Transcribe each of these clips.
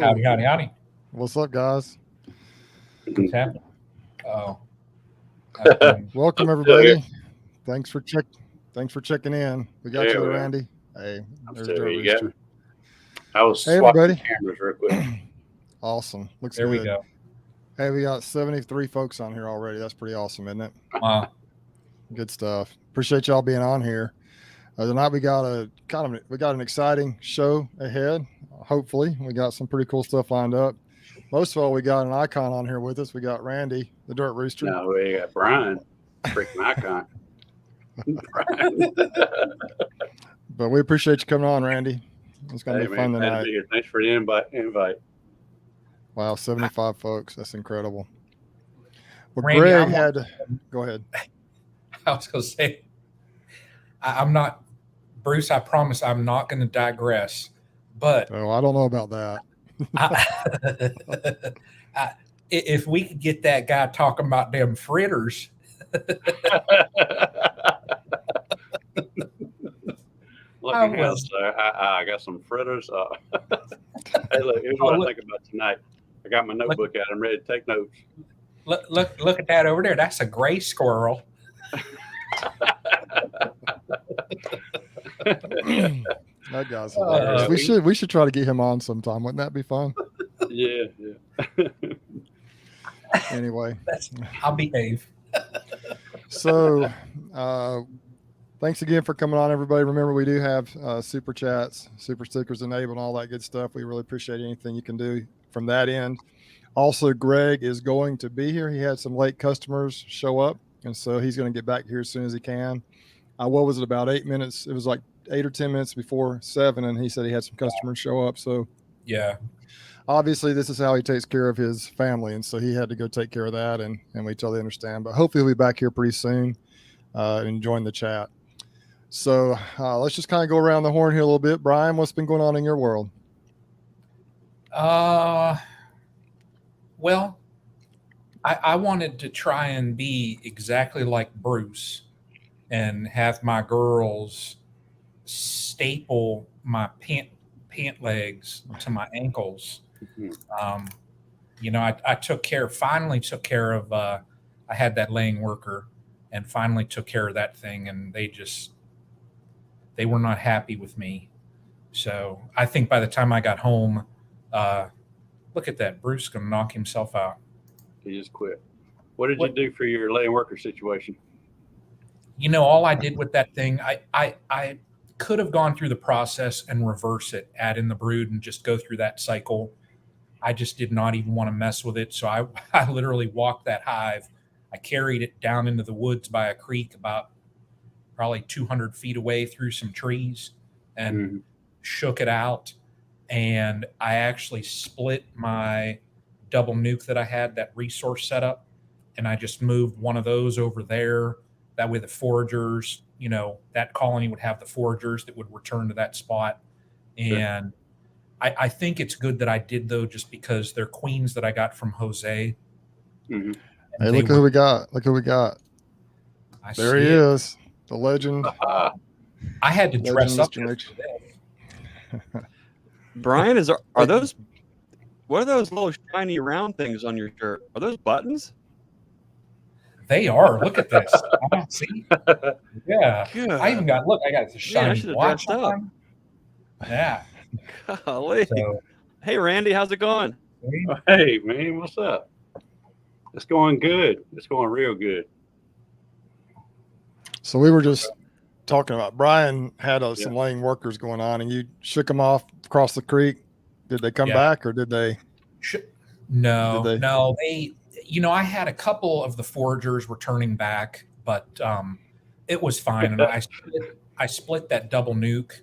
Howdy, howdy, howdy. What's up, guys? What's happening? Oh, Welcome everybody. Thanks for checking in. We got you there, Randy. Hey, there's Dirtrooster. I was hey, swapping everybody. cameras real quick. Awesome. Looks there good. we go. Hey, we got 73 folks on here already. That's pretty awesome, isn't it? Wow. Good stuff. Appreciate y'all being on here. Tonight we got an exciting show ahead. Hopefully, we got some pretty cool stuff lined up. Most of all, we got an icon on here with us. We got Randy, the Dirtrooster. No, we got Brian, freaking icon. Brian. But we appreciate you coming on, Randy. It's going to be fun tonight. Thanks for the invite. Wow, 75 folks. That's incredible. Well, Randy, Greg had to go ahead. I was going to say, I'm not, Bruce, I promise I'm not going to digress. But I don't know about that. If we could get that guy talking about them fritters. Look, I got some fritters. Hey, look, here's what I think about tonight. I got my notebook out. I'm ready to take notes. Look at that over there. That's a gray squirrel. That guy's hilarious. We should try to get him on sometime. Wouldn't that be fun? Yeah. Anyway, I'll behave. So, thanks again for coming on, everybody. Remember, we do have super chats, super stickers enabled, and all that good stuff. We really appreciate anything you can do from that end. Also, Greg is going to be here. He had some late customers show up, and so he's going to get back here as soon as he can. What was it, about 8 minutes? It was like 8 or 10 minutes before 7, and he said he had some customers show up. So, yeah, obviously this is how he takes care of his family, and so he had to go take care of that, and we totally understand. But hopefully he'll be back here pretty soon and join the chat. So let's just kind of go around the horn here a little bit. Brian, what's been going on in your world? Well, I wanted to try and be exactly like Bruce and have my girls staple my pant legs to my ankles. I finally took care of, I had that laying worker and finally took care of that thing, and they were not happy with me. So I think by the time I got home, look at that, Bruce is going to knock himself out. He just quit. What did you do for your laying worker situation? All I did with that thing, I could have gone through the process and reverse it, add in the brood and just go through that cycle. I just did not even want to mess with it. So I literally walked that hive. I carried it down into the woods by a creek about probably 200 feet away through some trees and shook it out. And I actually split my double nuke that I had, that resource setup, and I just moved one of those over there. That way the foragers, that colony would have the foragers that would return to that spot. And I think it's good that I did, though, just because they're queens that I got from Jose. Hey, look who we got. There he is, the legend. I had to dress up. Brian, are those, what are those little shiny round things on your shirt? Are those buttons? They are. Look at this. See? Yeah. Good. I got the shiny watch on. Yeah. Golly. So, hey, Randy, how's it going? Hey, man, what's up? It's going good. It's going real good. So we were just talking about, Brian had some laying workers going on, and you shook them off across the creek. Did they come back, or did they? No. They, I had a couple of the foragers returning back, but it was fine. And I split that double nuke,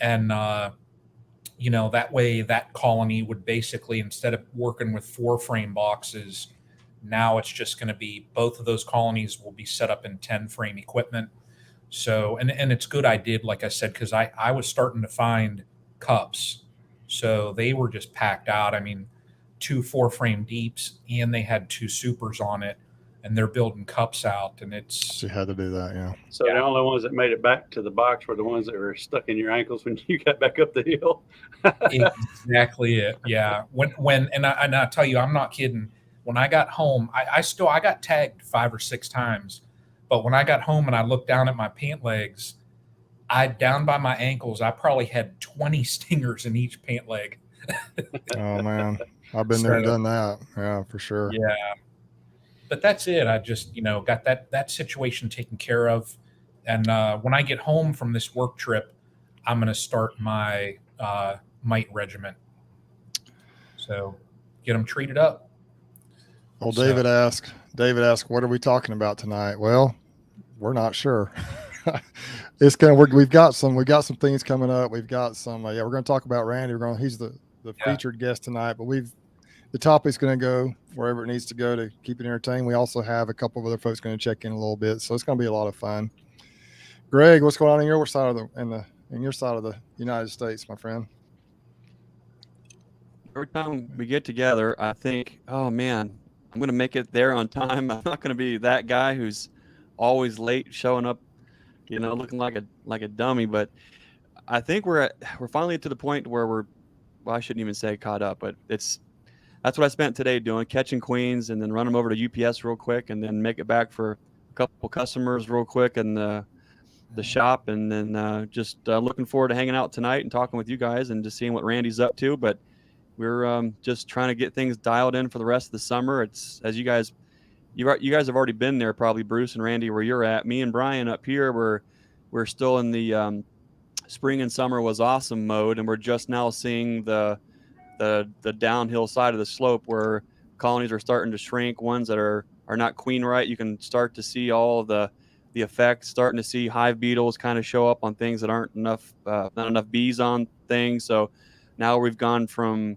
and that way that colony would basically, instead of working with 4 frame boxes, now it's just going to be, both of those colonies will be set up in 10 frame equipment. So, and it's good I did, like I said, because I was starting to find cups. So they were just packed out. I mean, 2 4 frame deeps, and they had 2 supers on it. and they're building cups out, and She it's had to do that. Yeah. So the only ones that made it back to the box were the ones that were stuck in your ankles when you got back up the hill. exactly it. Yeah. And I tell you, I'm not kidding. When I got home, I got tagged 5 or 6 times, but when I got home and I looked down at my pant legs, down by my ankles, I probably had 20 stingers in each pant leg. Oh man, I've been there and done that. Yeah, for sure. Yeah. But that's it. I just, got that situation taken care of. And when I get home from this work trip, I'm going to start my mite regiment. So get them treated up. Well, David asked, what are we talking about tonight? Well, we're not sure. It's we've got some things coming up. We've got some, we're going to talk about Randy. He's the featured guest tonight, but the topic's going to go wherever it needs to go to keep it entertaining. We also have a couple of other folks going to check in a little bit, so it's going to be a lot of fun. Greg, what's going on in your side of the United States, my friend? Every time we get together, I think, oh man, I'm going to make it there on time. I'm not going to be that guy who's always late, showing up, looking like a dummy. But I think we're finally to the point where I shouldn't even say caught up, but that's what I spent today doing, catching queens and then run them over to UPS real quick and then make it back for a couple customers real quick in the shop. And then just looking forward to hanging out tonight and talking with you guys and just seeing what Randy's up to. But we're just trying to get things dialed in for the rest of the summer. It's, as you guys have already been there, probably Bruce and Randy, where you're at. Me and Brian up here, we're still in the spring and summer was awesome mode, and we're just now seeing the downhill side of the slope where colonies are starting to shrink. Ones that are not queen right, you can start to see all the effects. Starting to see hive beetles kind of show up on things that aren't not enough bees on things. So now we've gone from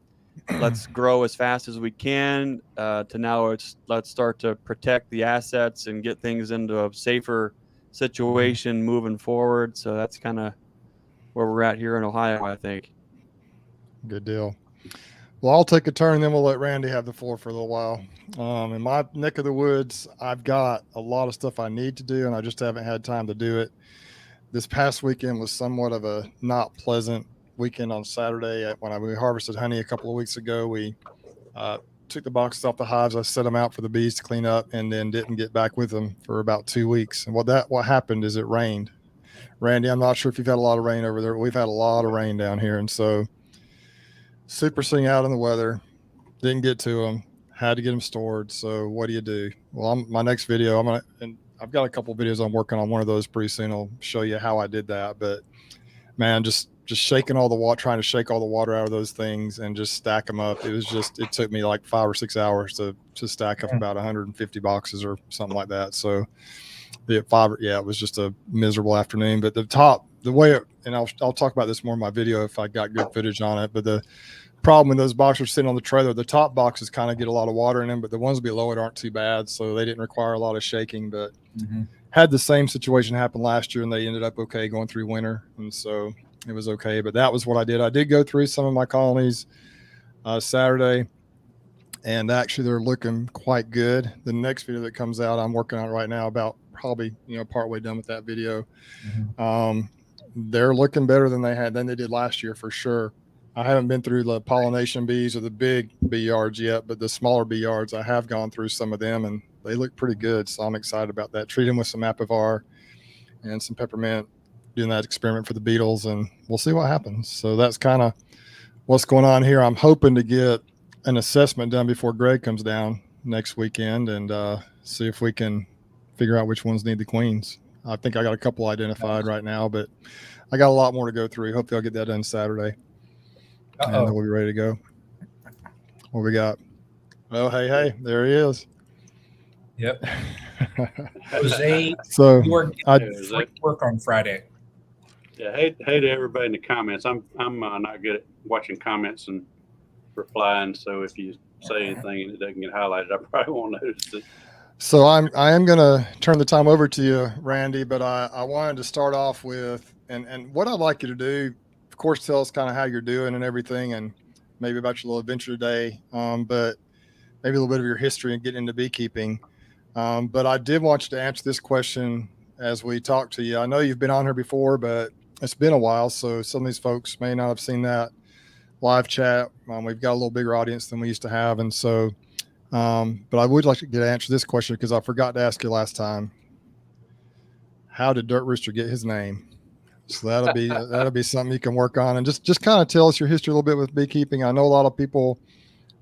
let's grow as fast as we can to now let's start to protect the assets and get things into a safer situation moving forward. So that's kind of where we're at here in Ohio, I think. Good deal. Well, I'll take a turn, then we'll let Randy have the floor for a little while. In my neck of the woods, I've got a lot of stuff I need to do, and I just haven't had time to do it. This past weekend was somewhat of a not pleasant weekend. On Saturday, when we harvested honey a couple of weeks ago, we took the boxes off the hives. I set them out for the bees to clean up, and then didn't get back with them for about 2 weeks. And what happened is it rained. Randy, I'm not sure if you've had a lot of rain over there. We've had a lot of rain down here, and so super sitting out in the weather, didn't get to them, had to get them stored. So what do you do? Well, my next video, and I've got a couple of videos I'm working on. One of those pretty soon. I'll show you how I did that. But man, just shaking all the water, trying to shake all the water out of those things and just stack them up. It took me like 5 or 6 hours to stack up about 150 boxes or something like that. So it was just a miserable afternoon. But I'll talk about this more in my video if I got good footage on it. But the problem when those boxes are sitting on the trailer, the top boxes kind of get a lot of water in them, but the ones below it aren't too bad. So they didn't require a lot of shaking, but had the same situation happen last year and they ended up okay going through winter. And so it was okay. But that was what I did. I did go through some of my colonies Saturday, and actually they're looking quite good. The next video that comes out, I'm working on right now, about probably, partway done with that video. They're looking better than they did last year for sure. I haven't been through the pollination bees or the big bee yards yet, but the smaller bee yards, I have gone through some of them and they look pretty good. So I'm excited about that. Treat them with some Apivar and some peppermint, doing that experiment for the beetles, and we'll see what happens. So that's kind of what's going on here. I'm hoping to get an assessment done before Greg comes down next weekend and see if we can figure out which ones need the queens. I think I got a couple identified right now, but I got a lot more to go through. Hopefully I'll get that done Saturday. And then we'll be ready to go. What we got? Oh, hey, there he is. Yep. Jose, so I work on Friday. Yeah, hey to everybody in the comments. I'm not good at watching comments and replying. So if you say anything and it doesn't get highlighted, I probably won't notice it. So I am going to turn the time over to you, Randy, but I wanted to start off with, and what I'd like you to do, of course, tell us kind of how you're doing and everything, and maybe about your little adventure today, but maybe a little bit of your history and getting into beekeeping. But I did want you to answer this question as we talk to you. I know you've been on here before, but it's been a while, so some of these folks may not have seen that live chat. We've got a little bigger audience than we used to have, and so, but I would like to get to answer this question because I forgot to ask you last time. How did Dirtrooster get his name? So that'll be something you can work on, and just kind of tell us your history a little bit with beekeeping. I know a lot of people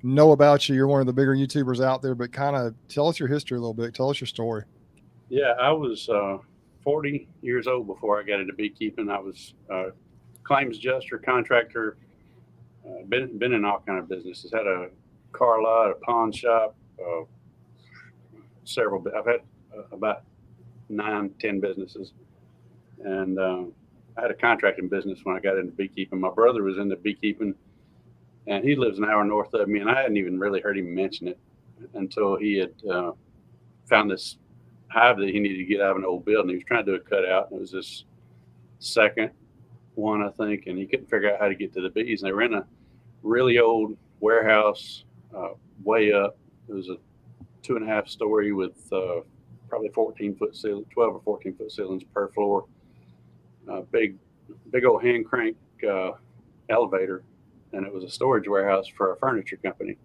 know about you. You're one of the bigger YouTubers out there, but kind of tell us your history a little bit. Tell us your story. Yeah, I was 40 years old before I got into beekeeping. I was claims adjuster, contractor, been in all kind of businesses. Had a car lot, a pawn shop, several. I've had about 9-10 businesses, and I had a contracting business when I got into beekeeping. My brother was into beekeeping, and he lives an hour north of me, and I hadn't even really heard him mention it until he had found this hive that he needed to get out of an old building. He was trying to do a cutout, and it was this second one, I think, and he couldn't figure out how to get to the bees. And they were in a really old warehouse way up. It was a 2.5 story with probably 14-foot ceiling, 12 or 14-foot ceilings per floor. Big old hand crank elevator, and it was a storage warehouse for a furniture company.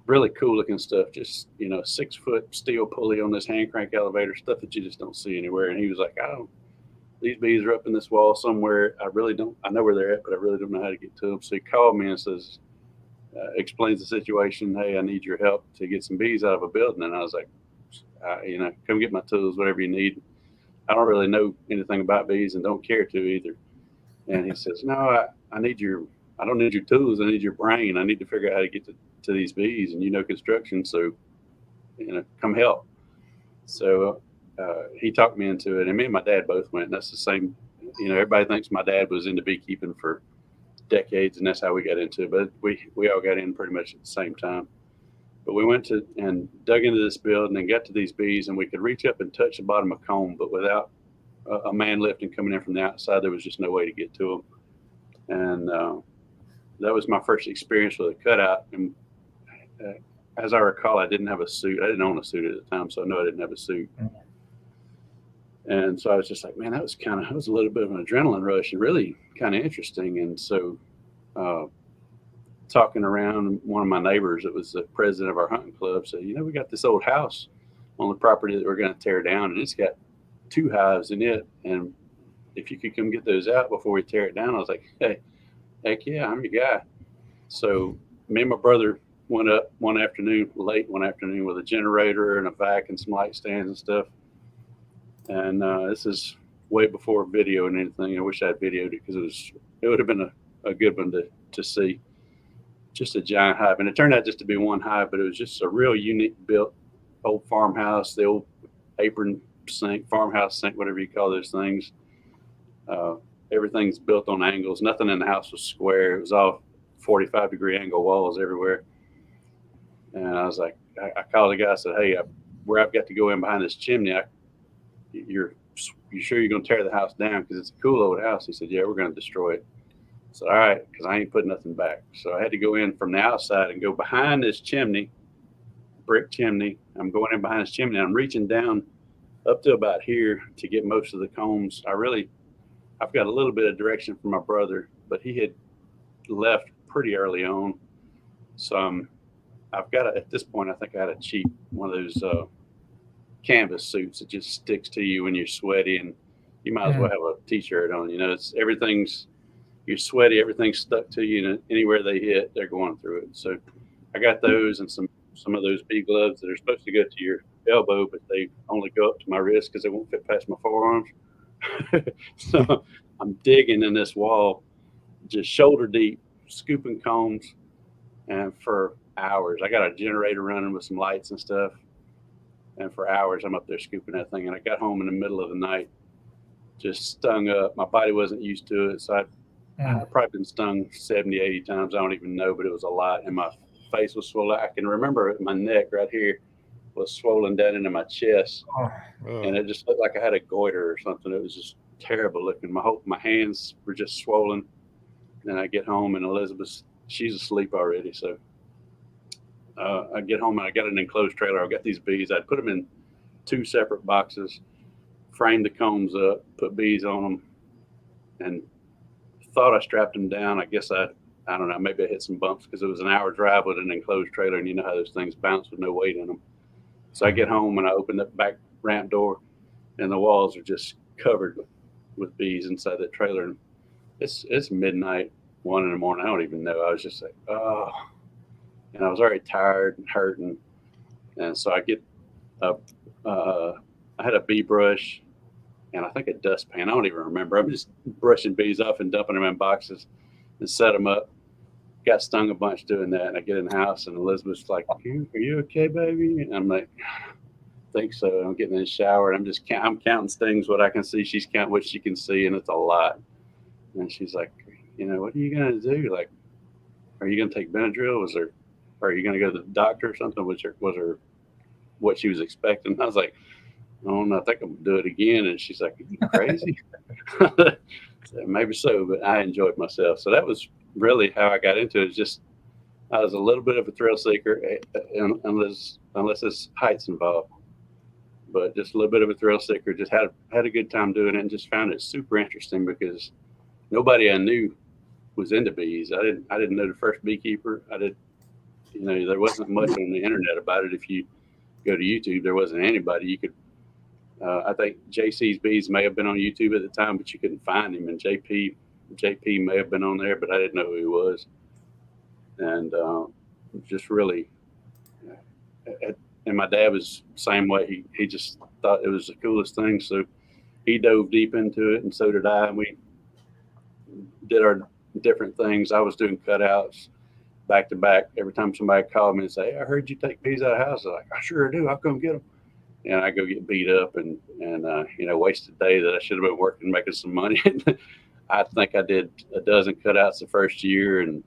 Really cool looking stuff. Just 6-foot steel pulley on this hand crank elevator, stuff that you just don't see anywhere. And he was like, these bees are up in this wall somewhere. I know where they're at, but I really don't know how to get to them. So he called me and says, explains the situation. Hey, I need your help to get some bees out of a building. And I was like, come get my tools, whatever you need. I don't really know anything about bees and don't care to either. And he says, no, I don't need your tools. I need your brain. I need to figure out how to get to these bees, and construction. So, come help. So he talked me into it, and me and my dad both went. And that's the same. Everybody thinks my dad was into beekeeping for decades, and that's how we got into it. But we all got in pretty much at the same time. But we went to and dug into this building and got to these bees, and we could reach up and touch the bottom of a comb, but without a man lifting coming in from the outside, there was just no way to get to them. And that was my first experience with a cutout. And as I recall, I didn't have a suit. I didn't own a suit at the time, so I know I didn't have a suit. And so I was just like, man, that was a little bit of an adrenaline rush and really kind of interesting. And so talking around, one of my neighbors that was the president of our hunting club said, we got this old house on the property that we're going to tear down, and it's got 2 hives in it. And if you could come get those out before we tear it down. I was like, hey, heck yeah, I'm your guy. So me and my brother went up late one afternoon with a generator and a vac and some light stands and stuff. And this is way before video and anything. I wish I had videoed it because it would have been a good one to see. Just a giant hive. And it turned out just to be one hive, but it was just a real unique built old farmhouse, the old apron sink, farmhouse sink, whatever you call those things. Everything's built on angles. Nothing in the house was square. It was all 45-degree angle walls everywhere. And I was like, I called the guy. I said, hey, where I've got to go in behind this chimney, you sure you're going to tear the house down? Because it's a cool old house. He said, yeah, we're going to destroy it. So, all right, because I ain't putting nothing back. So I had to go in from the outside and go behind this chimney, brick chimney. I'm going in behind this chimney. I'm reaching down up to about here to get most of the combs. I've got a little bit of direction from my brother, but he had left pretty early on. So I've got at this point, I think I had a cheap one of those canvas suits that just sticks to you when you're sweaty, and you might as well have a t-shirt on. You're sweaty, everything's stuck to you, and anywhere they hit, they're going through it. So I got those and some of those bee gloves that are supposed to go to your elbow, but they only go up to my wrist because they won't fit past my forearms. So I'm digging in this wall, just shoulder deep, scooping combs, and for hours. I got a generator running with some lights and stuff, and for hours I'm up there scooping that thing. And I got home in the middle of the night, just stung up. My body wasn't used to it, so I've probably been stung 70, 80 times. I don't even know, but it was a lot. And my face was swollen. I can remember my neck right here was swollen down into my chest. And it just looked like I had a goiter or something. It was just terrible looking. My hands were just swollen. And I get home, and Elizabeth, she's asleep already. So I get home and I got an enclosed trailer. I've got these bees. I'd put them in 2 separate boxes, framed the combs up, put bees on them, and thought I strapped them down. I guess I don't know, maybe I hit some bumps because it was an hour drive with an enclosed trailer, and you know how those things bounce with no weight in them. So I get home and I open the back ramp door, and the walls are just covered with bees inside that trailer. And it's midnight, 1 in the morning. I don't even know. I was just like, oh, and I was already tired and hurting. And so I get I had a bee brush and I think a dustpan. I don't even remember. I'm just brushing bees off and dumping them in boxes and set them up. Got stung a bunch doing that. And I get in the house and Elizabeth's like, are you okay, baby? And I'm like, I think so. I'm getting in the shower and I'm counting stings, what I can see. She's counting what she can see, and it's a lot. And she's like, what are you going to do? Like, are you going to take Benadryl? Are you going to go to the doctor or something? Was her what she was expecting? I was like, oh, no, I think I'm going to do it again. And she's like, are you crazy? Maybe so, but I enjoyed myself. So that was really how I got into it. Just I was a little bit of a thrill seeker, unless there's heights involved. But just a little bit of a thrill seeker. Just had a good time doing it, and just found it super interesting because nobody I knew was into bees. I didn't know the first beekeeper. There wasn't much on the internet about it. If you go to YouTube, there wasn't anybody. You could. I think JC's Bees may have been on YouTube at the time, but you couldn't find him. And JP may have been on there, but I didn't know who he was. And just really, and my dad was the same way. He just thought it was the coolest thing. So he dove deep into it, and so did I. And we did our different things. I was doing cutouts back to back. Every time somebody called me and say, hey, I heard you take bees out of the house. I was like, I sure do. I'll come get them. And I go get beat up and waste a day that I should have been working, making some money. I think I did a dozen cutouts the first year and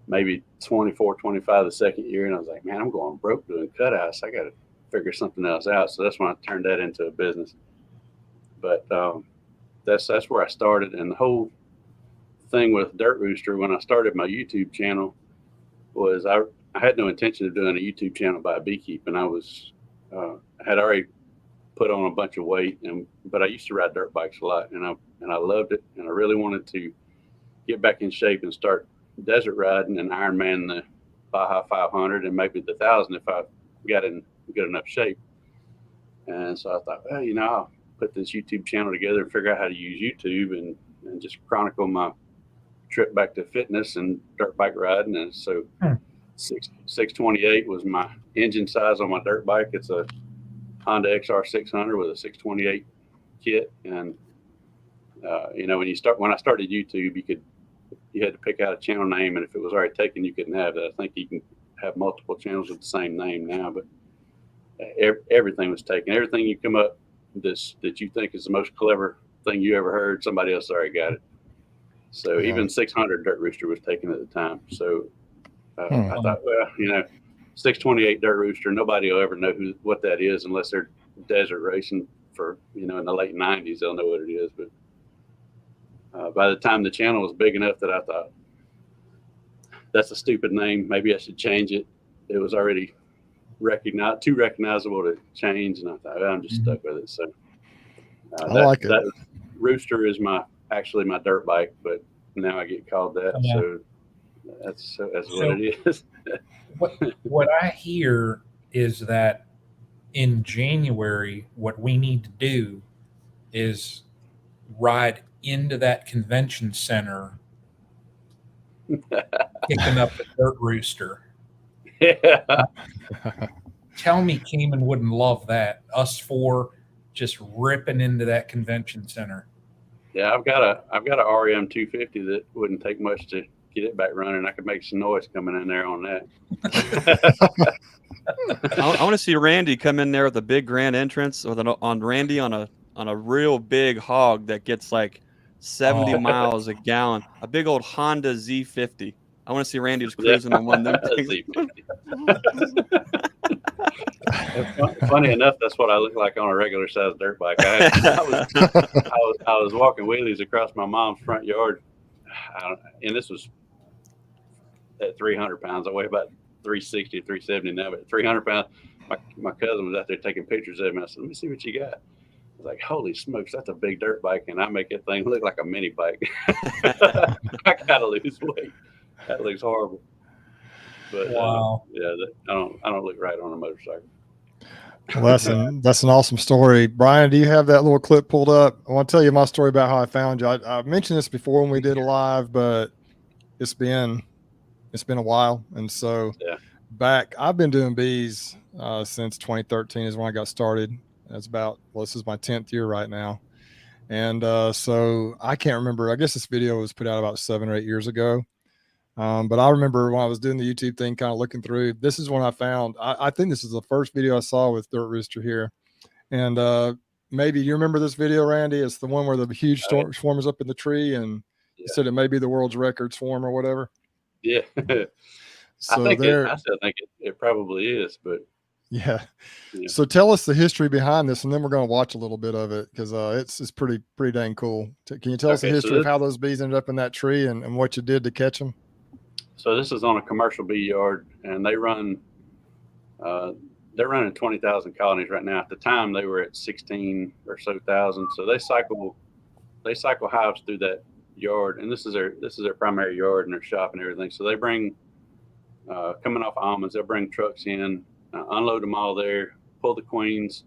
maybe 24, 25 the second year. And I was like, man, I'm going broke doing cutouts. I got to figure something else out. So that's when I turned that into a business. But that's where I started. And the whole thing with Dirtrooster, when I started my YouTube channel, was I had no intention of doing a YouTube channel by beekeeping. I had already put on a bunch of weight, but I used to ride dirt bikes a lot, and I loved it, and I really wanted to get back in shape and start desert riding and Ironman the Baja 500 and maybe the 1,000 if I got in good enough shape. And so I thought, well, I'll put this YouTube channel together and figure out how to use YouTube and just chronicle my trip back to fitness and dirt bike riding. And so 628 was my engine size on my dirt bike. It's a Honda XR 600 with a 628 kit. And when I started YouTube, you had to pick out a channel name, and if it was already taken, you couldn't have it. I think you can have multiple channels with the same name now, but everything was taken. Everything you come up that you think is the most clever thing you ever heard, somebody else already got it. So even 600 Dirtrooster was taken at the time. So I thought, well, 628 Dirtrooster, nobody will ever know what that is unless they're desert racing for, in the late 90s, they'll know what it is. But by the time the channel was big enough that I thought, that's a stupid name, maybe I should change it. It was already too recognizable to change, and I thought, well, I'm just stuck with it. So I like it. That Rooster is actually my dirt bike, but now I get called that. So that's what it is. What I hear is that in January, what we need to do is ride into that convention center, picking up a Dirtrooster. Yeah. Tell me Keeman wouldn't love that. Us four just ripping into that convention center. Yeah, I've got a REM 250 that wouldn't take much to get it back running. I could make some noise coming in there on that. I want to see Randy come in there with a big grand entrance on Randy on a real big hog that gets like 70 miles a gallon, a big old Honda Z50. I want to see Randy just cruising on one of them things. Funny enough, that's what I look like on a regular sized dirt bike. I was walking wheelies across my mom's front yard, and this was at 300 pounds. I weigh about 360, 370 now, but 300 pounds. My cousin was out there taking pictures of him. I said, let me see what you got. I was like, holy smokes, that's a big dirt bike, and I make that thing look like a mini bike. I gotta lose weight. That looks horrible. But Wow. I don't look right on a motorcycle. Well, that's an awesome story. Brian, do you have that little clip pulled up? I want to tell you my story about how I found you. I mentioned this before when we did a live, but it's been a while. And so I've been doing bees since 2013 is when I got started. This is my 10th year right now. And so I can't remember. I guess this video was put out about 7 or 8 years ago. But I remember when I was doing the YouTube thing, kind of looking through, this is when I found, I think this is the first video I saw with Dirtrooster here. And maybe you remember this video, Randy. It's the one where the huge swarm is up in the tree, and you said it may be the world's record swarm or whatever. Yeah. So I still think it probably is, but yeah. So tell us the history behind this, and then we're going to watch a little bit of it because it's pretty dang cool. Can you tell us the history of how those bees ended up in that tree and what you did to catch them? So this is on a commercial bee yard, and they're running 20,000 colonies right now. At the time, they were at 16 or so thousand. So they cycle hives through that yard, and this is their primary yard and their shop and everything. So they bring coming off almonds, they'll bring trucks in, unload them all there, pull the queens,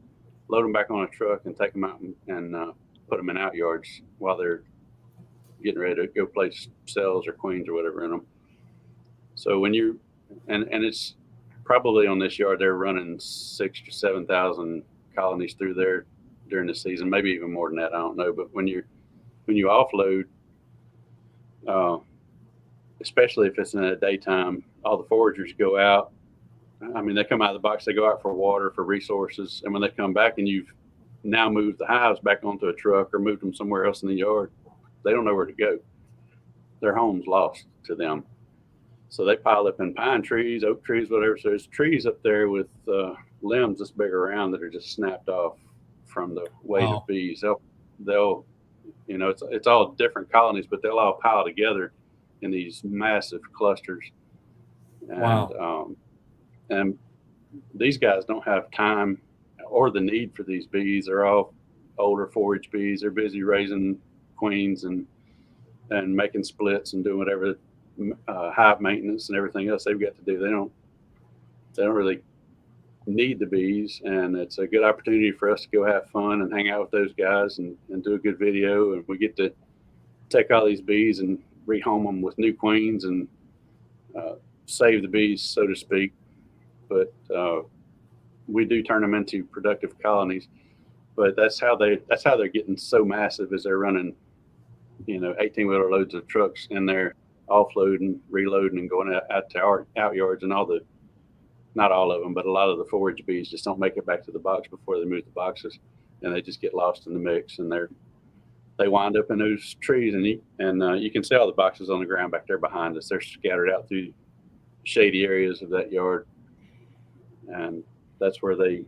load them back on a truck, and take them out and put them in out yards while they're getting ready to go place cells or queens or whatever in them. So when and it's probably on this yard, they're running 6,000 to 7,000 colonies through there during the season, maybe even more than that. I don't know. But when you offload, especially if it's in the daytime, all the foragers go out. I mean, they come out of the box, they go out for water, for resources. And when they come back and you've now moved the hives back onto a truck or moved them somewhere else in the yard, they don't know where to go. Their home's lost to them. So they pile up in pine trees, oak trees, whatever. So there's trees up there with limbs this big around that are just snapped off from the weight of bees. They'll it's all different colonies, but they'll all pile together in these massive clusters. And, and these guys don't have time or the need for these bees. They're all older forage bees. They're busy raising queens and making splits and doing whatever hive maintenance and everything else they've got to do. They don't really need the bees, and it's a good opportunity for us to go have fun and hang out with those guys and do a good video. And we get to take all these bees and rehome them with new queens and save the bees, so to speak. But we do turn them into productive colonies. But that's how they're getting so massive, is they're running 18-wheeler loads of trucks in there, offloading, reloading, and going out to our out yards. And not all of them, but a lot of the forage bees just don't make it back to the box before they move the boxes, and they just get lost in the mix, and they wind up in those trees. And you can see all the boxes on the ground back there behind us. They're scattered out through shady areas of that yard, and that's where they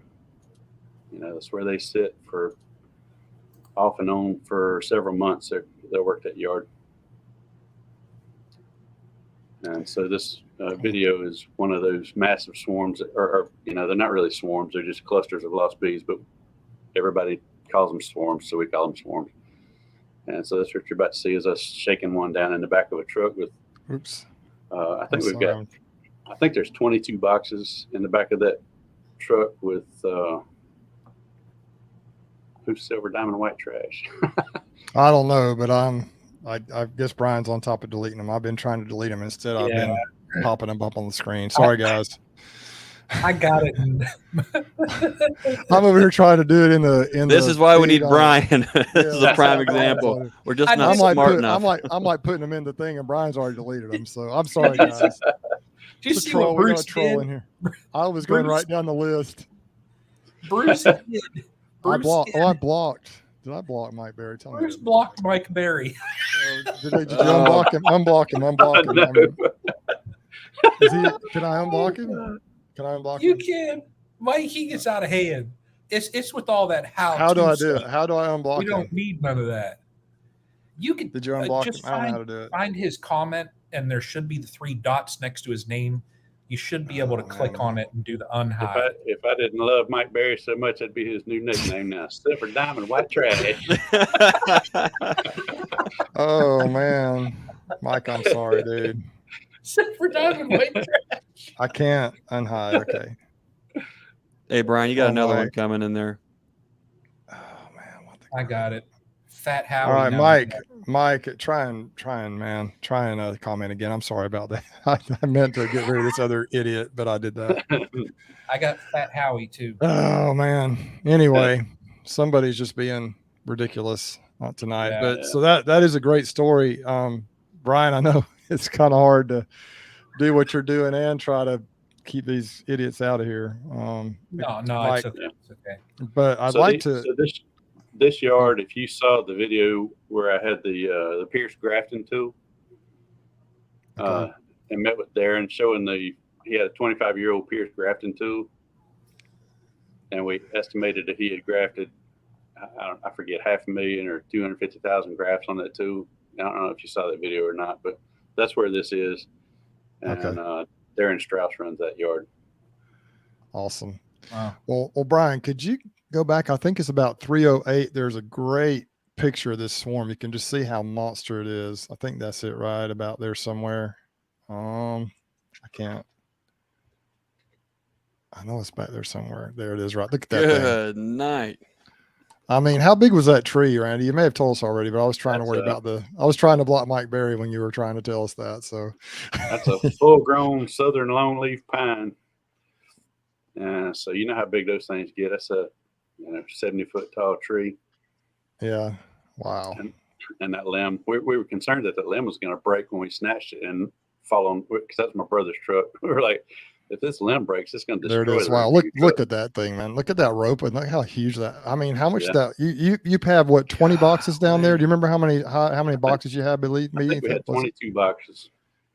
sit for off and on for several months. They'll work that yard. And so this video is one of those massive swarms, or they're not really swarms. They're just clusters of lost bees, but everybody calls them swarms, so we call them swarms. And so that's what you're about to see, is us shaking one down in the back of a truck with, I think there's 22 boxes in the back of that truck with who's silver, diamond, white trash. I don't know, but I guess Brian's on top of deleting them. I've been trying to delete them. Instead, I've been popping them up on the screen. Sorry, guys. I got it. I'm over here trying to do it in the. This is why we need Brian. This is a prime example. We're just not smart enough. I'm like putting them in the thing, and Brian's already deleted them. So I'm sorry, guys. Did you see what Bruce did? In here. I was going right down the list. Bruce did. I blocked. Did I block Mike Berry? Tell Bruce blocked Mike Berry. Did you unblock him? Unblock him. I mean, can I unblock him? Can I unblock him? You can. Mike, he gets out of hand. It's with all that how do I do it? How do I unblock him? We don't need none of that. You can. Did you unblock him? I don't know how to do it. Find his comment, and there should be the 3 dots next to his name. you should be able to click on it and do the unhive. If I didn't love Mike Berry so much, that'd be his new nickname now. Silver Diamond White Trash. Oh man, Mike, I'm sorry, dude. Silver Diamond White Trash. I can't unhide. Okay. Hey, Brian, you got Oh, another one Mike. coming in there. Oh man, what the I got it. Fat Howie. All right, now. Mike, try and comment again. I'm sorry about that. I meant to get rid of this other idiot, but I did that. I got Fat Howie too. Oh man. Anyway, somebody's just being ridiculous tonight. Yeah, but so that is a great story. Brian, I know it's kind of hard to do what you're doing and try to keep these idiots out of here. No, Mike, it's okay. It's okay. But I'd like to. So this yard, if you saw the video where I had the Pierce grafting tool, Okay. and met with Darren showing he had a 25-year-old Pierce grafting tool, and we estimated that he had grafted, I forget, 500,000 or 250,000 grafts on that tool. I don't know if you saw that video or not, but that's where this is. And Darren Strauss runs that yard. Awesome. Wow. Well, Brian, could you go back? I think it's about 308. There's a great picture of this swarm. You can just see how monster it is. I think that's it right about there somewhere. I can't. I know it's back there somewhere. There it is. Right. Look at that thing. Good night. I mean, how big was that tree, Randy? You may have told us already, but I was trying to worry about I was trying to block Mike Berry when you were trying to tell us that. So that's a full-grown southern longleaf pine. So you know how big those things get. That's a 70-foot tall tree. Yeah. Wow. And that limb, we were concerned that limb was going to break when we snatched it and fall on, because that's my brother's truck. We were like, if this limb breaks, it's going to destroy. There it is. Wow. Look at that thing, man. Look at that rope and look how huge that. I mean, how much that you have what 20 boxes down there? Do you remember how many boxes you had? Believe me, I think we had 22 boxes.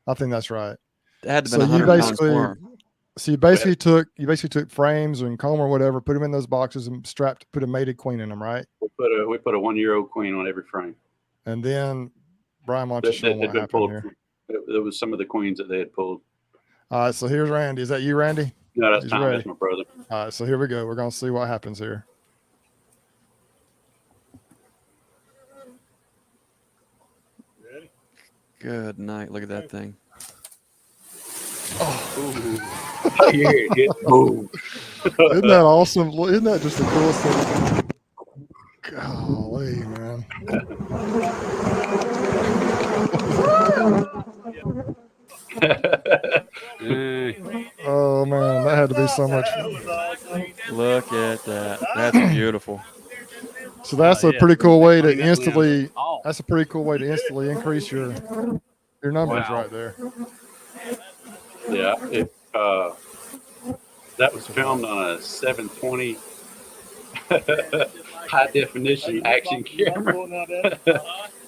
I think that's right. It had to be 100 pounds more. So you basically took frames and comb or whatever, put them in those boxes and put a mated queen in them, right? We put a 1-year-old queen on every frame. And then Brian, why don't you show them what happened here? It was some of the queens that they had pulled. All right, so here's Randy. Is that you, Randy? No, that's Tom. That's my brother. All right, so here we go. We're going to see what happens here. Ready? Good night. Look at that thing. Oh, I hear it hit. Boom. Isn't that awesome? Isn't that just the coolest thing? Golly, man. Oh man, that had to be so much fun. Look at that. That's beautiful. So that's a pretty cool way to instantly. That's a pretty cool way to instantly increase your numbers right there. Yeah, that was filmed on a 720 high definition action camera.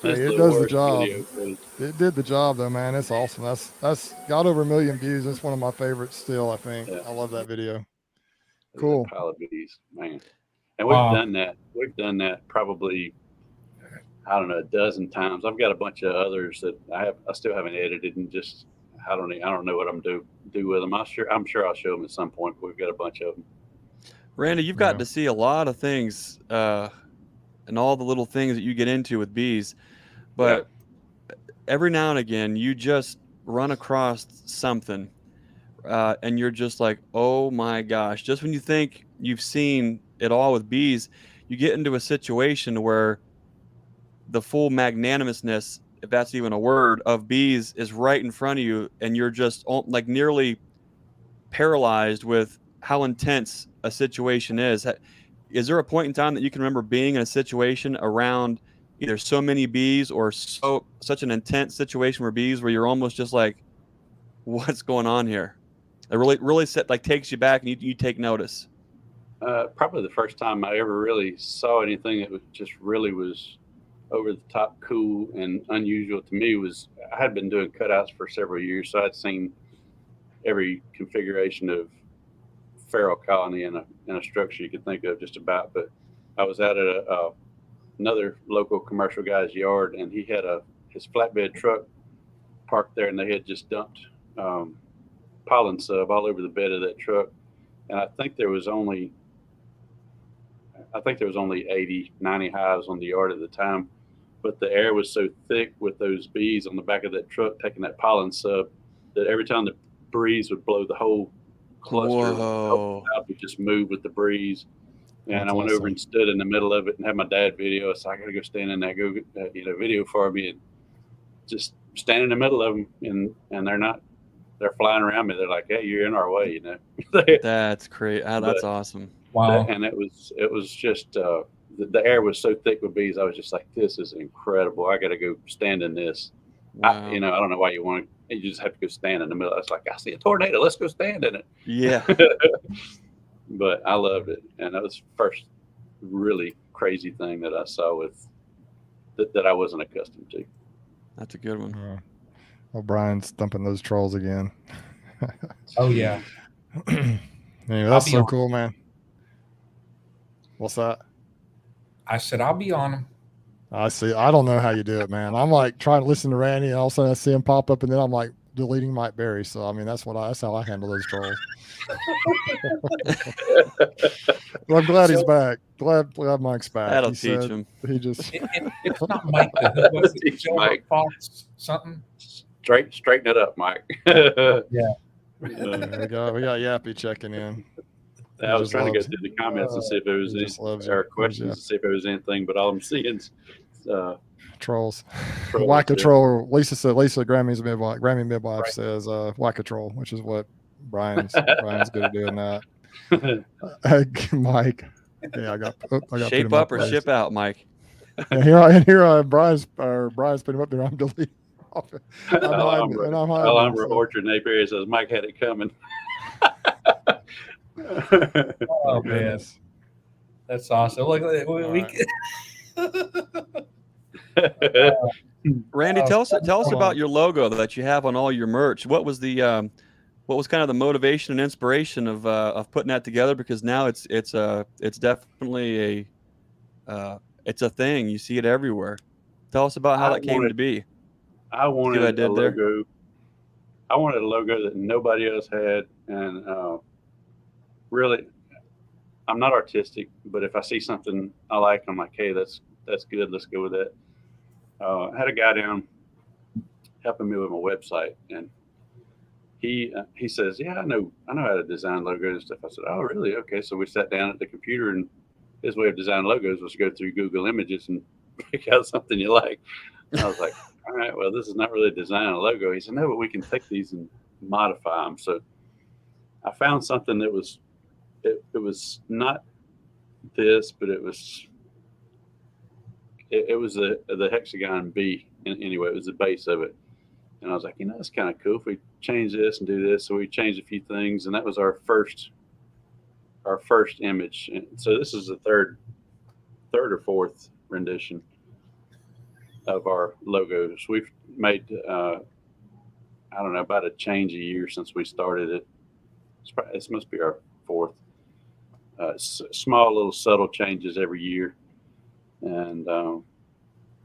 Hey, it does the job. It did the job though, man. It's awesome. That's got over 1 million views. It's one of my favorites still, I think. Yeah. I love that video. Cool. Pile of videos, man. And we've done that. We've done that probably, I don't know, a dozen times. I've got a bunch of others that I still haven't edited and just I don't know what I'm do with them. I'm sure I'll show them at some point. But we've got a bunch of them. Randy, you've got to see a lot of things and all the little things that you get into with bees. But every now and again, you just run across something and you're just like, oh my gosh. Just when you think you've seen it all with bees, you get into a situation where the full magnanimousness, if that's even a word, of bees is right in front of you, and you're just like nearly paralyzed with how intense a situation is. Is there a point in time that you can remember being in a situation around either so many bees or such an intense situation where you're almost just like, what's going on here? It really takes you back and you take notice. Probably the first time I ever really saw anything that was over the top cool and unusual to me was I had been doing cutouts for several years, so I'd seen every configuration of feral colony in a structure you could think of just about. But I was out at another local commercial guy's yard, and he had his flatbed truck parked there, and they had just dumped pollen sub all over the bed of that truck, and I think there was only 80, 90 hives on the yard at the time, but the air was so thick with those bees on the back of that truck taking that pollen sub that every time the breeze would blow, the whole cluster would just move with the breeze. And That's I went over awesome. and stood in the middle of it and had my dad video. So I got to go stand in there, video for me, and just stand in the middle of them. And they're flying around me. They're like, "Hey, you're in our way," That's great. That's awesome. Wow. And it was just the air was so thick with bees. I was just like, "This is incredible. I got to go stand in this." Wow. I don't know why you just have to go stand in the middle. It's like, I see a tornado. Let's go stand in it. Yeah. But I loved it, and that was the first really crazy thing that I saw that I wasn't accustomed to. That's a good one. Well, Brian's thumping those trolls again. Oh yeah. Anyway, that's so cool, man. What's that? I said I'll be on them. I see. I don't know how you do it, man. I'm like trying to listen to Randy, and all of a sudden I see him pop up, and then I'm like deleting Mike Berry. So I mean, that's how I handle those trolls. Well, I'm glad he's back. Glad Mike's back. That'll teach him. He just. It's not Mike. Was it Mike. Fox something? Straighten it up, Mike. Yeah. we got Yappy checking in. I was trying to go through the comments and see if there was any questions to see if there was anything, but all I'm seeing is trolls. Whack a troll. Lisa said. Grammy midwife says whack a troll, which is what Brian's good at doing that. Mike. Yeah, I got shape up or ship out, Mike. And here Brian's putting him up there. I'm deleting. Alhambra Orchard in Apiary says Mike had it coming. Oh man, that's awesome! Look, Randy, tell us about your logo that you have on all your merch. What was kind of the motivation and inspiration of putting that together? Because now it's definitely it's a thing. You see it everywhere. Tell us about how that came to be. I wanted a logo. I wanted a logo that nobody else had, and really, I'm not artistic, but if I see something I like, I'm like, hey, that's good. Let's go with that. I had a guy down helping me with my website, and he says, yeah, I know how to design logos and stuff. I said, oh, really? Okay. So we sat down at the computer, and his way of designing logos was to go through Google Images and pick out something you like. And I was like, all right, well, this is not really designing a logo. He said, no, but we can take these and modify them. So I found something that was, it was not this, but it was the hexagon bee. Anyway, it was the base of it. And I was like, that's kind of cool if we change this and do this. So we changed a few things, and that was our first image. And so this is the third or fourth rendition of our logos. We've made, I don't know, about a change a year since we started it. This must be our fourth. Small little subtle changes every year. And,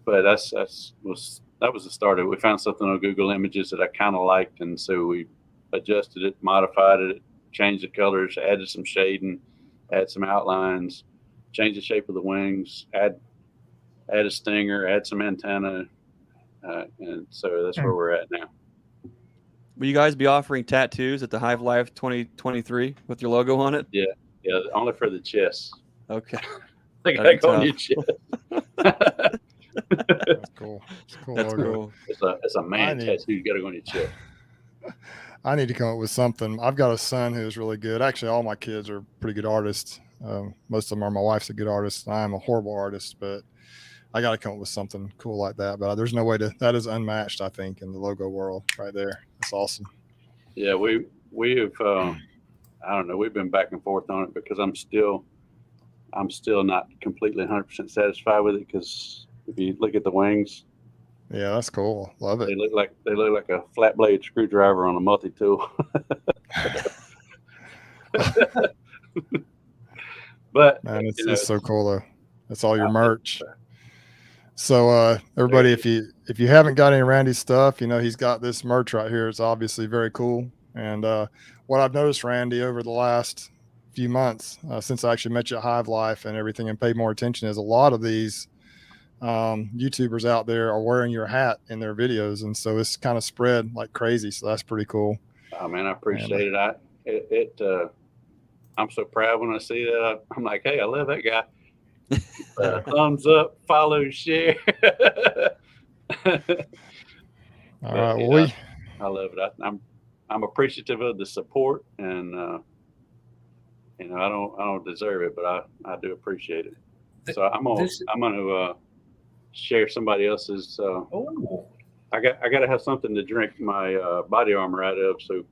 but that was the start of it. We found something on Google Images that I kind of liked, and so we adjusted it, modified it, changed the colors, added some shading, add some outlines, change the shape of the wings, add a stinger, add some antenna, and so that's where we're at now. Will you guys be offering tattoos at the Hive Life 2023 with your logo on it? Yeah, only for the chest. Okay. I got on your chest. That's cool. It's cool. That's cool. It's a man tattoo. You got to go on your chest. I need to come up with something. I've got a son who's really good. Actually, all my kids are pretty good artists. Most of them are. My wife's a good artist. I'm a horrible artist, but I got to come up with something cool like that. But there's no way that is unmatched, I think, in the logo world right there. That's awesome. Yeah, we have, I don't know, we've been back and forth on it because I'm still not completely 100% satisfied with it, because if you look at the wings, yeah, that's cool. Love it. They look like a flat blade screwdriver on a multi-tool. But man, it's so cool though. That's all your merch. So everybody, if you haven't got any Randy stuff, he's got this merch right here. It's obviously very cool. And what I've noticed, Randy, over the last few months, since I actually met you at Hive Life and everything and paid more attention, is a lot of these YouTubers out there are wearing your hat in their videos. And so it's kind of spread like crazy. So that's pretty cool. Oh man, I appreciate it. I'm so proud when I see that. I'm like, hey, I love that guy. Thumbs up, follow, share. All right. Well, I love it. I'm appreciative of the support, and I don't deserve it, but I do appreciate it. So I'm gonna share somebody else's. I got to have something to drink my body armor out of. So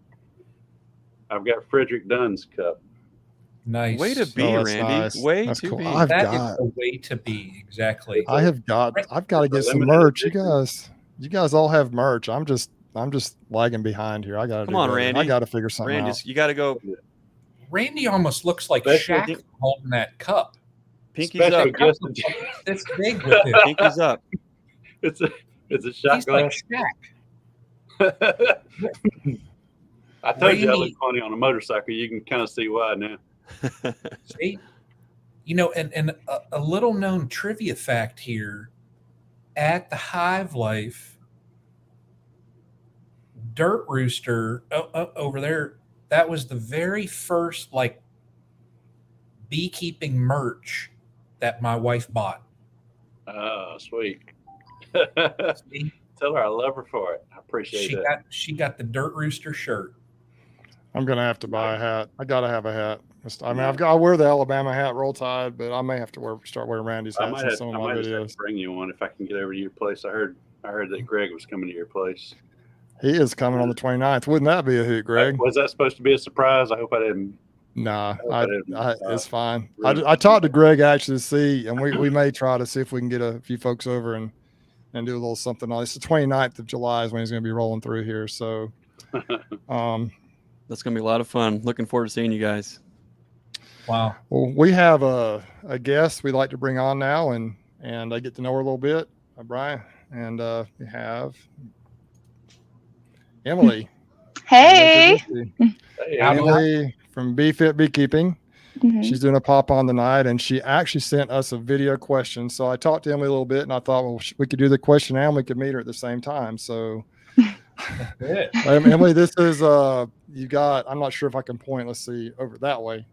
I've got Frederick Dunn's cup. Nice. Way to be, Randy. Nice. Way that's to cool. be. That is the way to be. Exactly. I've got to get some merch. You guys all have merch. I'm just lagging behind here. I got to Come on, Randy. I got to figure something out. You got to go. Randy almost looks like Shaq holding that cup. Pinky's up. It's big with him. Pinky's up. It's a shot He's glass. Like Shaq. I told you I look funny on a motorcycle. You can kind of see why now. See, and a little known trivia fact here at the Hive Life, Dirtrooster over there, that was the very first beekeeping merch that my wife bought. Oh, sweet. See? Tell her I love her for it. I appreciate it. She got the Dirtrooster shirt. I'm gonna have to buy a hat. I gotta have a hat. I wear the Alabama hat, Roll Tide, but I may have to start wearing Randy's hats in some of my videos. Have to bring you one if I can get over to your place. I heard that Greg was coming to your place. He is coming on the 29th. Wouldn't that be a hoot, Greg? Was that supposed to be a surprise? I hope I didn't. Nah, it's fine. I talked to Greg actually to see, and we may try to see if we can get a few folks over and do a little something on. It's the 29th of July is when he's going to be rolling through here. So, that's going to be a lot of fun. Looking forward to seeing you guys. Wow. Well, we have a guest we'd like to bring on now, and I get to know her a little bit, Brian, and we have Emily. Hey. Emily from BeFit Beekeeping. Mm-hmm. She's doing a pop on tonight, and she actually sent us a video question. So I talked to Emily a little bit, and I thought, well, we could do the question and we could meet her at the same time. So, Emily, this is you got. I'm not sure if I can point. Let's see over that way.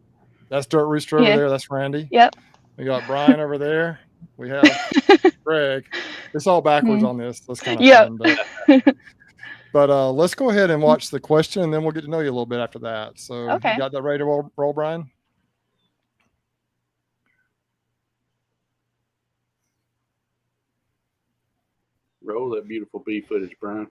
That's Dirtrooster over there. That's Randy. Yep. We got Brian over there. We have Greg. It's all backwards on this. That's kind of fun. But let's go ahead and watch the question, and then we'll get to know you a little bit after that. So, You got that ready to roll, Brian? Roll that beautiful bee footage, Brian.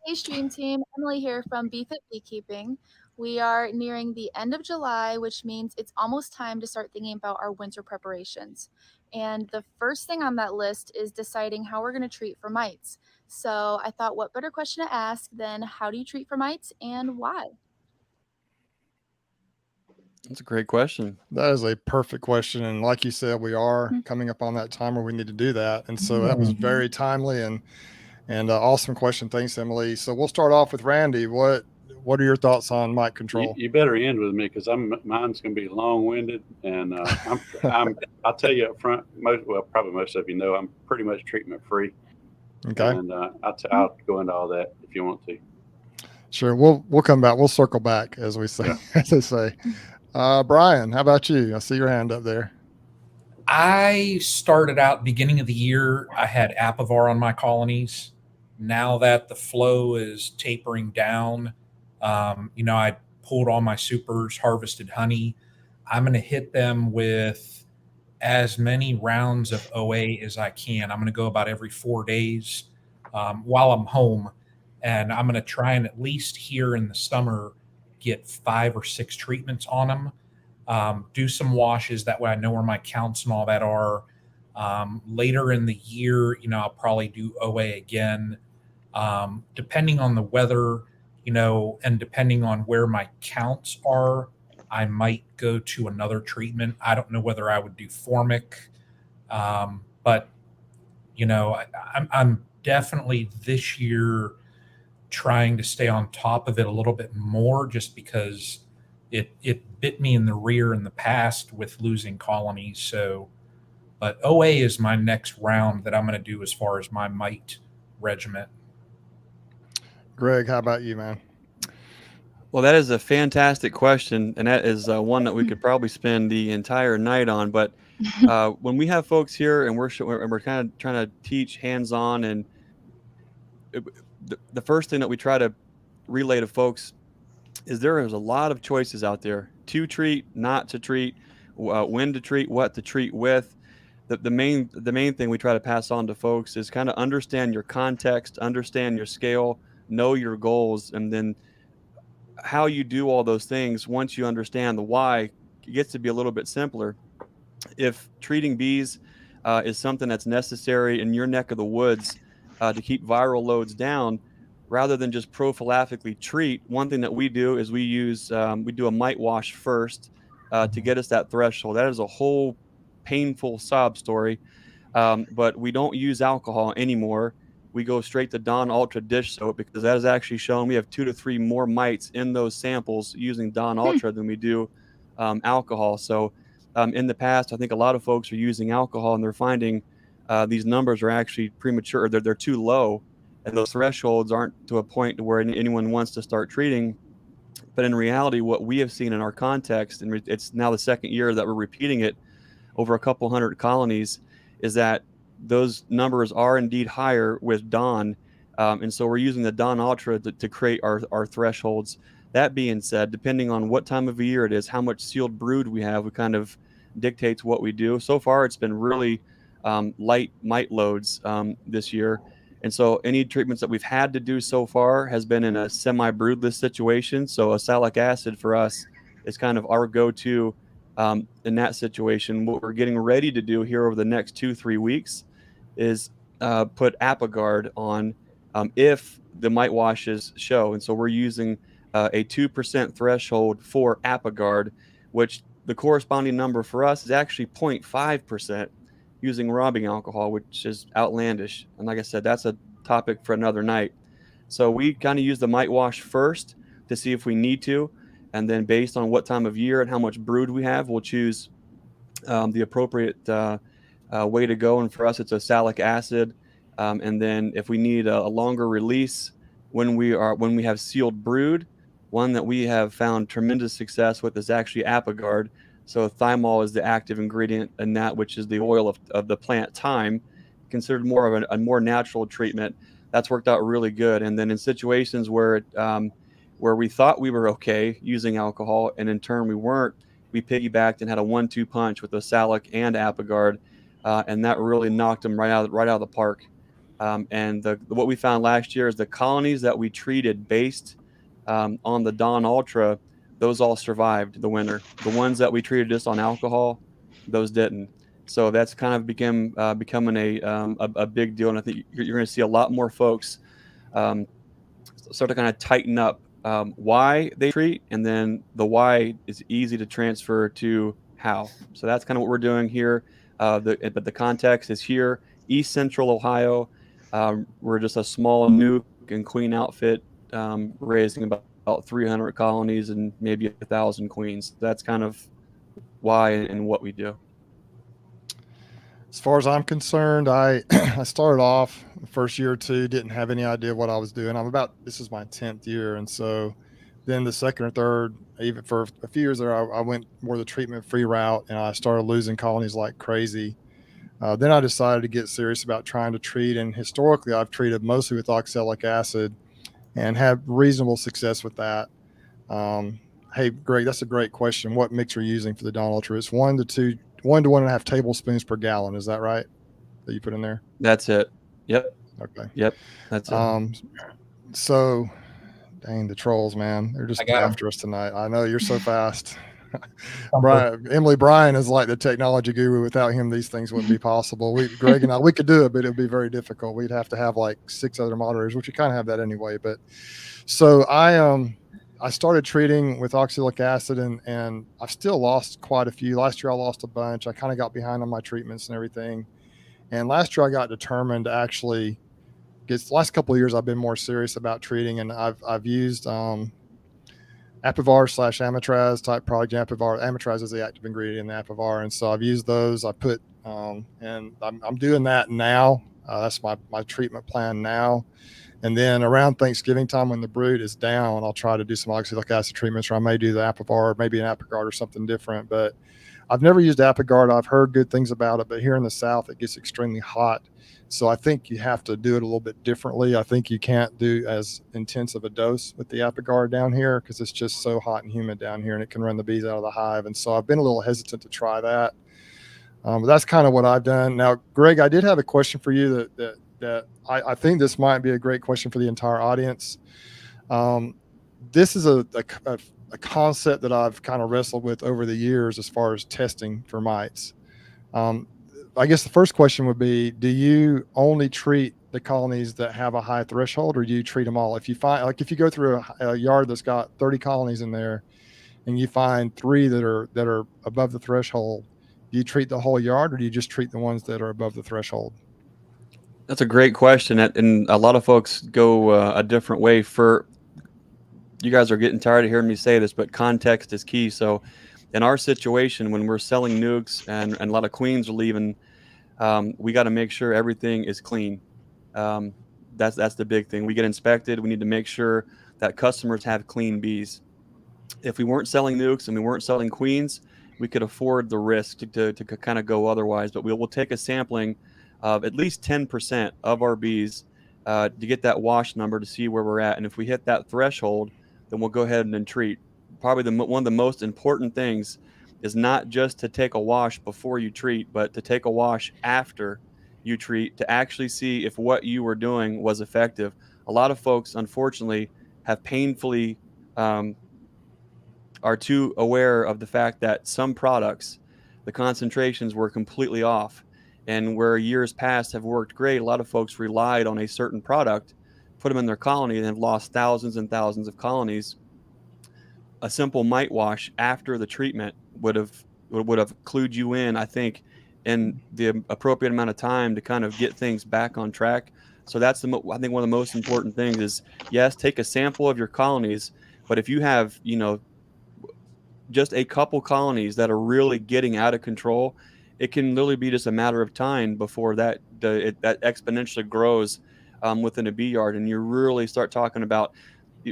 Hey, Stream Team. Emily here from BeFit Beekeeping. We are nearing the end of July, which means it's almost time to start thinking about our winter preparations. And the first thing on that list is deciding how we're going to treat for mites. So I thought, what better question to ask than how do you treat for mites and why? That's a great question. That is a perfect question. And like you said, we are coming up on that time where we need to do that. And so that was very timely and awesome question. Thanks, Emily. So we'll start off with Randy. What are your thoughts on mite control? You better end with me because mine's going to be long-winded, and I'll tell you up front. Probably most of you know I'm pretty much treatment-free. Okay. And I'll go into all that if you want to. Sure. We'll come back. We'll circle back, as we say. As they say. Brian, how about you? I see your hand up there. I started out beginning of the year. I had apivar on my colonies. Now that the flow is tapering down, I pulled all my supers, harvested honey. I'm going to hit them with as many rounds of OA as I can. I'm going to go about every 4 days while I'm home. And I'm going to try and at least here in the summer get 5 or 6 treatments on them. Do some washes. That way I know where my counts and all that are. Later in the year, I'll probably do OA again. Depending on the weather, and depending on where my counts are, I might go to another treatment. I don't know whether I would do formic, but I'm definitely this year trying to stay on top of it a little bit more, just because it bit me in the rear in the past with losing colonies. So, but OA is my next round that I'm going to do as far as my mite regiment. Greg, how about you, man? Well, that is a fantastic question, and that is one that we could probably spend the entire night on. But when we have folks here and we're kind of trying to teach hands-on, and the first thing that we try to relay to folks is there is a lot of choices out there to treat, not to treat, when to treat, what to treat with. The main thing we try to pass on to folks is kind of understand your context, understand your scale, know your goals, and then how you do all those things. Once you understand the why, it gets to be a little bit simpler. If treating bees is something that's necessary in your neck of the woods to keep viral loads down, rather than just prophylactically treat, one thing that we do is we do a mite wash first to get us that threshold. That is a whole painful sob story, but we don't use alcohol anymore. We go straight to Dawn Ultra dish soap because that is actually shown we have 2 to 3 more mites in those samples using Dawn Ultra than we do alcohol. So in the past, I think a lot of folks are using alcohol and they're finding these numbers are actually premature. They're too low, and those thresholds aren't to a point to where anyone wants to start treating. But in reality, what we have seen in our context, and it's now the second year that we're repeating it over a couple hundred colonies, is that those numbers are indeed higher with Dawn. And so we're using the Dawn Ultra to create our thresholds. That being said, depending on what time of year it is, how much sealed brood we have, it kind of dictates what we do. So far, it's been really light mite loads this year. And so any treatments that we've had to do so far has been in a semi-broodless situation. So oxalic acid for us is kind of our go-to in that situation. What we're getting ready to do here over the next 2-3 weeks is put Apogard on if the mite washes show. And so we're using a 2% threshold for Apogard, which the corresponding number for us is actually 0.5% using robbing alcohol, which is outlandish. And like I said, that's a topic for another night. So we kind of use the mite wash first to see if we need to. And then based on what time of year and how much brood we have, we'll choose the appropriate way to go. And for us, it's oxalic acid. And then if we need a longer release when we have sealed brood, one that we have found tremendous success with is actually Apogard. So thymol is the active ingredient in that, which is the oil of the plant thyme, considered more of a more natural treatment. That's worked out really good. And then in situations where we thought we were okay using alcohol, and in turn we weren't, we piggybacked and had a 1-2 punch with oxalic and Apogard, and that really knocked them right out of the park. And what we found last year is the colonies that we treated based on the Dawn Ultra, those all survived the winter. The ones that we treated just on alcohol, those didn't. So that's kind of becoming a big deal. And I think you're going to see a lot more folks start to kind of tighten up why they treat, and then the why is easy to transfer to how. So that's kind of what we're doing here. But the context is here, East Central Ohio. We're just a small nuke and queen outfit, raising about 300 colonies and maybe 1,000 queens. That's kind of why and what we do. As far as I'm concerned, I started off the first year or two, didn't have any idea what I was doing. This is my 10th year. And so then the second or third, even for a few years there, I went more the treatment free route, and I started losing colonies like crazy. Then I decided to get serious about trying to treat. And historically, I've treated mostly with oxalic acid and have reasonable success with that. Hey, Greg, that's a great question. What mix are you using for the Dawn Ultra? It's 1 to 1.5 tablespoons per gallon. Is that right? That you put in there? That's it. Yep. Okay. Yep. That's it. So, dang, the trolls, man. They're just after us tonight. I know, you're so fast. Brian is like the technology guru. Without him, these things wouldn't be possible. Greg and I, we could do it, but it would be very difficult. We'd have to have like 6 other moderators, which we kind of have that anyway. But so I started treating with oxalic acid, and I've still lost quite a few. Last year I lost a bunch. I kind of got behind on my treatments and everything. And last year I got determined to actually last couple of years I've been more serious about treating, and I've used Apivar / Amitraz type product. Amitraz is the active ingredient in the Apivar, and so I've used those. I put and I'm doing that now. That's my treatment plan now. And then around Thanksgiving time, when the brood is down, I'll try to do some oxalic acid treatments, or I may do the Apivar, maybe an Apigard or something different. But I've never used Apigard. I've heard good things about it, but here in the South, it gets extremely hot. So I think you have to do it a little bit differently. I think you can't do as intense of a dose with the Apigard down here because it's just so hot and humid down here, and it can run the bees out of the hive. And so I've been a little hesitant to try that. But that's kind of what I've done. Now, Greg, I did have a question for you that I think this might be a great question for the entire audience. This is a concept that I've kind of wrestled with over the years as far as testing for mites. I guess the first question would be, do you only treat the colonies that have a high threshold, or do you treat them all? If you find, like, if you go through a yard that's got 30 colonies in there and you find 3 that are above the threshold, do you treat the whole yard, or do you just treat the ones that are above the threshold? That's a great question, and a lot of folks go a different way. For you guys are getting tired of hearing me say this, but context is key. So in our situation, when we're selling nukes and a lot of queens are leaving, we got to make sure everything is clean. That's the big thing. We get inspected. We need to make sure that customers have clean bees. If we weren't selling nukes and we weren't selling queens, we could afford the risk to kind of go otherwise. But we'll take a sampling of at least 10% of our bees to get that wash number to see where we're at. And if we hit that threshold, then we'll go ahead and then treat. Probably one of the most important things is not just to take a wash before you treat, but to take a wash after you treat to actually see if what you were doing was effective. A lot of folks, unfortunately, have painfully are too aware of the fact that some products, the concentrations were completely off. And where years past have worked great, a lot of folks relied on a certain product, put them in their colony, and have lost thousands and thousands of colonies. A simple mite wash after the treatment would have clued you in, I think, in the appropriate amount of time to kind of get things back on track. So that's I think one of the most important things is, yes, take a sample of your colonies, but if you have, just a couple colonies that are really getting out of control, it can literally be just a matter of time before that exponentially grows within a bee yard, and you really start talking about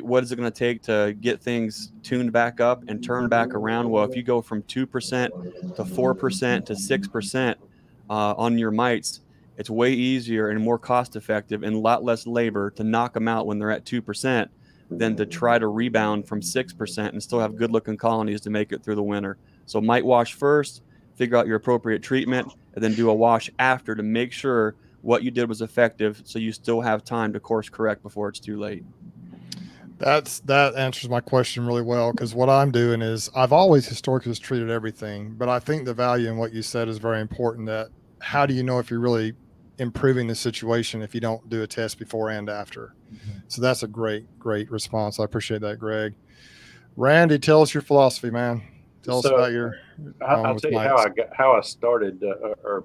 what is it going to take to get things tuned back up and turn back around. Well, if you go from 2% to 4% to 6% on your mites, it's way easier and more cost effective and a lot less labor to knock them out when they're at 2% than to try to rebound from 6% and still have good looking colonies to make it through the winter. So mite wash first, figure out your appropriate treatment, and then do a wash after to make sure what you did was effective, so you still have time to course correct before it's too late. That answers my question really well, because what I'm doing is I've always historically just treated everything, but I think the value in what you said is very important. That how do you know if you're really improving the situation if you don't do a test before and after? Mm-hmm. So that's a great response. I appreciate that, Greg. Randy, tell us your philosophy, man. Tell us about your. I'll tell you how I started, or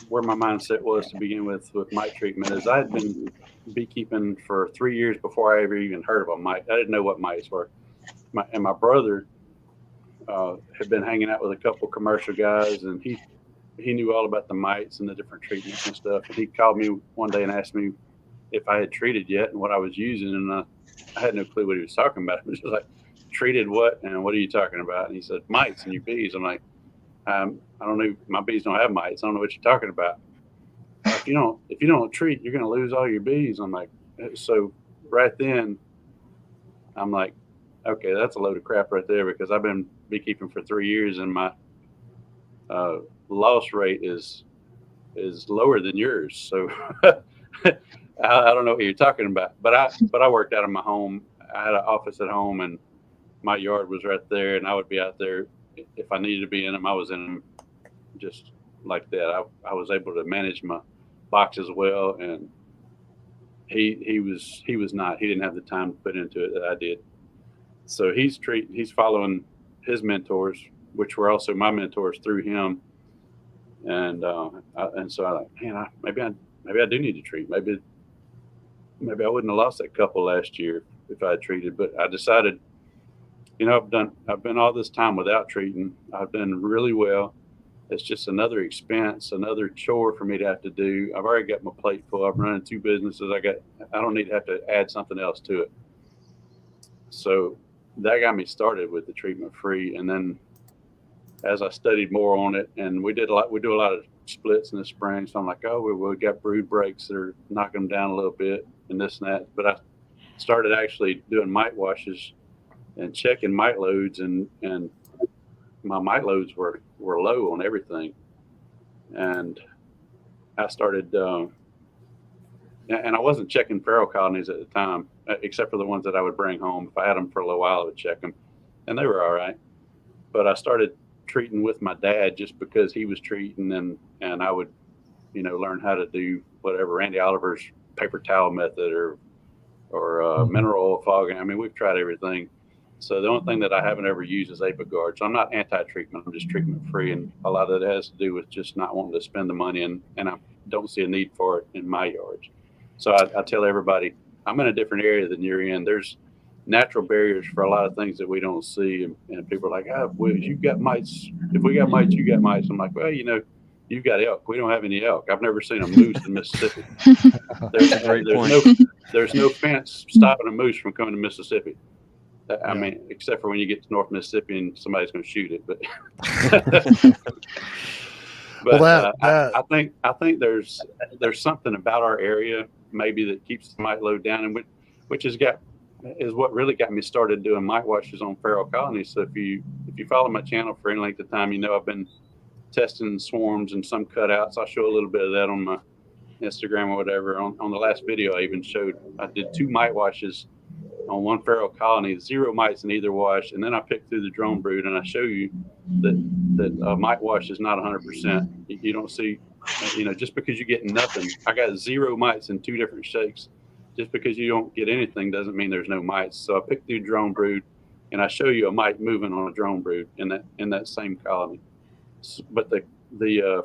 where my mindset was to begin with mite treatment. Is I had been beekeeping for 3 years before I ever even heard of a mite. I didn't know what mites were. My brother had been hanging out with a couple commercial guys, and he knew all about the mites and the different treatments and stuff. And he called me one day and asked me if I had treated yet and what I was using, and I had no clue what he was talking about. It was just like, treated what, and what are you talking about? And he said, mites in your bees. I'm like, I don't know. My bees don't have mites. I don't know what you're talking about. If you don't treat, you're going to lose all your bees. I'm like, so right then, I'm like, okay, that's a load of crap right there, because I've been beekeeping for 3 years and my loss rate is lower than yours. So I don't know what you're talking about. But I worked out of my home. I had an office at home, and my yard was right there, and I would be out there if I needed to be in them. I was in them just like that. I was able to manage my boxes well, and he was not. He didn't have the time to put into it that I did. So he's following his mentors, which were also my mentors through him. And so I like, man, maybe I do need to treat. Maybe maybe I wouldn't have lost that couple last year if I had treated. But I decided, I've been all this time without treating. I've done really well. It's just another expense, another chore for me to have to do. I've already got my plate full. I'm running 2 businesses. I don't need to have to add something else to it. So that got me started with the treatment free. And then as I studied more on it, and we do a lot of splits in the spring. So I'm like, oh, we got brood breaks that are knocking them down a little bit and this and that. But I started actually doing mite washes and checking mite loads, and my mite loads were low on everything. And I started, and I wasn't checking feral colonies at the time, except for the ones that I would bring home. If I had them for a little while, I would check them, and they were all right. But I started treating with my dad just because he was treating, and I would, learn how to do whatever Randy Oliver's paper towel method or mineral oil fogging. I mean, we've tried everything. So the only thing that I haven't ever used is Apiguard. So I'm not anti-treatment. I'm just treatment free, and a lot of it has to do with just not wanting to spend the money, and I don't see a need for it in my yards. So I tell everybody, I'm in a different area than you're in. There's natural barriers for a lot of things that we don't see, and people are like, well, you've got mites. If we got mites, you got mites. I'm like, well, you've got elk. We don't have any elk. I've never seen a moose in Mississippi. There's no fence stopping a moose from coming to Mississippi. I mean, except for when you get to North Mississippi and somebody's going to shoot it. But, I think there's something about our area maybe that keeps the mite load down, and which is what really got me started doing mite washes on feral colonies. So if you follow my channel for any length of time, I've been testing swarms and some cutouts. I'll show a little bit of that on my Instagram or whatever. On the last video, I even showed I did 2 mite washes on 1 feral colony, 0 mites in either wash, and then I picked through the drone brood, and I show you that a mite wash is not 100%. You don't see, just because you get nothing. I got 0 mites in 2 different shakes. Just because you don't get anything doesn't mean there's no mites. So I picked through drone brood, and I show you a mite moving on a drone brood in that same colony. But the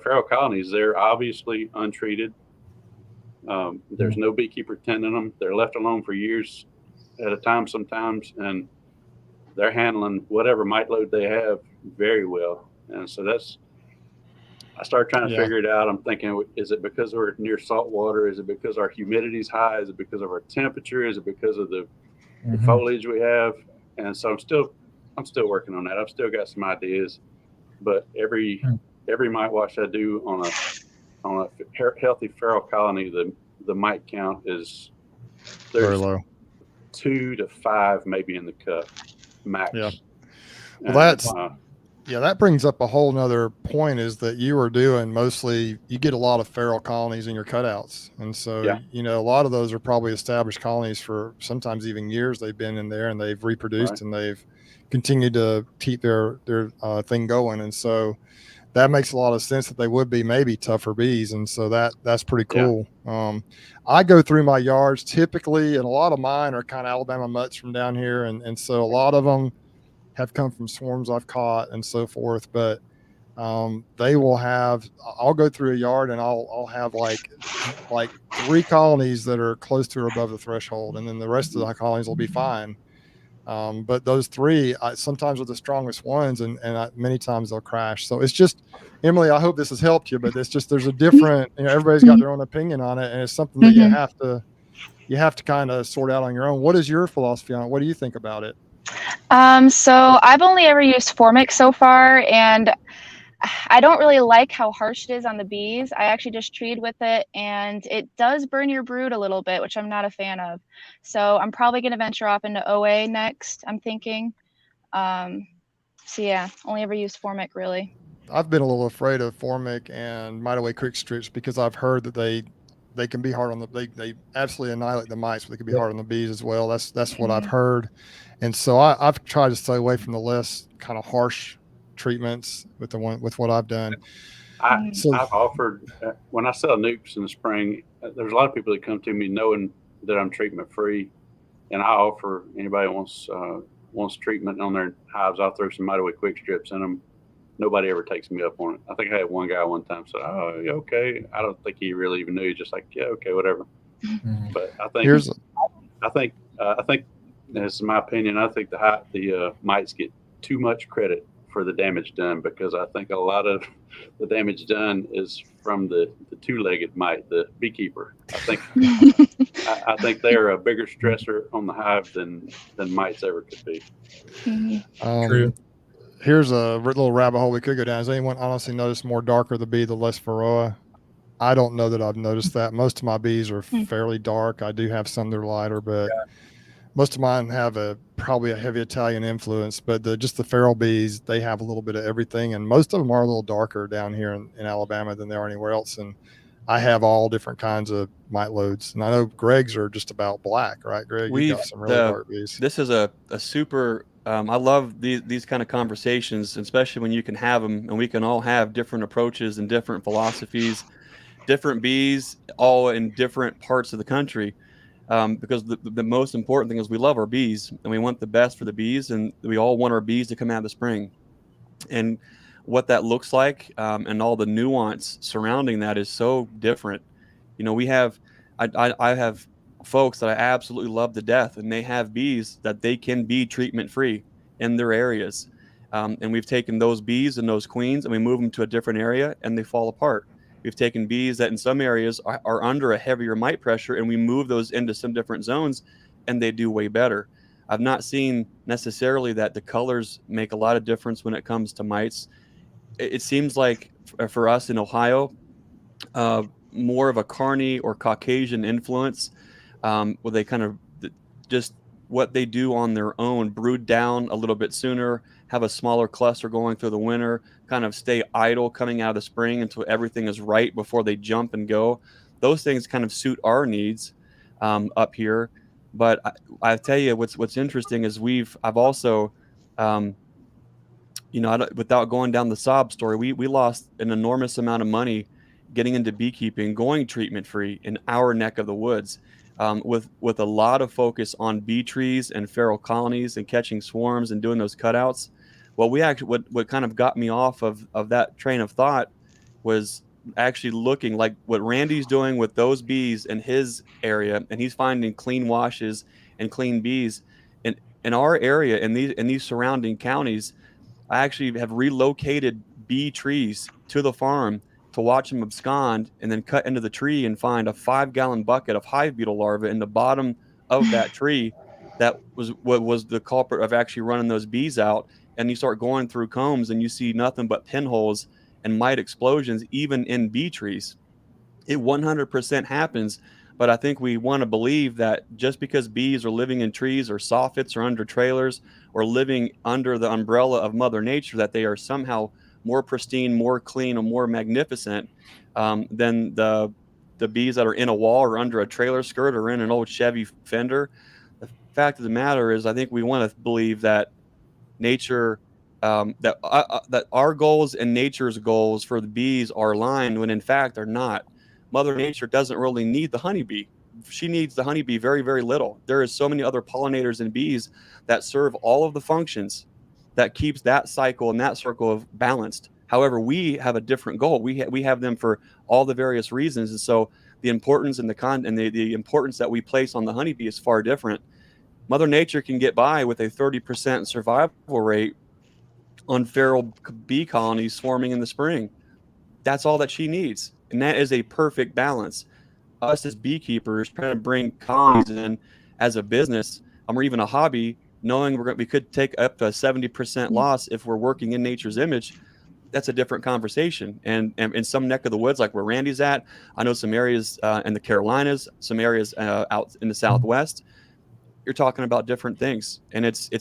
feral colonies, they're obviously untreated. There's no beekeeper tending them. They're left alone for years at a time sometimes, and they're handling whatever mite load they have very well. And so I started trying to figure it out. I'm thinking, is it because we're near salt water? Is it because our humidity's high? Is it because of our temperature? Is it because of the foliage we have? And so I'm still working on that. I've still got some ideas, but every mite wash I do on a healthy feral colony, the mite count is very low. 2 to 5 maybe in the cup max. Yeah. Well, that brings up a whole nother point, is that you are doing mostly, you get a lot of feral colonies in your cutouts. And so, a lot of those are probably established colonies for sometimes even years. They've been in there and they've reproduced and they've continued to keep their thing going. And so that makes a lot of sense that they would be maybe tougher bees. And so that's pretty cool. Yeah. I go through my yards typically, and a lot of mine are kind of Alabama mutts from down here. And so a lot of them have come from swarms I've caught and so forth, but I'll go through a yard and I'll have like 3 colonies that are close to or above the threshold. And then the rest of the colonies will be fine. But those 3 sometimes are the strongest ones, and many times they'll crash. So it's just, Emily, I hope this has helped you, but it's just, there's a different, everybody's got their own opinion on it. And it's something that you have to kind of sort out on your own. What is your philosophy on it? What do you think about it? So I've only ever used Formic so far, and I don't really like how harsh it is on the bees. I actually just treated with it, and it does burn your brood a little bit, which I'm not a fan of. So I'm probably going to venture off into OA next, I'm thinking. Only ever used Formic really. I've been a little afraid of Formic and Mite Away quick strips because I've heard that they can be hard on they absolutely annihilate the mice, but they can be hard on the bees as well. That's what I've heard. And so I've tried to stay away from the less kind of harsh treatments with what I've done. I've offered, when I sell nukes in the spring, there's a lot of people that come to me knowing that I'm treatment free, and I offer anybody wants treatment on their hives, I'll throw some Mite Away quick strips in them. Nobody ever takes me up on it. I think I had one guy one time said, "Oh, okay." I don't think he really even knew. He's just like, "Yeah, okay, whatever." Mhm. But I think Here's I think this is my opinion. I think the mites get too much credit for the damage done, because I think a lot of the damage done is from the two-legged mite, the beekeeper. I think they are a bigger stressor on the hive than mites ever could be. True. Here's a little rabbit hole we could go down. Has anyone honestly noticed more darker the bee, the less varroa? I don't know that I've noticed that. Most of my bees are fairly dark. I do have some that are lighter, but most of mine have probably a heavy Italian influence. But just the feral bees, they have a little bit of everything, and most of them are a little darker down here in Alabama than they are anywhere else. And I have all different kinds of mite loads, and I know Greg's are just about black, right, Greg? You got some really dark bees. This is a super. I love these kind of conversations, especially when you can have them, and we can all have different approaches and different philosophies, different bees, all in different parts of the country. Because the most important thing is we love our bees, and we want the best for the bees, and we all want our bees to come out of the spring. And what that looks like, and all the nuance surrounding that is so different. You know, I have folks that I absolutely love to death, and they have bees that they can be treatment free in their areas. And we've taken those bees and those queens and we move them to a different area and they fall apart. We've taken bees that in some areas are under a heavier mite pressure, and we move those into some different zones and they do way better. I've not seen necessarily that the colors make a lot of difference when it comes to mites. It seems like for us in Ohio, more of a Carney or Caucasian influence, where they kind of just what they do on their own, brood down a little bit sooner, have a smaller cluster going through the winter, kind of stay idle coming out of the spring until everything is right before they jump and go. Those things kind of suit our needs up here. But I tell you, what's interesting is I've also, without going down the sob story, we lost an enormous amount of money getting into beekeeping, going treatment free in our neck of the woods, with a lot of focus on bee trees and feral colonies and catching swarms and doing those cutouts. Well, what kind of got me off of that train of thought was actually looking like what Randy's doing with those bees in his area, and he's finding clean washes and clean bees in our area, in these surrounding counties. I actually have relocated bee trees to the farm to watch them abscond, and then cut into the tree and find a 5-gallon bucket of hive beetle larvae in the bottom of that tree. That was what was the culprit of actually running those bees out. And you start going through combs and you see nothing but pinholes and mite explosions, even in bee trees. It 100% happens. But I think we want to believe that just because bees are living in trees or soffits or under trailers or living under the umbrella of Mother Nature, that they are somehow more pristine, more clean, or more magnificent than the bees that are in a wall or under a trailer skirt or in an old Chevy fender. The fact of the matter is, I think we want to believe that nature, that our goals and nature's goals for the bees are aligned, when in fact they're not. Mother Nature doesn't really need the honeybee. She needs the honeybee very, very little. There is so many other pollinators and bees that serve all of the functions that keeps that cycle and that circle of balanced. However, we have a different goal. We have them for all the various reasons, and so the importance and the importance that we place on the honeybee is far different. Mother Nature can get by with a 30% survival rate on feral bee colonies swarming in the spring. That's all that she needs, and that is a perfect balance. Us as beekeepers trying to bring colonies in as a business, or even a hobby, knowing we could take up to a 70% loss if we're working in nature's image. That's a different conversation. And in some neck of the woods, like where Randy's at, I know some areas in the Carolinas, some areas out in the Southwest, you're talking about different things. And it's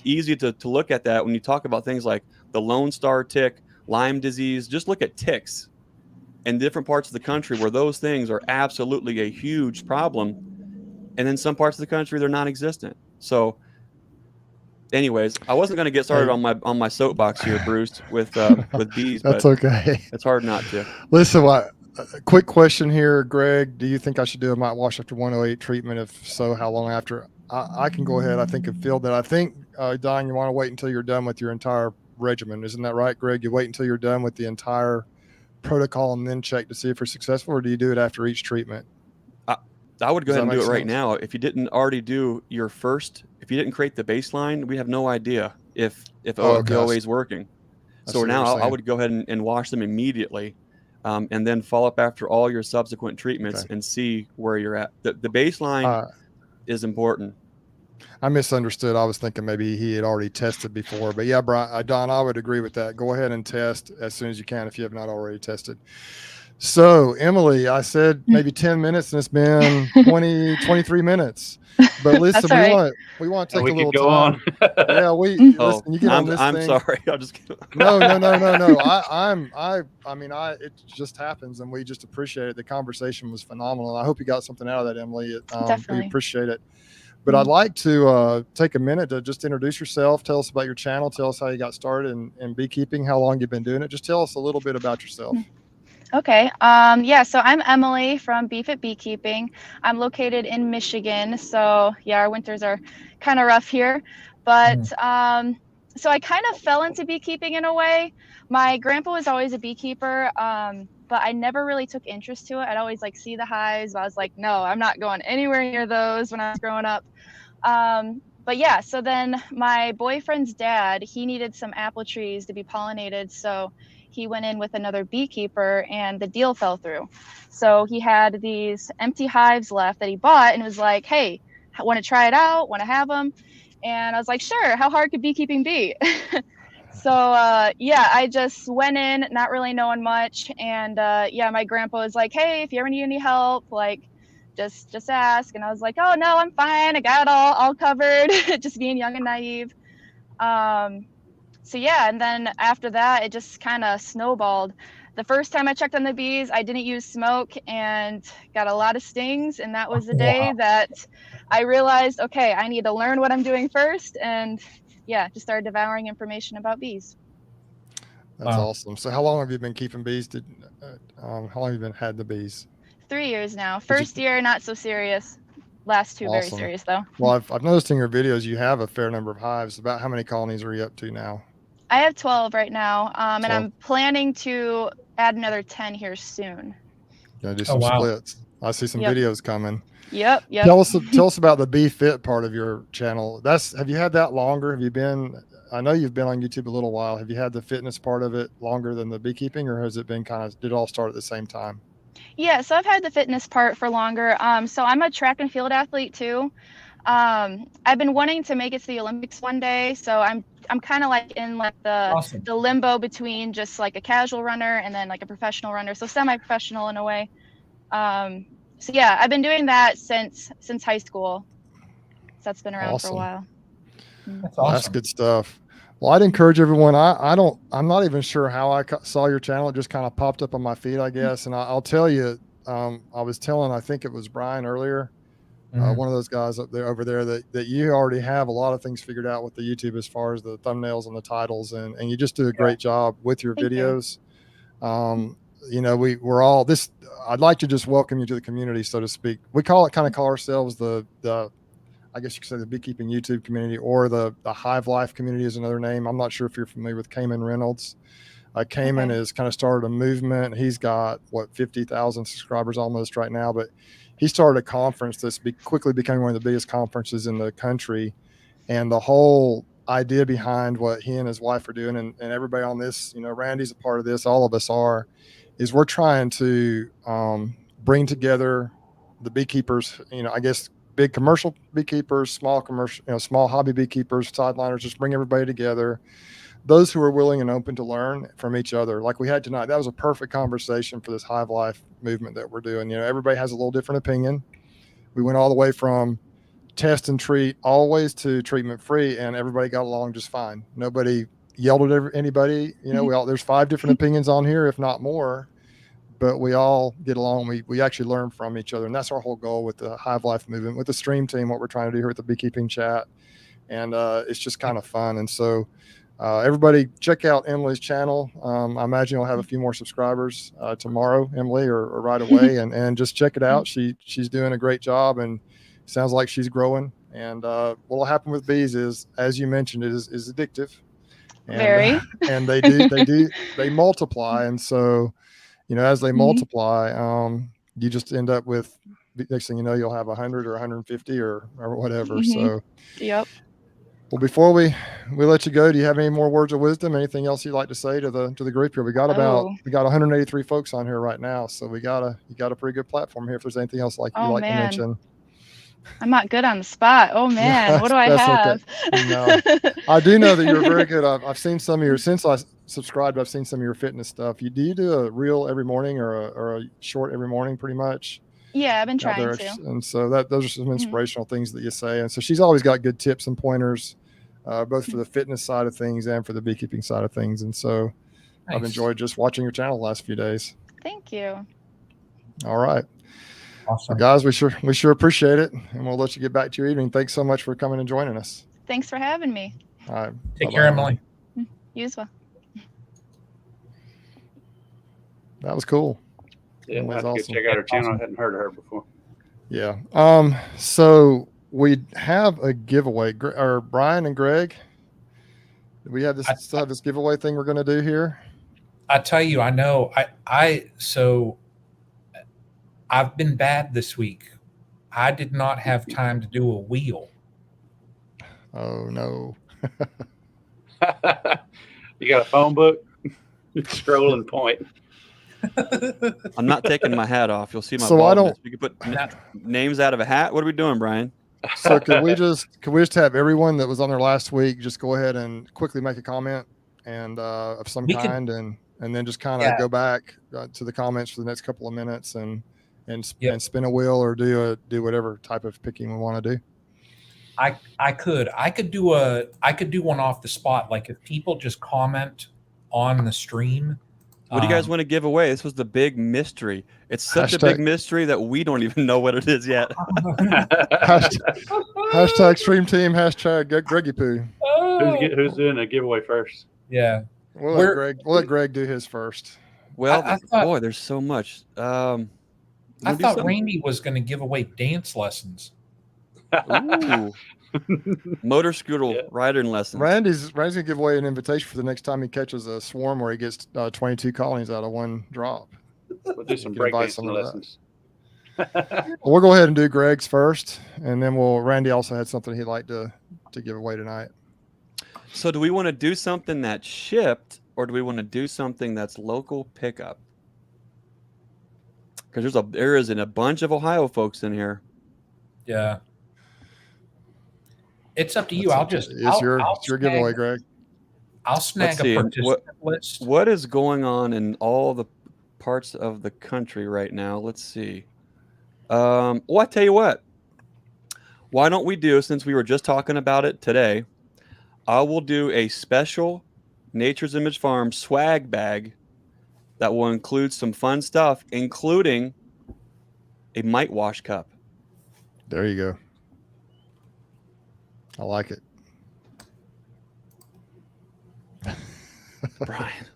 easy to look at that when you talk about things like the Lone Star tick, Lyme disease. Just look at ticks in different parts of the country where those things are absolutely a huge problem. And in some parts of the country, they're non-existent. So anyways, I wasn't going to get started on my soapbox here, Bruce, with bees. That's but okay. It's hard not to. Listen, a quick question here, Greg. Do you think I should do a mite wash after 108 treatment? If so, how long after? I can go ahead. I think and feel that. I think, Don, you want to wait until you're done with your entire regimen. Isn't that right, Greg? You wait until you're done with the entire protocol and then check to see if you're successful, or do you do it after each treatment? I would go Does ahead and that do it make right sense? now. If you didn't already do your first, if you didn't create the baseline, we have no idea if Oh, the okay. OA is working. I So see what now you're I saying. would go ahead and wash them immediately, and then follow up after all your subsequent treatments Okay. and see where you're at. The baseline is important. I misunderstood. I was thinking maybe he had already tested before, but yeah, Brian, Don, I would agree with that. Go ahead and test as soon as you can if you have not already tested. So Emily, I said maybe 10 minutes and it's been 23 minutes, but listen, That's all right. we want to And take a we little could go time. on. Yeah, Oh, listen, you get on this I'm thing. sorry. I'll just No. I mean, it just happens and we just appreciate it. The conversation was phenomenal. I hope you got something out of that, Emily. We Definitely. appreciate it. But I'd like to take a minute to just introduce yourself. Tell us about your channel. Tell us how you got started in beekeeping, how long you've been doing it. Just tell us a little bit about yourself. Okay. Yeah, so I'm Emily from Beekeeping. I'm located in Michigan. So yeah, our winters are kind of rough here. But so I kind of fell into beekeeping in a way. My grandpa was always a beekeeper, but I never really took interest to it. I'd always like see the hives, but I was like, no, I'm not going anywhere near those when I was growing up. But yeah, so then my boyfriend's dad, he needed some apple trees to be pollinated. So he went in with another beekeeper and the deal fell through. So he had these empty hives left that he bought and was like, hey, want to try it out? Want to have them? And I was like, sure. How hard could beekeeping be? So yeah, I just went in, not really knowing much. And yeah, my grandpa was like, hey, if you ever need any help, like just ask. And I was like, oh no, I'm fine. I got it all covered. Just being young and naive. So yeah, and then after that, it just kind of snowballed. The first time I checked on the bees, I didn't use smoke and got a lot of stings. And that was the day that I realized, okay, I need to learn what I'm doing first. And yeah, just started devouring information about bees. That's awesome. So how long have you been keeping bees? How long have you had the bees? 3 years now. First year, not so serious. Last two, very serious though. Well, I've noticed in your videos you have a fair number of hives. About how many colonies are you up to now? I have 12 right now, and I'm planning to add another 10 here soon. Gonna do some splits. I see some videos coming. Yep. Tell us about the Bee Fit part of your channel. Have you had that longer? Have you been? I know you've been on YouTube a little while. Have you had the fitness part of it longer than the beekeeping, or has it been did it all start at the same time? Yeah, so I've had the fitness part for longer. So I'm a track and field athlete too. I've been wanting to make it to the Olympics one day, so I'm kind of like in like the limbo between just like a casual runner and then like a professional runner, so semi-professional in a way. So yeah, I've been doing that since high school. So that's been around for a while. That's awesome. That's good stuff. Well, I'd encourage everyone. I'm not even sure how I saw your channel. It just kind of popped up on my feed, I guess. And I'll tell you, I was telling, I think it was Brian earlier, one of those guys over there that you already have a lot of things figured out with the YouTube as far as the thumbnails and the titles, and you just do a great job with your videos. You know, we're all this. I'd like to just welcome you to the community, so to speak. We call ourselves the I guess you could say the beekeeping YouTube community, or the hive life community is another name. I'm not sure if you're familiar with Cayman Reynolds. Cayman has kind of started a movement. He's got 50,000 subscribers almost right now, but he started a conference that's quickly becoming one of the biggest conferences in the country. And the whole idea behind what he and his wife are doing, and everybody on this, you know, Randy's a part of this, all of us are, is we're trying to bring together the beekeepers, you know, I guess big commercial beekeepers, small commercial, you know, small hobby beekeepers, sideliners, just bring everybody together. Those who are willing and open to learn from each other, like we had tonight. That was a perfect conversation for this hive life movement that we're doing. You know, everybody has a little different opinion. We went all the way from test and treat always to treatment free, and everybody got along just fine. Nobody yelled at anybody. You know, there's 5 different opinions on here, if not more, but we all get along. We actually learn from each other, and that's our whole goal with the hive life movement, with the StreamTeam, what we're trying to do here at the beekeeping chat. And it's just kind of fun. And so everybody check out Emily's channel. I imagine you'll have a few more subscribers tomorrow, Emily, or right away, and just check it out. She's doing a great job, and sounds like she's growing. And what will happen with bees is, as you mentioned, it is addictive. And, very. And they multiply. And so, you know, as they multiply, you just end up with next thing you know, you'll have 100 or 150 or whatever. Mhm. So, Yep. well, before we let you go, do you have any more words of wisdom? Anything else you'd like to say to the group here? We got 183 folks on here right now, so you got a pretty good platform here. If there's anything else you'd like to mention. I'm not good on the spot. Oh man, what do I have? Okay. No, I do know that you're very good. I've seen some of your, since I subscribed, I've seen some of your fitness stuff. Do you do a reel every morning or a short every morning, pretty much? Yeah, I've been trying to. And so those are some inspirational things that you say. And so she's always got good tips and pointers, both for the fitness side of things and for the beekeeping side of things. And so Nice. I've enjoyed just watching your channel the last few days. Thank you. All right. Awesome. Well, guys, we sure appreciate it, and we'll let you get back to your evening. Thanks so much for coming and joining us. Thanks for having me. All right. Take care, Emily. You as well. That was cool. Yeah, I Emily's have to go awesome. check out her channel. I hadn't heard of her before. Yeah. So we have a giveaway. Or Brian and Greg, do we have still have this giveaway thing we're going to do here? I tell you, I know. So I've been bad this week. I did not have time to do a wheel. Oh no. You got a phone book? Scroll and point. I'm not taking my hat off. You'll see my So baldness. We could put names out of a hat. What are we doing, Brian? So could we just have everyone that was on there last week just go ahead and quickly make a comment and of some kind, and then just kind of go back to the comments for the next couple of minutes and spin a wheel or do whatever type of picking we want to do. I could do one off the spot. Like if people just comment on the stream. What do you guys want to give away? This was the big mystery. It's such a big mystery that we don't even know what it is yet. Hashtag StreamTeam, hashtag Greggy Poo. Who's doing a giveaway first? Yeah. We'll let Greg do his first. Well, boy, there's so much. I thought Randy was going to give away dance lessons. Ooh. Motor scooter riding lessons. Randy's gonna give away an invitation for the next time he catches a swarm where he gets 22 colonies out of one drop. We'll do some breakdancing lessons. Well, we'll go ahead and do Greg's first, and then Randy also had something he'd like to give away tonight. So do we want to do something that's shipped, or do we want to do something that's local pickup? Because there isn't a bunch of Ohio folks in here. Yeah. It's up to you. It's your giveaway, Greg. I'll snag a participant list. What is going on in all the parts of the country right now? Let's see. Well, I tell you what. Why don't we do, since we were just talking about it today, I will do a special Nature's Image Farm swag bag that will include some fun stuff, including a Mite wash cup. There you go. I like it. Brian.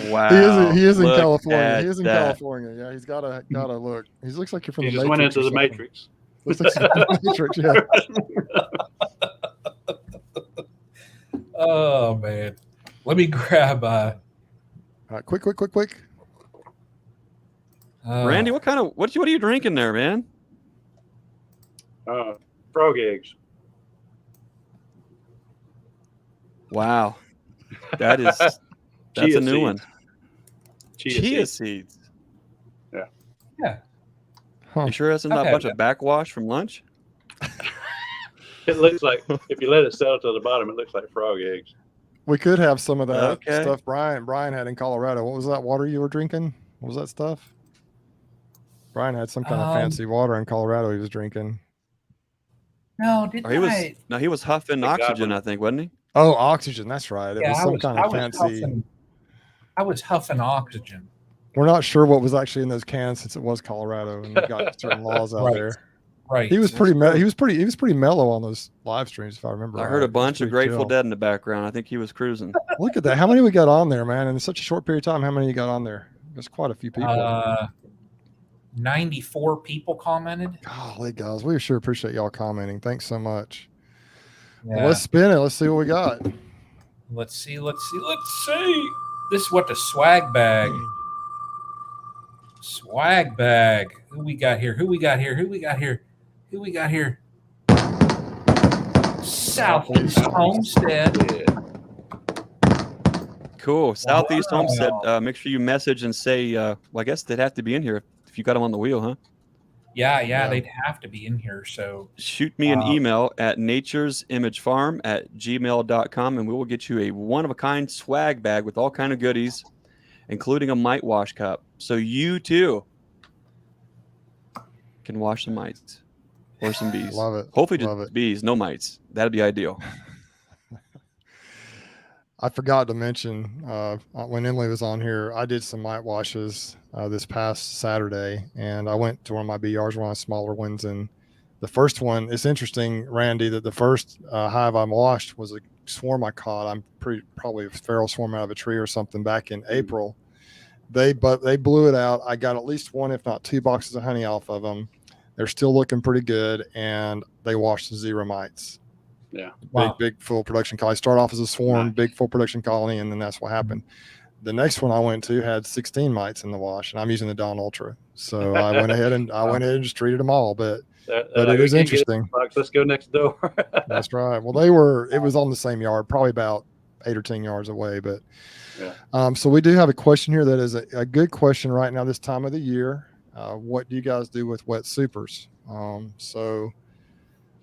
Wow. He is in California. He is in California. Yeah, he's gotta look. He looks like you're from the Matrix. He just went into the Matrix. Looks like the Matrix, yeah. Oh man. Let me grab all right, quick. Randy, what are you drinking there, man? Frog eggs. Wow. That's a new one. Chia seeds. Yeah. You sure that's not a bunch of backwash from lunch? It looks like, if you let it settle to the bottom, it looks like frog eggs. We could have some of that stuff Brian had in Colorado. What was that water you were drinking? What was that stuff? Brian had some kind of fancy water in Colorado he was drinking. No, he was huffing oxygen, I think, wasn't he? Oh, oxygen. That's right. It was some kind of fancy. I was huffing oxygen. We're not sure what was actually in those cans since it was Colorado and we got certain laws out there. Right. He was pretty mellow on those live streams, if I remember. I heard a bunch of Grateful Dead in the background. I think he was cruising. Look at that. How many we got on there, man? In such a short period of time, how many you got on there? There's quite a few people. 94 people commented. Golly, guys, we sure appreciate y'all commenting. Thanks so much. Yeah. Well, let's spin it. Let's see what we got. Let's see. This is what the swag bag. Swag bag. Who we got here? Who we got here? Who we got here? Who we got here? Southeast Homestead. Yeah. Cool. Southeast Wow. Homestead. Make sure you message and say, well, I guess they'd have to be in here if you got them on the wheel, huh? Yeah, they'd have to be in here. So shoot me an email at naturesimagefarm@gmail.com and we will get you a one-of-a-kind swag bag with all kind of goodies, including a mite wash cup. So you too can wash some mites or some bees. Love it. Hopefully Love just it. bees, no mites. That'd be ideal. I forgot to mention when Emily was on here, I did some mite washes this past Saturday, and I went to one of my bee yards, one of the smaller ones. And the first one, it's interesting, Randy, that the first hive I washed was a swarm I caught. Probably a feral swarm out of a tree or something back in April. They blew it out. I got at least one, if not two boxes of honey off of them. They're still looking pretty good, and they washed 0 mites. Yeah. Wow. Big full production colony. Start off as a swarm, Nice. big full production colony, and then that's what happened. The next one I went to had 16 mites in the wash, and I'm using the Dawn Ultra. So I went ahead and just treated them all. But it is interesting. Let's go next door. That's right. Well, it was on the same yard, probably about 8 or 10 yards away. But so we do have a question here that is a good question right now, this time of the year. What do you guys do with wet supers? So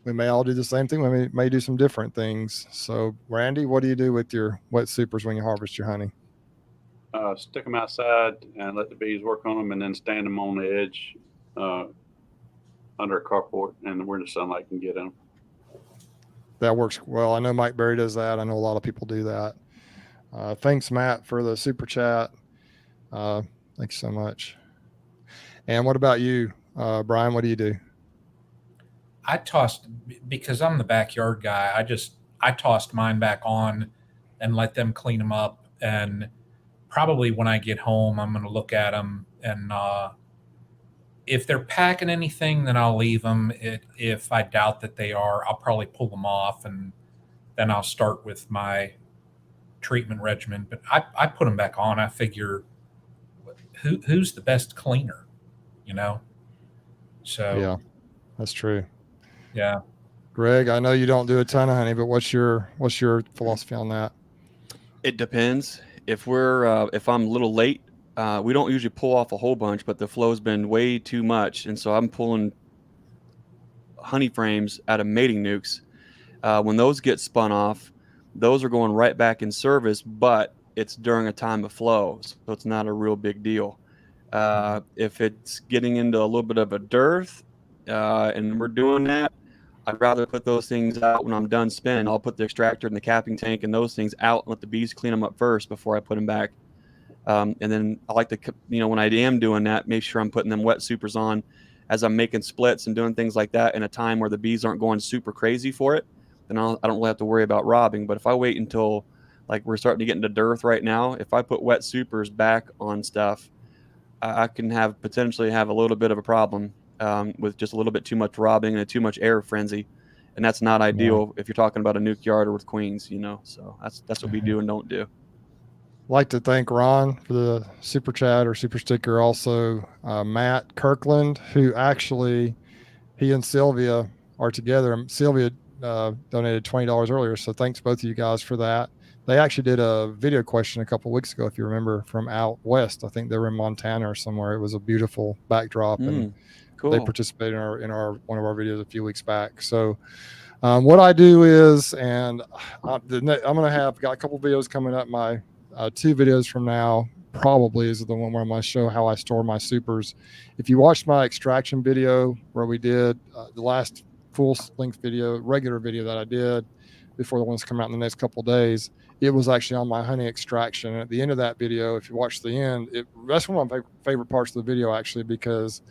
we may all do the same thing. We may do some different things. So, Randy, what do you do with your wet supers when you harvest your honey? Stick them outside and let the bees work on them, and then stand them on the edge under a carport and where the sunlight can get them. That works well. I know Mike Berry does that. I know a lot of people do that. Thanks, Matt, for the super chat. Thanks so much. And what about you, Brian? What do you do? I tossed, because I'm the backyard guy, I tossed mine back on and let them clean them up. And probably when I get home, I'm going to look at them. And if they're packing anything, then I'll leave them. If I doubt that they are, I'll probably pull them off, and then I'll start with my treatment regimen. But I put them back on. I figure who's the best cleaner, So yeah, that's true. Yeah. Greg, I know you don't do a ton of honey, but what's your philosophy on that? It depends. If I'm a little late, we don't usually pull off a whole bunch, but the flow's been way too much. And so I'm pulling honey frames out of mating nukes. When those get spun off, those are going right back in service, but it's during a time of flow. So it's not a real big deal. If it's getting into a little bit of a dearth, and we're doing that, I'd rather put those things out when I'm done spinning. I'll put the extractor in the capping tank and those things out and let the bees clean them up first before I put them back. And then I like to, when I am doing that, make sure I'm putting them wet supers on as I'm making splits and doing things like that in a time where the bees aren't going super crazy for it. Then I don't really have to worry about robbing. But if I wait until like we're starting to get into dearth right now, if I put wet supers back on stuff, I can potentially have a little bit of a problem. With just a little bit too much robbing and too much air frenzy, and that's not ideal if you're talking about a nuke yard or with queens, So that's what we do and don't do. I'd like to thank Ron for the super chat or super sticker. Also, Matt Kirkland, who actually he and Sylvia are together. Sylvia donated $20 earlier, so thanks both of you guys for that. They actually did a video question a couple of weeks ago, if you remember, from out west. I think they were in Montana or somewhere. It was a beautiful backdrop and. Cool. They participated in our one of our videos a few weeks back. So what I do is, and I'm going to have got a couple of videos coming up. My 2 videos from now probably is the one where I'm going to show how I store my supers. If you watched my extraction video where we did the last full length video, regular video that I did before the ones come out in the next couple of days, it was actually on my honey extraction. And at the end of that video, if you watch the end, that's one of my favorite parts of the video actually, because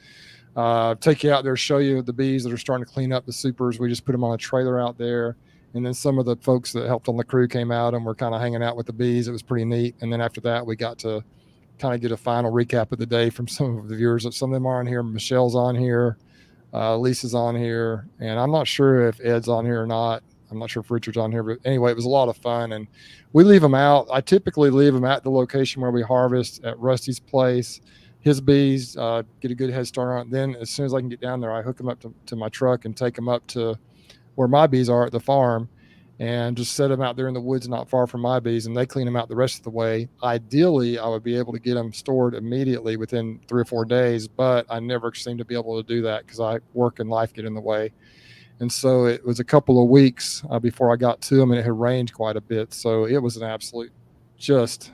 take you out there, show you the bees that are starting to clean up the supers. We just put them on a trailer out there, and then some of the folks that helped on the crew came out and were kind of hanging out with the bees. It was pretty neat. And then after that, we got to kind of get a final recap of the day from some of the viewers. Some of them are on here. Michelle's on here, Lisa's on here, and I'm not sure if Ed's on here or not. I'm not sure if Richard's on here, but anyway, it was a lot of fun, and we leave them out. I typically leave them at the location where we harvest at Rusty's place. his bees, get a good head start on it. Then as soon as I can get down there, I hook them up to my truck and take them up to where my bees are at the farm and just set them out there in the woods not far from my bees, and they clean them out the rest of the way. Ideally, I would be able to get them stored immediately within 3 or 4 days, but I never seem to be able to do that because I work and life get in the way. And so it was a couple of weeks before I got to them, and it had rained quite a bit. So it was an absolute, just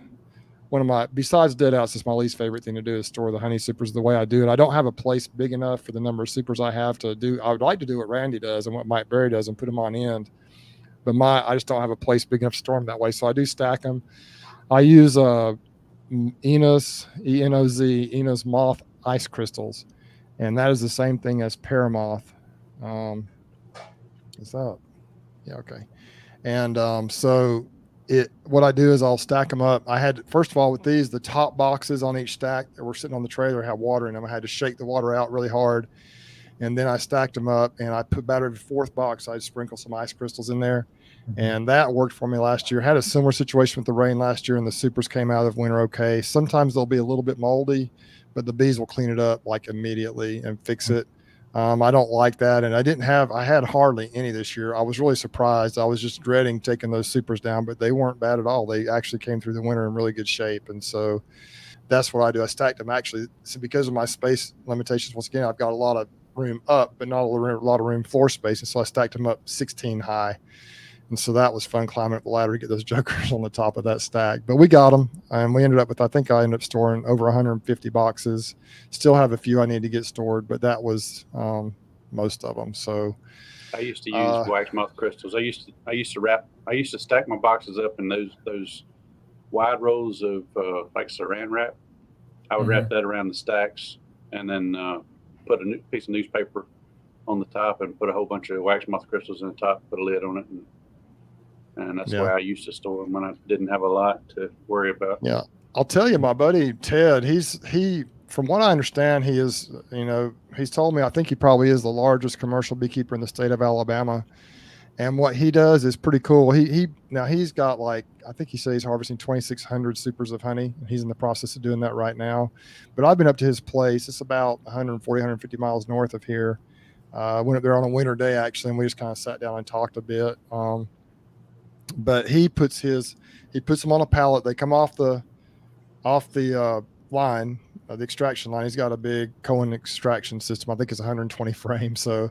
one of my, besides dead outs, it's my least favorite thing to do is store the honey supers the way I do it. I don't have a place big enough for the number of supers I have to do. I would like to do what Randy does and what Mite Berry does and put them on end, but I just don't have a place big enough to store them that way. So I do stack them. I use Enos, E-N-O-Z, Enos moth ice crystals, and that is the same thing as paramoth. Is that? Yeah, okay. And so what I do is I'll stack them up. I had, first of all, with these, the top boxes on each stack that were sitting on the trailer had water in them. I had to shake the water out really hard, and then I stacked them up, and I put about every fourth box I'd sprinkle some ice crystals in there, and that worked for me last year. Had a similar situation with the rain last year, and the supers came out of winter okay. Sometimes they'll be a little bit moldy, but the bees will clean it up like immediately and fix it. I don't like that, and I had hardly any this year. I was really surprised. I was just dreading taking those supers down, but they weren't bad at all. They actually came through the winter in really good shape, and so that's what I do. I stacked them actually. So because of my space limitations, once again, I've got a lot of room up, but not a lot of room floor space, and so I stacked them up 16 high. And so that was fun climbing up the ladder to get those jokers on the top of that stack. But we got them, and we ended up with, I think I ended up storing over 150 boxes. Still have a few I need to get stored, but that was most of them. So I used to use wax moth crystals. I used to stack my boxes up in those wide rolls of like saran wrap. I would wrap that around the stacks, and then put a piece of newspaper on the top and put a whole bunch of wax moth crystals in the top, put a lid on it, and that's the way I used to store them when I didn't have a lot to worry about. Yeah. I'll tell you, my buddy Ted, he from what I understand, he is, he's told me, I think he probably is the largest commercial beekeeper in the state of Alabama. And what he does is pretty cool. Now he's got, like, I think he says he's harvesting 2,600 supers of honey. He's in the process of doing that right now. But I've been up to his place. It's about 140, 150 miles north of here. Went up there on a winter day, actually, and we just kind of sat down and talked a bit. But he puts them on a pallet. They come off the line, the extraction line. He's got a big Cohen extraction system. I think it's 120 frames. So,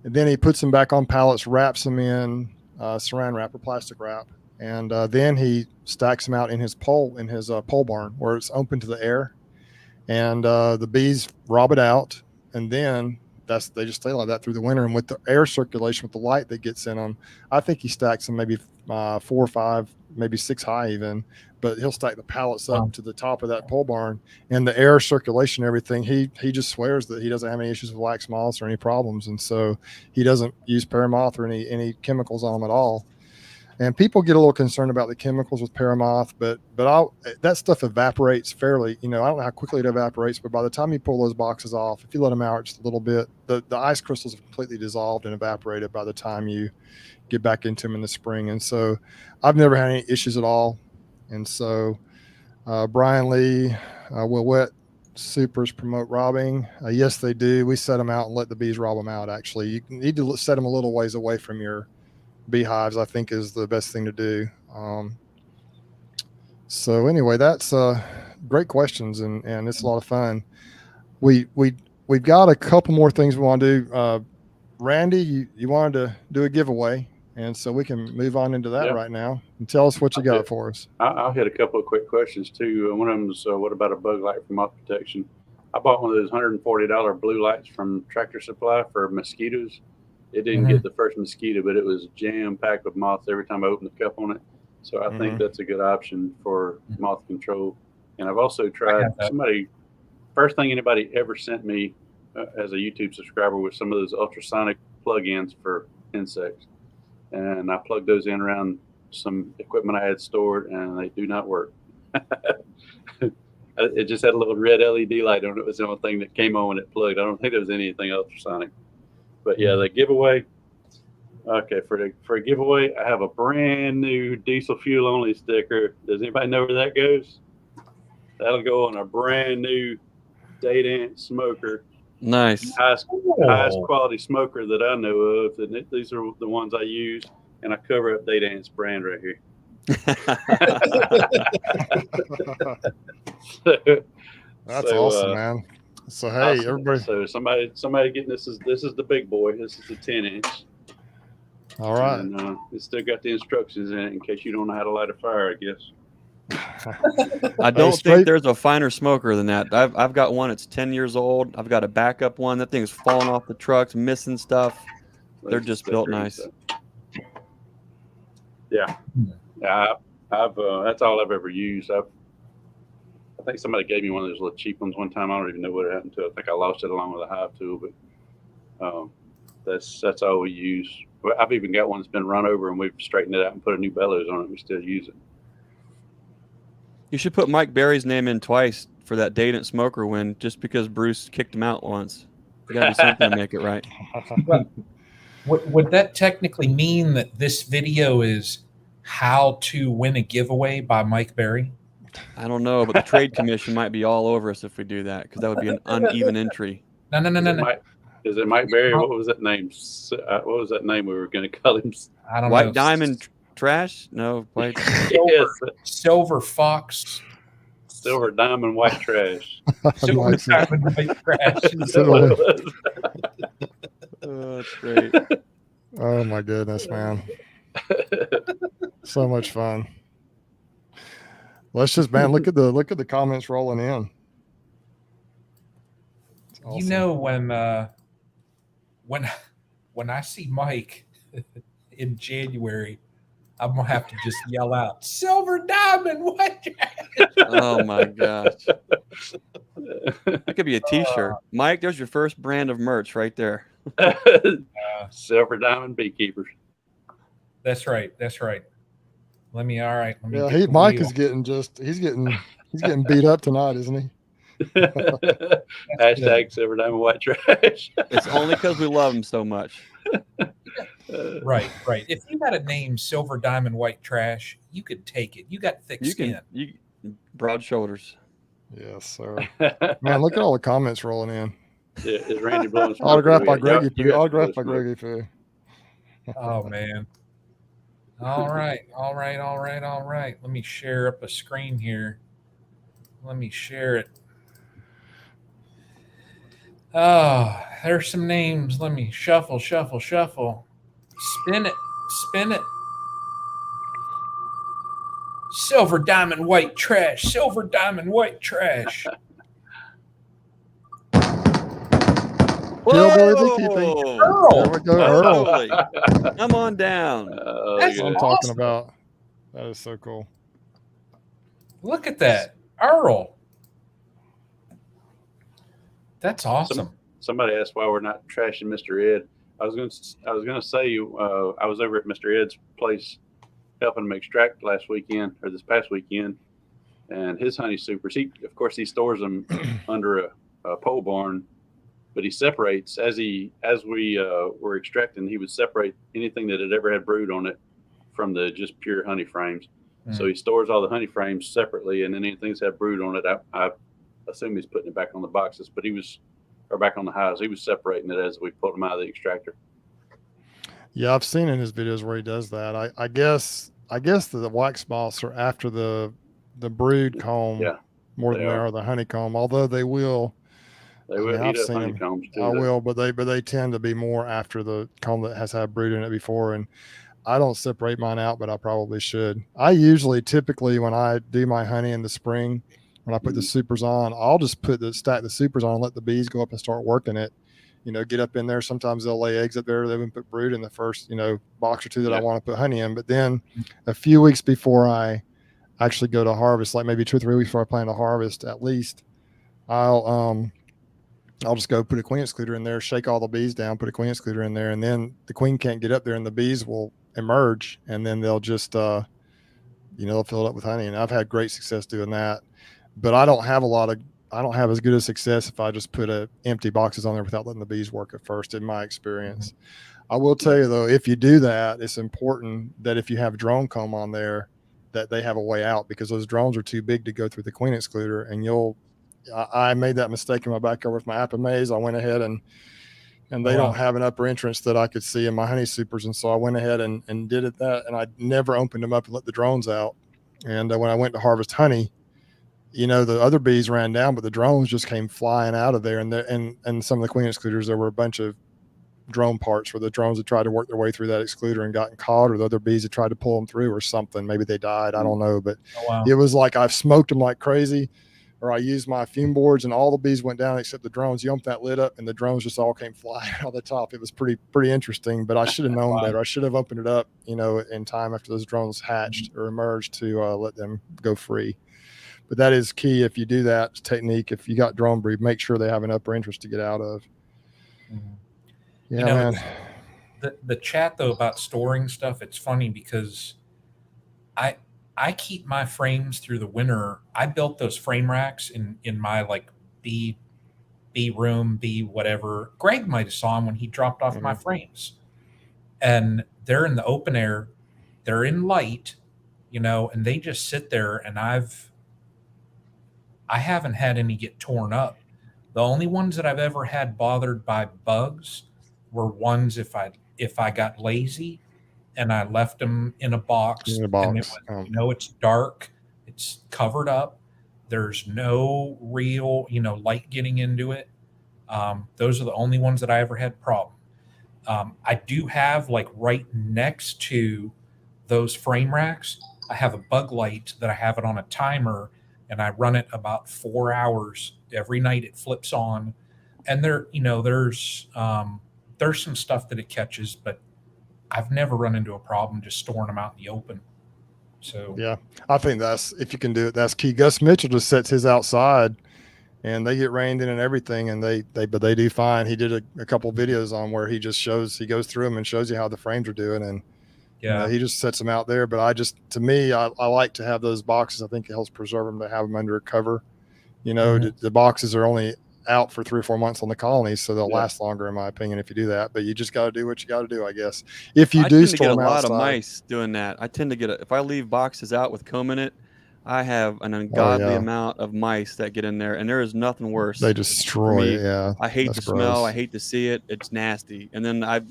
and then he puts them back on pallets, wraps them in saran wrap or plastic wrap, and then he stacks them out in his pole barn where it's open to the air, and the bees rob it out, and then they just stay like that through the winter. And with the air circulation, with the light that gets in them, I think he stacks them maybe 4 or 5, maybe 6 high even, but he'll stack the pallets up to the top of that pole barn, and the air circulation, everything. He just swears that he doesn't have any issues with wax moths or any problems. And so he doesn't use paramoth or any chemicals on them at all. And people get a little concerned about the chemicals with paramoth, but that stuff evaporates fairly. I don't know how quickly it evaporates, but by the time you pull those boxes off, if you let them out just a little bit, the ice crystals have completely dissolved and evaporated by the time you get back into them in the spring. And so I've never had any issues at all. And so Brian Lee, will wet supers promote robbing? Yes, they do. We set them out and let the bees rob them out. Actually, you need to set them a little ways away from your beehives, I think, is the best thing to do. So anyway, that's great questions, and it's a lot of fun. We've got a couple more things we want to do. Randy, you wanted to do a giveaway, and so we can move on into that right now. And tell us what you got for us. I'll hit a couple of quick questions too. One of them is, what about a bug light for moth protection? I bought one of those $140 blue lights from Tractor Supply for mosquitoes. It didn't get the first mosquito, but it was jam-packed with moths every time I opened the cup on it. So I think that's a good option for moth control. And I've also tried first thing anybody ever sent me as a YouTube subscriber was some of those ultrasonic plug-ins for insects. And I plugged those in around some equipment I had stored, and they do not work. It just had a little red LED light on it. It was the only thing that came on when it plugged. I don't think there was anything ultrasonic. But yeah, the giveaway. Okay, for a giveaway, I have a brand new diesel fuel only sticker. Does anybody know where that goes? That'll go on a brand new date ant smoker. Nice. Highest Oh. quality smoker that I know of. And these are the ones I use, and I cover up Date Ant's brand right here. That's So, awesome, man. So hey, everybody. So somebody getting this is the big boy. This is the 10-inch. All right. And it's still got the instructions in it in case you don't know how to light a fire, I guess. I don't think there's a finer smoker than that. I've got one. It's 10 years old. I've got a backup one. That thing's falling off the trucks, missing stuff. They're just built nice. Yeah. I've that's all I've ever used. I think somebody gave me one of those little cheap ones one time. I don't even know what happened to it. I think I lost it along with a hive tool, but that's all we use. I've even got one that's been run over and we've straightened it out and put a new bellows on it. We still use it. You should put Mike Berry's name in twice for that Date Ant smoker win, just because Bruce kicked him out once. You got to do something to make it right. Would that technically mean that this video is how to win a giveaway by Mike Berry? I don't know, but the trade commission might be all over us if we do that, because that would be an uneven entry. No. Is it Mike Berry? What was that name? What was that name we were going to call him? I don't know. White Diamond Trash? No, white. Silver Fox. Silver Diamond White Trash. Silver Diamond White Trash. Oh, that's great. Oh my goodness, man. So much fun. Let's just, man, look at the comments rolling in. Awesome. You know, when I see Mike in January, I'm gonna have to just yell out Silver Diamond White Trash. Oh my gosh. That could be a t-shirt. Mike, there's your first brand of merch right there. Silver Diamond Beekeepers. That's right. Let me Yeah, Mike is getting he's getting beat up tonight, isn't he? Hashtag Silver Diamond White Trash. It's only because we love him so much. Right. If you got a name Silver Diamond White Trash, you could take it. You got thick skin. You broad shoulders. Yes, sir. Man, look at all the comments rolling in. Yeah, is Randy blowing smoke? Autographed by Greggy Poo. Autographed by Greggy Poo. Oh man. All right. Let me share up a screen here. Let me share it. Oh, there's some names. Let me shuffle. Spin it. Silver Diamond White Trash. Silver Diamond White Trash. Hillbilly Beekeeping. Earl. There we go, Earl. Totally. Come on down. That's what I'm talking about. That is so cool. Look at that. Earl. That's awesome. Somebody asked why we're not trashing Mr. Ed. I was going to say I was over at Mr. Ed's place helping him extract this past weekend, and his honey supers. Of course he stores them under a pole barn, but he separates as we were extracting. He would separate anything that had ever had brood on it from the just pure honey frames. So he stores all the honey frames separately, and then anything that's had brood on it, I assume he's putting it back on the boxes, or back on the hives. He was separating it as we pulled them out of the extractor. Yeah, I've seen in his videos where he does that. I guess the wax moths are after the brood comb more than they are the honeycomb. Although they will eat up honeycombs too. But they tend to be more after the comb that has had brood in it before. And I don't separate mine out, but I probably should. I typically when I do my honey in the spring, when I put the supers on, I'll just stack the supers on and let the bees go up and start working it. Get up in there. Sometimes they'll lay eggs up there. They wouldn't put brood in the first, box or two that I want to put honey in. But then a few weeks before I actually go to harvest, like maybe 2 or 3 weeks before I plan to harvest, at least, I'll just go put a queen excluder in there, shake all the bees down, put a queen excluder in there, and then the queen can't get up there, and the bees will emerge, and then they'll just, they'll fill it up with honey. And I've had great success doing that. But I don't have as good a success if I just put empty boxes on there without letting the bees work at first, in my experience. I will tell you though, if you do that, it's important that if you have drone comb on there, that they have a way out, because those drones are too big to go through the queen excluder, and I made that mistake in my backyard with my Apamaze. I went ahead and they don't have an upper entrance that I could see in my honey supers. And so I went ahead and did it that, and I never opened them up and let the drones out. And when I went to harvest honey, the other bees ran down, but the drones just came flying out of there. And some of the queen excluders, there were a bunch of drone parts where the drones had tried to work their way through that excluder and gotten caught, or the other bees had tried to pull them through or something. Maybe they died. I don't know, but it was like I've smoked them like crazy, or I used my fume boards and all the bees went down except the drones. You opened that lid up and the drones just all came flying out the top. It was pretty interesting, but I should have known better. I should have opened it up, in time after those drones hatched or emerged to let them go free. But that is key. If you do that technique, if you got drone breed, make sure they have an upper entrance to get out of. Yeah, man. The chat though about storing stuff, it's funny because I keep my frames through the winter. I built those frame racks in my like B room, B whatever. Greg might have saw them when he dropped off my frames, and they're in the open air, they're in light, and they just sit there. And I haven't had any get torn up. The only ones that I've ever had bothered by bugs were ones if I got lazy and I left them in a box. And it was, it's dark, it's covered up, there's no real, light getting into it. Those are the only ones that I ever had problem. I do have, like, right next to those frame racks, I have a bug light that I have it on a timer, and I run it about 4 hours every night. It flips on, and there's some stuff that it catches, but I've never run into a problem just storing them out in the open. So yeah, I think if you can do it, that's key. Gus Mitchell just sets his outside, and they get rained in and everything, and they do fine. He did a couple videos on where he goes through them and shows you how the frames are doing, and he just sets them out there. But I like to have those boxes. I think it helps preserve them to have them under cover. The boxes are only out for 3 or 4 months on the colonies, so they'll last longer, in my opinion, if you do that. But you just got to do what you got to do, I guess. If you do store them outside, I tend to get a lot of mice doing that. I tend to get if I leave boxes out with comb in it, I have an ungodly amount of mice that get in there, and there is nothing worse. They destroy it. Yeah, I hate the smell. I hate to see it. It's nasty. And then I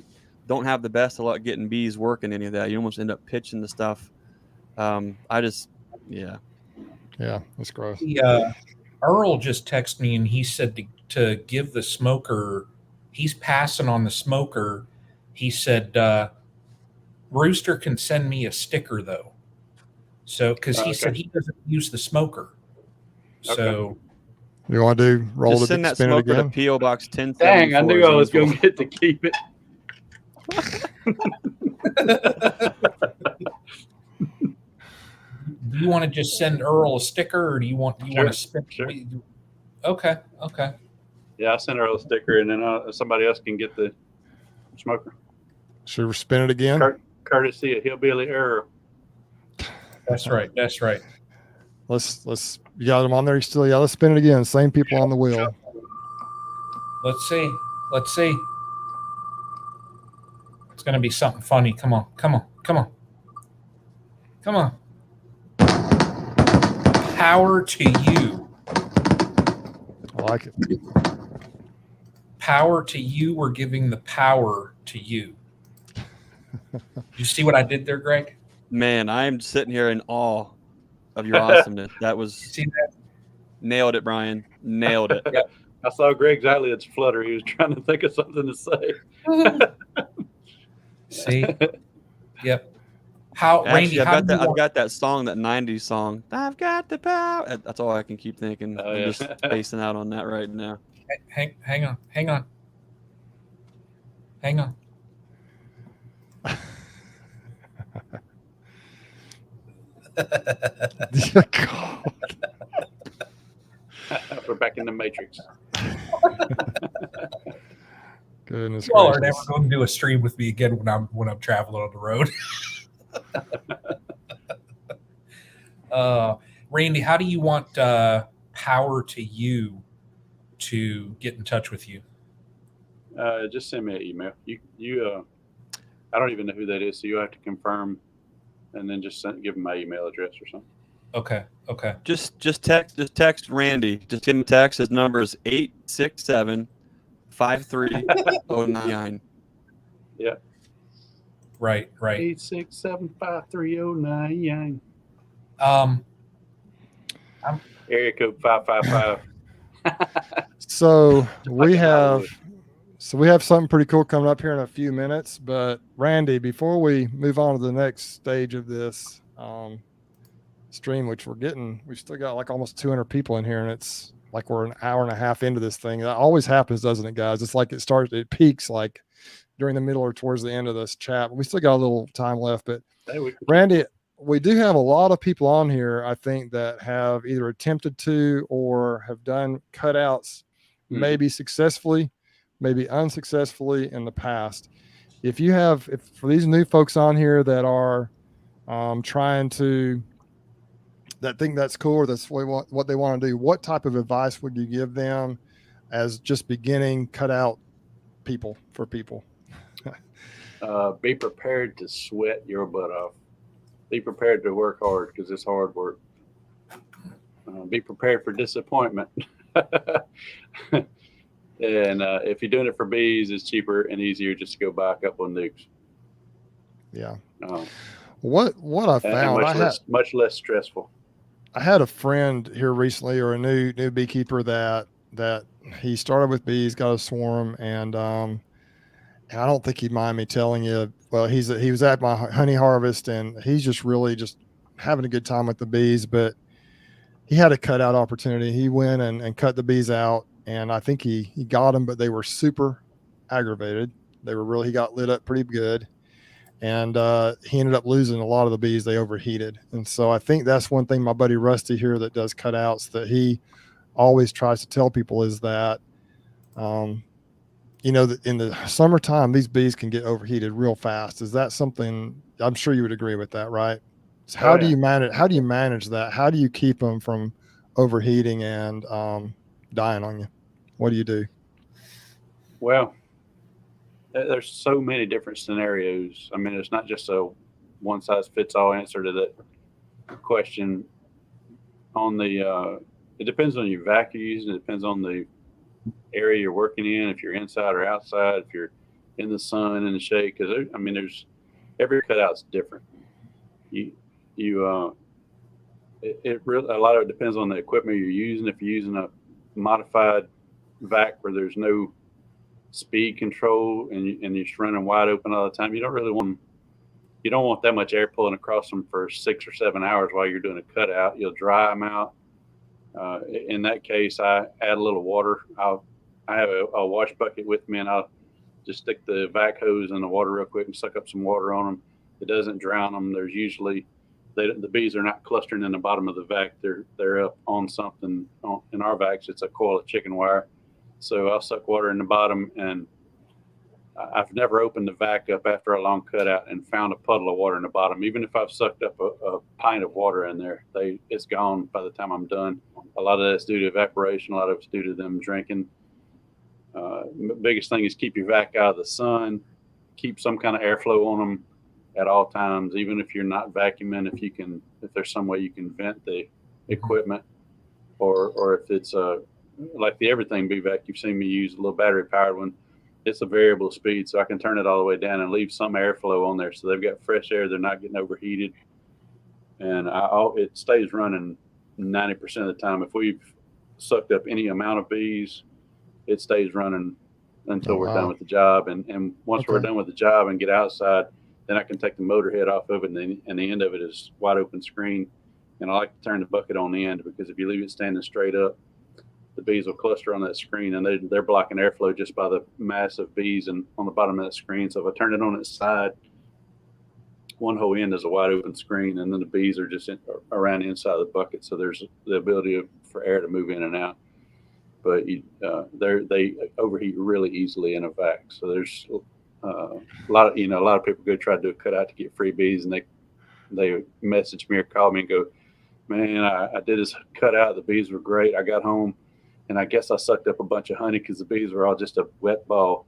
don't have the best of luck getting bees working any of that. You almost end up pitching the stuff. That's gross. Earl just texted me, and he said to give the smoker, he's passing on the smoker. He said, Rooster can send me a sticker though. So, because he said he doesn't use the smoker. So, you want to roll just it? Send that smoker to PO Box 1074. Dang, I knew I was going to get to keep it. Do you want to just send Earl a sticker, or do you want to spin? Sure. Okay. Yeah, I'll send Earl a sticker, and then somebody else can get the smoker. Should we spin it again? Courtesy of Hillbilly Earl. That's right. Let's you got them on there still. Yeah, let's spin it again. Same people on the wheel. Let's see. It's gonna be something funny. Come on. Power to you. I like it. Power to you. We're giving the power to you. You see what I did there, Greg? Man, I'm sitting here in awe of your awesomeness. That was See that? Nailed it, Brian. Nailed it. Yeah, I saw Greg's eyelids flutter. He was trying to think of something to say. See? Yep. Actually, Randy, I've got that song, that 90s song. I've got the power. That's all I can keep thinking. I'm just spacing out on that right now. Hang on. We're back in the Matrix. Goodness Y'all are gracious. never going to do a stream with me again when I'm traveling on the road. Randy, how do you want power to you to get in touch with you? Just send me an email. You I don't even know who that is, so you have to confirm, and then just give them my email address or something. Okay. Okay. Just text Randy. Just give him a text. His number is 867-5309. Right. 8675309. Um, Area code 555. So we Fucking have Hollywood. something pretty cool coming up here in a few minutes. But Randy, before we move on to the next stage of this stream, which we've still got like almost 200 people in here, and it's like we're an hour and a half into this thing. That always happens, doesn't it, guys? It's like it peaks like during the middle or towards the end of this chat. But we still got a little time left. But Hey, we can keep- Randy, we do have a lot of people on here, I think, that have either attempted to or have done cutouts, maybe successfully, maybe unsuccessfully in the past. If for these new folks on here that are trying to, that think that's cool, or that's what they want to do, what type of advice would you give them as just beginning cutout people? Be prepared to sweat your butt off. Be prepared to work hard because it's hard work. Be prepared for disappointment. And if you're doing it for bees, it's cheaper and easier just to go buy a couple of nukes. Yeah. What I found, much less stressful. I had a friend here recently, or a new beekeeper that he started with bees, got a swarm, and I don't think he'd mind me telling you. Well, he was at my honey harvest, and he's just really just having a good time with the bees. But he had a cutout opportunity. He went and cut the bees out, and I think he got them, but they were super aggravated. He got lit up pretty good. And he ended up losing a lot of the bees. They overheated. And so I think that's one thing my buddy Rusty here that does cutouts that he always tries to tell people is that, that in the summertime, these bees can get overheated real fast. Is that something, I'm sure you would agree with that, right? So how do you manage that? How do you keep them from overheating and dying on you? What do you do? Well, there's so many different scenarios. I mean, it's not just a one size fits all answer to that question. It depends on your vac you're using. It depends on the area you're working in. If you're inside or outside, if you're in the sun, in the shade, because every cutout's different. A lot of it depends on the equipment you're using. If you're using a modified vac where there's no speed control and you're just running wide open all the time, you don't want that much air pulling across them for 6 or 7 hours while you're doing a cutout. You'll dry them out. In that case, I add a little water. I have a wash bucket with me, and I'll just stick the vac hose in the water real quick and suck up some water on them. It doesn't drown them. There's usually the bees are not clustering in the bottom of the vac. They're up on something. In our vacs, it's a coil of chicken wire. So I'll suck water in the bottom, and I've never opened the vac up after a long cutout and found a puddle of water in the bottom. Even if I've sucked up a pint of water in there, it's gone by the time I'm done. A lot of that's due to evaporation. A lot of it's due to them drinking. The biggest thing is keep your vac out of the sun. Keep some kind of airflow on them at all times, even if you're not vacuuming. If there's some way you can vent the equipment, or if it's like the Everything Bee Vac, you've seen me use a little battery powered one. It's a variable speed, so I can turn it all the way down and leave some airflow on there, so they've got fresh air. They're not getting overheated, and it stays running 90% of the time. If we've sucked up any amount of bees, it stays running until we're done with the job. And once we're done with the job and get outside, then I can take the motor head off of it, and the end of it is wide open screen. And I like to turn the bucket on the end, because if you leave it standing straight up, the bees will cluster on that screen, and they're blocking airflow just by the mass of bees and on the bottom of that screen. So if I turn it on its side, one whole end is a wide open screen, and then the bees are just around the inside of the bucket. So there's the ability for air to move in and out. But they overheat really easily in a vac. So there's a lot of people go try to do a cutout to get free bees, and they message me or call me and go, "Man, I did this cutout. The bees were great. I got home, and I guess I sucked up a bunch of honey because the bees were all just a wet ball."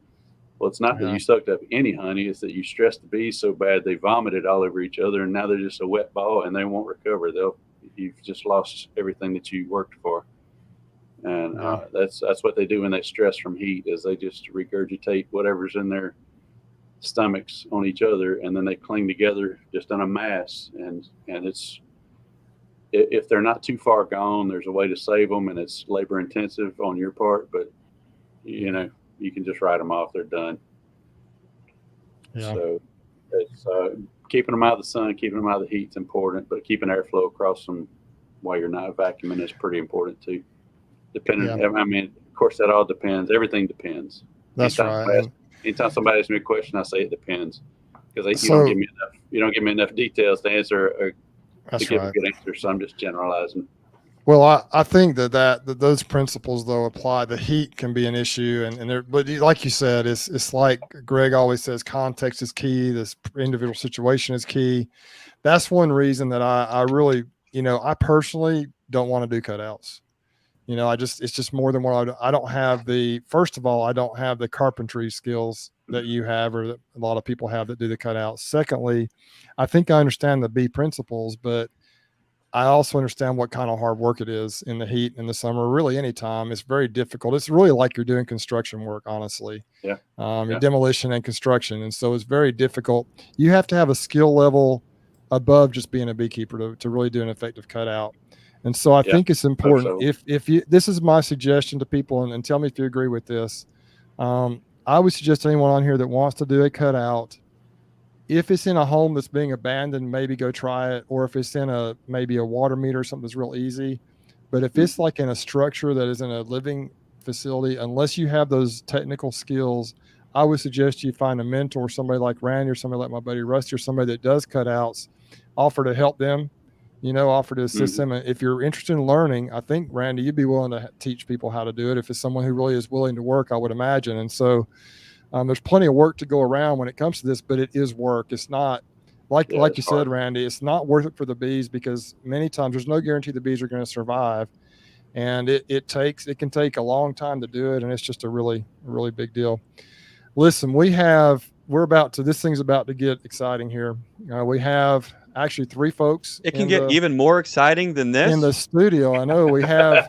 Well, it's not that you sucked up any honey. It's that you stressed the bees so bad they vomited all over each other, and now they're just a wet ball, and they won't recover. you've just lost everything that you worked for. And Yeah. that's what they do when they stress from heat, is they just regurgitate whatever's in their stomachs on each other, and then they cling together just in a mass. And it's, if they're not too far gone, there's a way to save them, and it's labor intensive on your part, but you know, you can just write them off. They're done. Yeah. So it's keeping them out of the sun, keeping them out of the heat is important, but keeping airflow across them while you're not vacuuming is pretty important too. Depending, I mean, of course, that all depends. Everything depends. That's right. Anytime somebody asks me a question, I say it depends, because you So- don't give me enough details to answer That's to give right. a good answer. So I'm just generalizing. Well, I think that those principles though apply. The heat can be an issue, but like you said, it's like Greg always says, context is key. This individual situation is key. That's one reason that I really, I personally don't want to do cutouts. It's just more than what I don't have first of all, I don't have the carpentry skills that you have, or that a lot of people have that do the cutouts. Secondly, I think I understand the bee principles, but I also understand what kind of hard work it is in the heat in the summer, really anytime. It's very difficult. It's really like you're doing construction work, honestly. Yeah. Demolition and construction. And so it's very difficult. You have to have a skill level above just being a beekeeper to really do an effective cutout. And so I think it's important. So. If you, this is my suggestion to people, and tell me if you agree with this. I would suggest anyone on here that wants to do a cutout, if it's in a home that's being abandoned, maybe go try it. Or if it's in maybe a water meter or something that's real easy. But if it's like in a structure that is in a living facility, unless you have those technical skills, I would suggest you find a mentor, somebody like Randy or somebody like my buddy Rusty, or somebody that does cutouts, offer to help them, offer to assist them. And if you're interested in learning, I think, Randy, you'd be willing to teach people how to do it. If it's someone who really is willing to work, I would imagine. And so there's plenty of work to go around when it comes to this, but it is work. It's not like you said, Randy, it's not worth it for the bees, because many times there's no guarantee the bees are going to survive. And it can take a long time to do it. And it's just a really, really big deal. Listen, this thing's about to get exciting here. We have actually 3 folks. It can get even more exciting than this in the studio. I know we have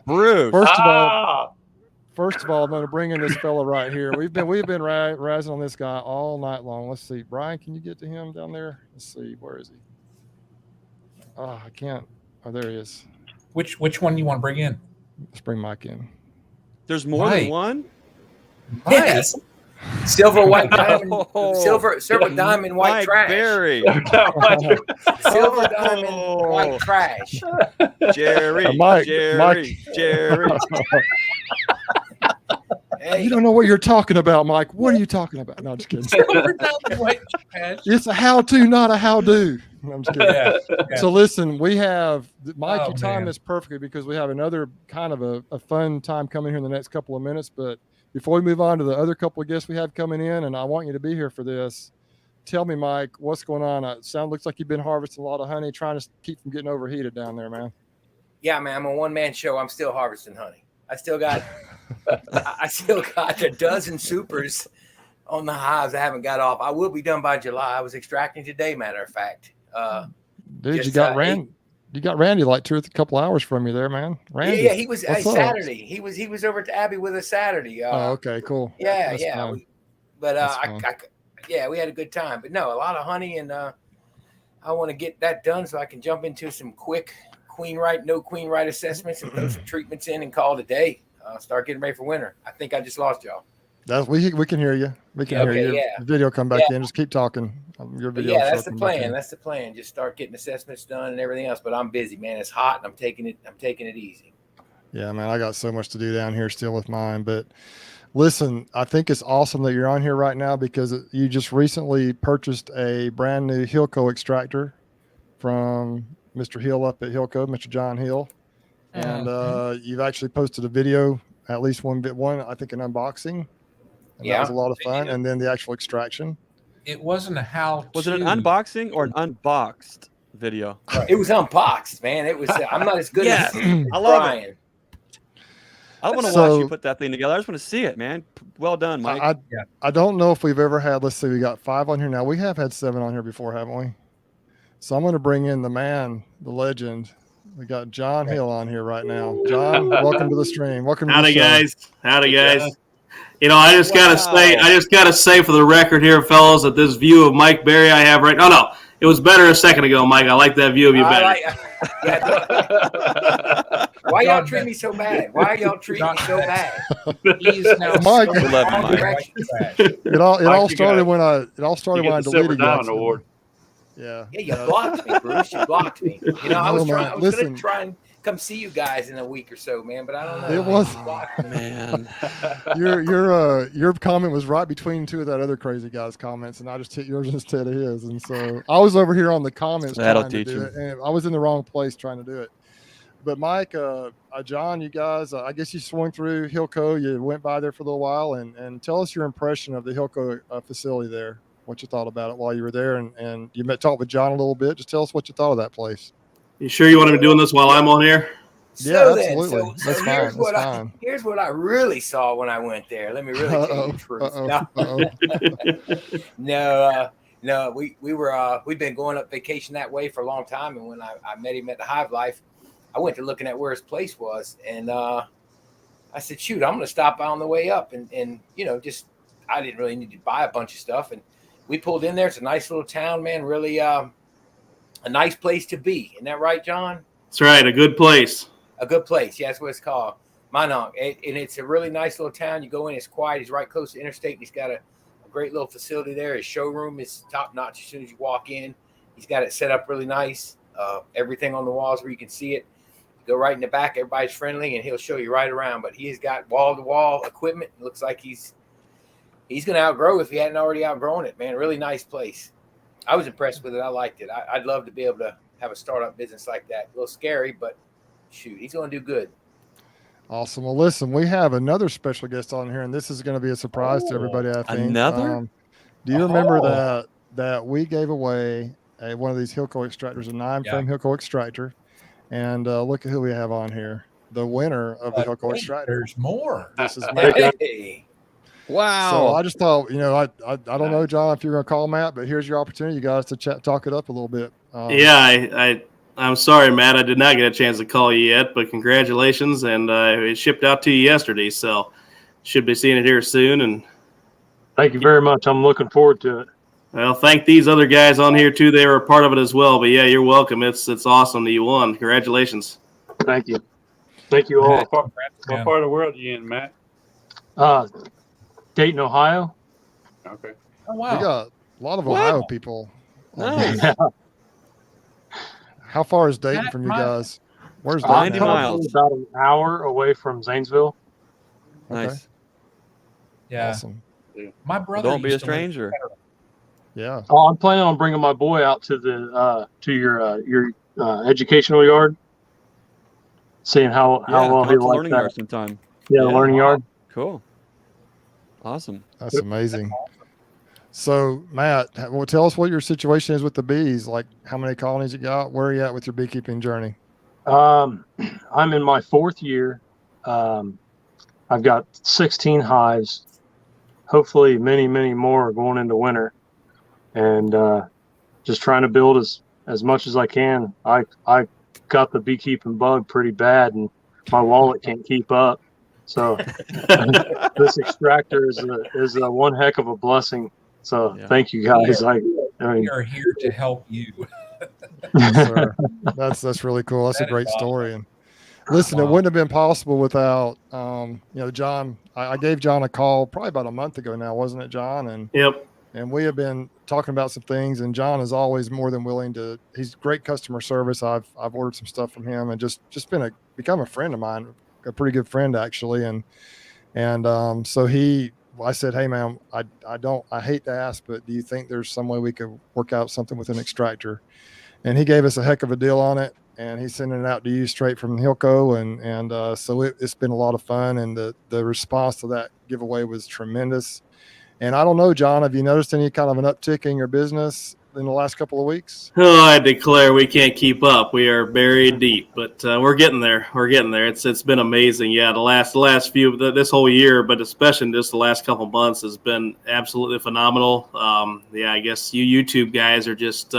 Bruce. First of all, I'm going to bring in this fella right here. We've been razzing on this guy all night long. Let's see, Brian, can you get to him down there? Let's see, where is he? Oh, I can't. Oh, there he is. Which one you want to bring in? Let's bring Mike in. There's more than one? Yes. Silver, white diamond, silver, diamond, white Mike trash. Berry. Silver, diamond, white trash. Jerry. Mike. Jerry. Hey. You don't know what you're talking about, Mike. What are you talking about? No, I'm just kidding. It's a how-to, not a how-do. I'm just kidding. Yeah. So listen, we have Mike. You timed this perfectly, because we have another kind of a fun time coming here in the next couple of minutes. But before we move on to the other couple of guests we have coming in, and I want you to be here for this, tell me, Mike, what's going on? Looks like you've been harvesting a lot of honey, trying to keep from getting overheated down there, man. Yeah, man, I'm a one-man show. I'm still harvesting honey. I still got a dozen supers on the hives I haven't got off. I will be done by July. I was extracting today, matter of fact. Dude, you got Randy like a couple hours from you there, man. Randy. Yeah, he was Saturday. He was over at Abbey with us Saturday. Okay, cool. Yeah. We had a good time. But no, a lot of honey, and I want to get that done so I can jump into some quick no queen right assessments and throw some treatments in and call it a day. Start getting ready for winter. I think I just lost y'all. We can hear you. We can hear you. Yeah. The video come back in. Just keep talking. Your video. Yeah, that's the plan. That's the plan. Just start getting assessments done and everything else. But I'm busy, man. It's hot, and I'm taking it easy. Yeah, man. I got so much to do down here still with mine. But listen, I think it's awesome that you're on here right now, because you just recently purchased a brand new Hilco extractor from Mr. Hill up at Hillco, Mr. John Hill. And you've actually posted a video, at least one, I think an unboxing. And that was a lot of fun. And then the actual extraction. It wasn't a how. Was it an unboxing or an unboxed video? It was unboxed, man. It was. I'm not as good as I love Brian. it. I don't want to watch you put that thing together. I just want to see it, man. Well done, Mike. I don't know if we've ever had, let's see, we got 5 on here now. We have had 7 on here before, haven't we? So I'm going to bring in the man, the legend, We got John Hill on here right now. John, welcome to the stream. Welcome to the Howdy, show. guys. Howdy, Hey, guys. John. You know, I just gotta say for the record here, fellas, that this view of Mike Berry I have right. No, it was better a second ago, Mike. I like that view of you better. Why y'all treat me so bad? Why y'all treat me so bad? He's now Mike. so We love you, all Mike. directions back. It all Mike, you started got- when I You deleted get the Silver you. Diamond accidentally. Award. Yeah. Yeah, you blocked me, Bruce. You blocked me. You know, I was No, man. gonna Listen. try and come see you guys in a week or so, man, but I don't know. It was- You blocked me. Man, Your comment was right between two of that other crazy guy's comments, and I just hit yours instead of his. And so I was over here on the comments That'll trying to teach do him. it, and I was in the wrong place trying to do it. But Mike, John, you guys, I guess you swung through Hilco. You went by there for a little while, and tell us your impression of the Hilco facility there. What you thought about it while you were there, and you talked with John a little bit. Just tell us what you thought of that place. You sure you want to be doing this while I'm on here? Yeah, Then, absolutely. That's fine. here's That's what fine. here's what I really saw when I went there. Let me really tell you the truth. No, we've been going up vacation that way for a long time, and when I met him at the Hive Life, I went to looking at where his place was, and I said, shoot, I'm gonna stop by on the way up, and you know, just I didn't really need to buy a bunch of stuff, and we pulled in there. It's a nice little town, man. Really, a nice place to be. Isn't that right, John? That's right. A good place. A good place. Yeah, that's what it's called. Minong. And it's a really nice little town. You go in, it's quiet. He's right close to the interstate. He's got a great little facility there. His showroom is top notch as soon as you walk in. He's got it set up really nice. Everything on the walls where you can see it. Go right in the back. Everybody's friendly, and he'll show you right around. But he's got wall-to-wall equipment. It looks like he's going to outgrow if he hadn't already outgrown it, man. Really nice place. I was impressed with it. I liked it. I'd love to be able to have a startup business like that. A little scary, but shoot, he's going to do good. Awesome. Well, listen, we have another special guest on here, and this is going to be a surprise to everybody, I think. Another? Do you remember that we gave away one of these Hilco extractors, a 9-frame Hilco extractor? And look at who we have on here. The winner of the Hilco extractor. There's more. This is Matt. Hey. wow. So I just thought, I don't know, John, if you're going to call Matt, but here's your opportunity, you guys, to talk it up a little bit. Yeah, I'm sorry, Matt. I did not get a chance to call you yet, but congratulations. And it shipped out to you yesterday, so should be seeing it here soon. And thank you very much. I'm looking forward to it. well, thank these other guys on here too. They were a part of it as well. But yeah, you're welcome. It's awesome that you won. Congratulations. Thank you. Thank you all. What part of the world are you in, Matt? Dayton, Ohio. Okay. Oh, We wow. got a lot of Ohio people. Nice. How far is Dayton Matt, from you my- guys? Where's I'm Dayton? 90 at? miles. about an hour away from Zanesville. Nice. Yeah. Awesome. My brother. Don't be a used to live- stranger. Yeah. Oh, I'm planning on bringing my boy out to the to your educational yard, seeing how Yeah, well come he up to likes learning that. yard sometime. Yeah, the Yeah. learning yard. Cool. Awesome. That's amazing. So, Matt, well, tell us what your situation is with the bees. Like, how many colonies you got? Where are you at with your beekeeping journey? I'm in my 4th year. I've got 16 hives. Hopefully, many more going into winter, and just trying to build as much as I can. I got the beekeeping bug pretty bad, and my wallet can't keep up. So this extractor is a one heck of a blessing. So Yeah. thank you guys. I mean, We are here to help you. Yes, sir. That's really cool. That's That a great is awesome. story. And listen, it Wow. wouldn't have been possible without, John. I gave John a call probably about a month ago now, wasn't it, John? Yep. And we have been talking about some things, and John is always more than willing to. He's great customer service. I've ordered some stuff from him, and just become a friend of mine, a pretty good friend actually. And so I said, hey man, I hate to ask, but do you think there's some way we could work out something with an extractor? And he gave us a heck of a deal on it, and he's sending it out to you straight from Hilco, and so it's been a lot of fun, and the response to that giveaway was tremendous. And I don't know, John, have you noticed any kind of an uptick in your business in the last couple of weeks? Oh, I declare we can't keep up. We are buried deep, but we're getting there. We're getting there. It's been amazing. Yeah, the last few this whole year, but especially just the last couple months has been absolutely phenomenal. Yeah, I guess you YouTube guys are just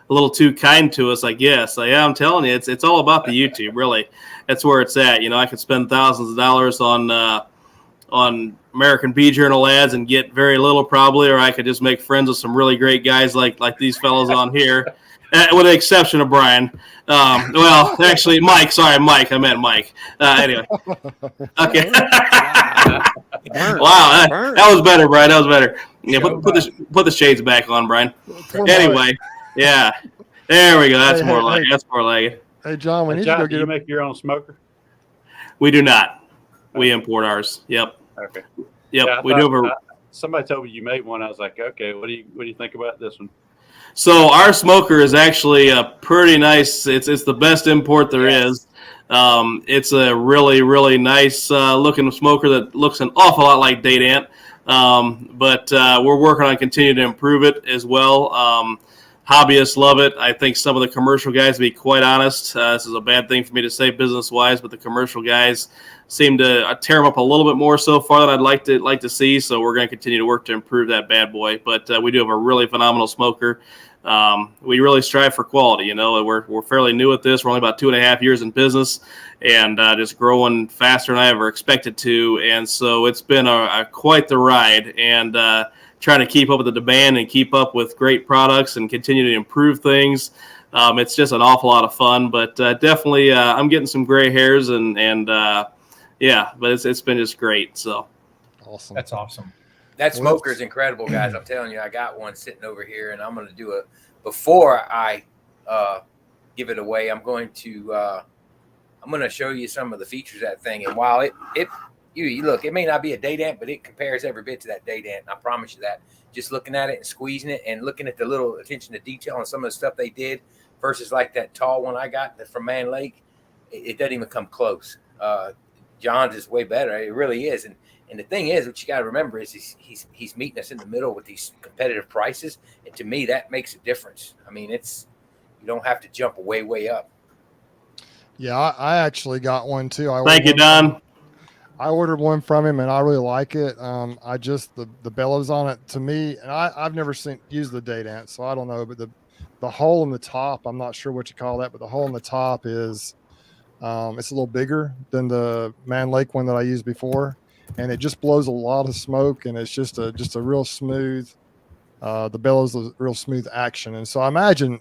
a little too kind to us, I guess. Yeah, I'm telling you, it's all about the YouTube. Really, that's where it's at. You know, I could spend thousands of dollars on American Bee Journal ads and get very little probably, or I could just make friends with some really great guys like these fellows on here, with the exception of Brian. Well, actually, Mike. Sorry, Mike. I meant Mike. Anyway. Okay. Wow, that was better, Brian. That was better. Yeah, put the shades back on, Brian. Anyway, yeah. There we go. That's more like it. That's more like it. Hey, John, we need John, to go do you make your own smoker? We do not. We import ours. Yep. Okay. Yep. Yeah, we do. Somebody told me you made one. I was like, okay, what do you think about this one? So our smoker is actually a pretty nice. It's the best import there is. It's a really, really nice looking smoker that looks an awful lot like Date Ant. But we're working on continuing to improve it as well. Hobbyists love it. I think some of the commercial guys, to be quite honest, this is a bad thing for me to say business-wise, but the commercial guys seem to tear them up a little bit more so far than I'd like to see. So we're going to continue to work to improve that bad boy. But we do have a really phenomenal smoker. We really strive for quality. You know, we're fairly new at this. We're only about 2.5 years in business, and just growing faster than I ever expected to. And so it's been quite the ride. And trying to keep up with the demand and keep up with great products and continue to improve things. It's just an awful lot of fun, but definitely I'm getting some gray hairs and yeah, but it's been just great. So awesome. That's awesome. That smoker is incredible, guys. I'm telling you, I got one sitting over here, and I'm going to do it before I give it away. I'm going to show you some of the features of that thing. And while you look, it may not be a Date Ant, but it compares every bit to that Date Ant. And I promise you that. Just looking at it and squeezing it and looking at the little attention to detail and some of the stuff they did versus like that tall one I got from Man Lake, it doesn't even come close. John's is way better. It really is. And the thing is, what you got to remember is he's meeting us in the middle with these competitive prices. And to me, that makes a difference. I mean, you don't have to jump way up. Yeah, I actually got one too. Thank you, Don. I ordered one from him, and I really like it. I just the bellows on it to me, and I've never used the Date Ant, so I don't know. But the hole in the top, I'm not sure what you call that, but the hole in the top is it's a little bigger than the Man Lake one that I used before, and it just blows a lot of smoke, and it's just a real smooth. The bellows is real smooth action, and so I imagine.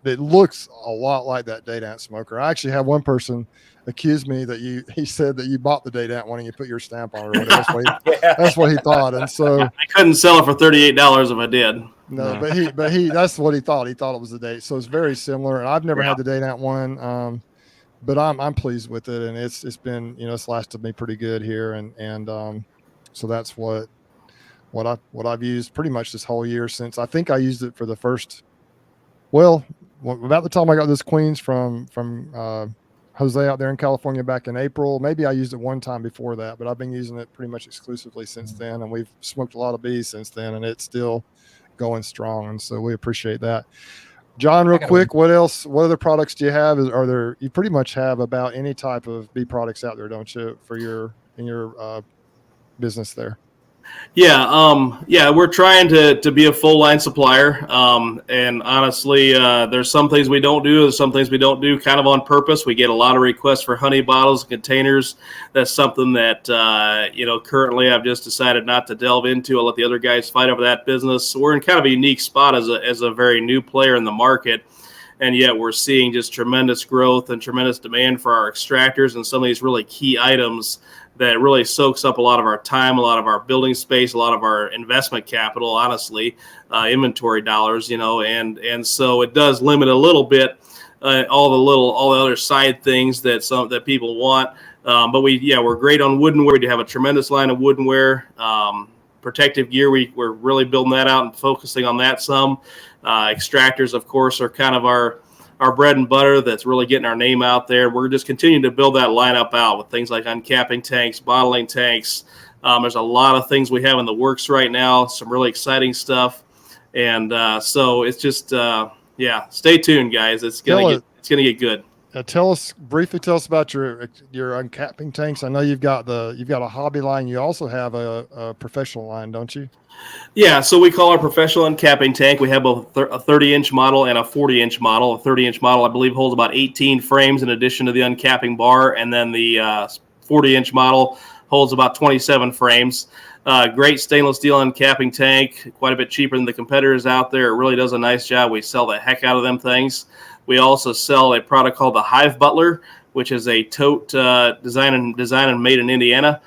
It looks a lot like that Date Ant smoker. I actually had one person accused me that he said that you bought the Date Ant one and you put your stamp on it. Or whatever. That's what he thought, and so I couldn't sell it for $38 if I did. No, but he that's what he thought. He thought it was the Date. So it's very similar, and I've never had the Date Ant one, but I'm pleased with it, and it's been it's lasted me pretty good here, and so that's what I've used pretty much this whole year since I think I used it for the first. Well, about the time I got this Queens from Jose out there in California back in April. Maybe I used it one time before that, but I've been using it pretty much exclusively since then. And we've smoked a lot of bees since then, and it's still going strong. And so we appreciate that. John, real quick, what other products do you have? You pretty much have about any type of bee products out there, don't you, in your business there? Yeah, we're trying to be a full line supplier. And honestly, there's some things we don't do. There's some things we don't do kind of on purpose. We get a lot of requests for honey bottles and containers. That's something that, currently I've just decided not to delve into. I'll let the other guys fight over that business. So we're in kind of a unique spot as a very new player in the market. And yet we're seeing just tremendous growth and tremendous demand for our extractors and some of these really key items that really soaks up a lot of our time, a lot of our building space, a lot of our investment capital, honestly, inventory dollars, and so it does limit a little bit all the other side things that people want. But we're great on woodenware. We do have a tremendous line of woodenware. Protective gear, we're really building that out and focusing on that some. Extractors, of course, are kind of our bread and butter that's really getting our name out there. We're just continuing to build that lineup out with things like uncapping tanks, bottling tanks. There's a lot of things we have in the works right now, some really exciting stuff. And so it's just, stay tuned, guys. It's gonna get good. briefly tell us about your uncapping tanks. I know you've got a hobby line. You also have a professional line, don't you? Yeah, so we call our professional uncapping tank. We have both a 30-inch model and a 40-inch model. A 30-inch model, I believe, holds about 18 frames in addition to the uncapping bar, and then the 40-inch model holds about 27 frames. Great stainless steel uncapping tank, quite a bit cheaper than the competitors out there. It really does a nice job. We sell the heck out of them things. We also sell a product called the Hive Butler, which is a tote designed and made in Indiana.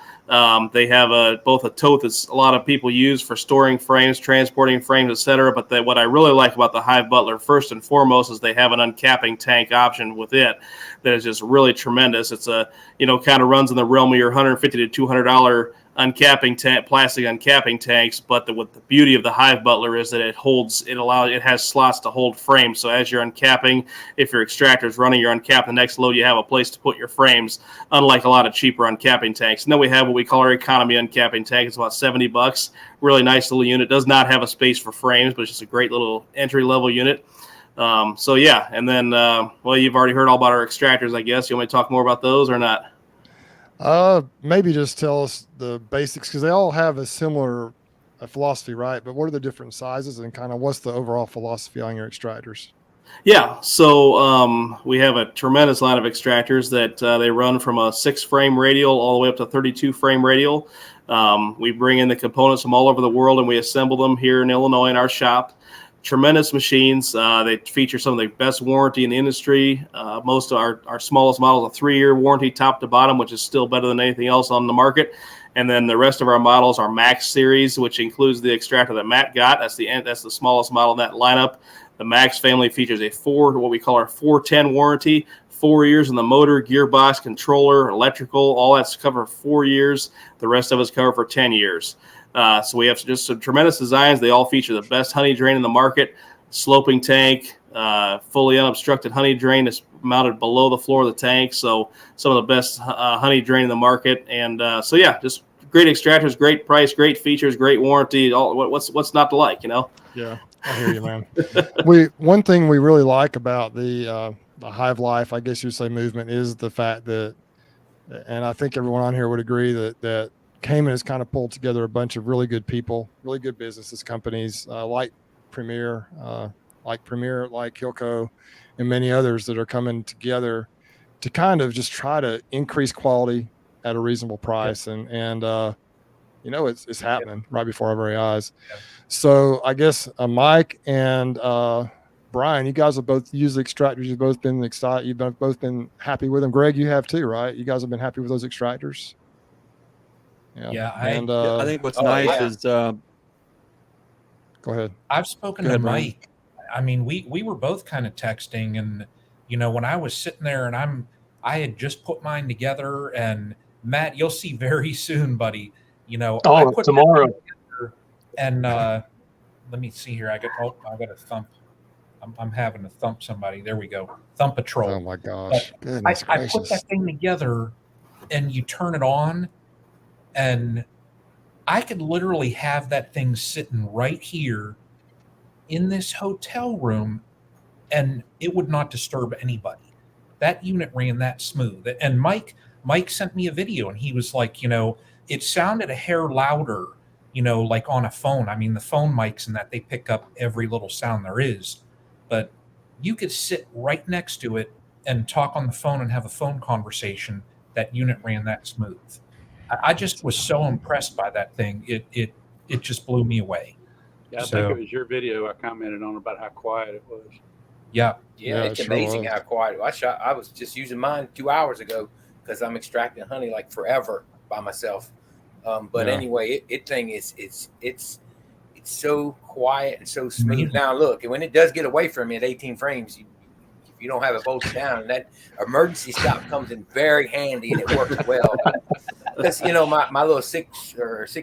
They have both a tote that a lot of people use for storing frames, transporting frames, etc. But what I really like about the Hive Butler, first and foremost, is they have an uncapping tank option with it that is just really tremendous. It's kind of runs in the realm of your $150 to $200 plastic uncapping tanks. But what the beauty of the Hive Butler is that it has slots to hold frames. So as you're uncapping, if your extractor is running, you're uncapping the next load, you have a place to put your frames, unlike a lot of cheaper uncapping tanks. And then we have what we call our economy uncapping tank. It's about $70. Really nice little unit. Does not have a space for frames, but it's just a great little entry level unit. So yeah, and then you've already heard all about our extractors, I guess. You want me to talk more about those or not? Maybe just tell us the basics, because they all have a similar philosophy, right? But what are the different sizes, and kind of what's the overall philosophy on your extractors? Yeah, so we have a tremendous line of extractors that they run from a 6-frame radial all the way up to 32-frame radial. We bring in the components from all over the world and we assemble them here in Illinois in our shop. Tremendous machines. They feature some of the best warranty in the industry. Most of our smallest models, a 3-year warranty top to bottom, which is still better than anything else on the market. And then the rest of our models are Max series, which includes the extractor that Matt got. That's the smallest model in that lineup. The Max family features what we call our 410 warranty, 4 years in the motor, gearbox, controller, electrical, all that's covered for 4 years. The rest of it's covered for 10 years. So we have just some tremendous designs. They all feature the best honey drain in the market, sloping tank, fully unobstructed honey drain that's mounted below the floor of the tank. So some of the best honey drain in the market. And just great extractors, great price, great features, great warranty. What's not to like, Yeah, I hear you, man. One thing we really like about the Hive Life, I guess you'd say, movement is the fact that, and I think everyone on here would agree that Cayman has kind of pulled together a bunch of really good people, really good businesses, companies like Premier, like Hilco, and many others that are coming together to kind of just try to increase quality at a reasonable price. Yep. And it's happening right before our very eyes. Yep. So I guess Mike and Brian, you guys have both used the extractors. You've both been excited. You've both been happy with them. Greg, you have too, right? You guys have been happy with those extractors. Yeah. I think what's nice is go ahead. I've spoken to Mike. I mean, we were both kind of texting, and when I was sitting there and I had just put mine together, and Matt, you'll see very soon, buddy. I put tomorrow. And let me see here. I got a thump. I'm having to thump somebody. There we go. Thump patrol. Oh my gosh! I put that thing together, and you turn it on, and I could literally have that thing sitting right here in this hotel room, and it would not disturb anybody. That unit ran that smooth. And Mike sent me a video, and he was like, it sounded a hair louder, like on a phone. I mean, the phone mics and that, they pick up every little sound there is, but you could sit right next to it and talk on the phone and have a phone conversation. That unit ran that smooth. I just was so impressed by that thing. It just blew me away. Yeah, I think it was your video I commented on about how quiet it was. Yeah, it's amazing how quiet. I was just using mine 2 hours ago because I'm extracting honey like forever by myself. Anyway, it's so quiet and so smooth. Mm-hmm. Now look, and when it does get away from me at 18 frames, you don't have it bolted down, and that emergency stop comes in very handy, and it works well. Because my little 6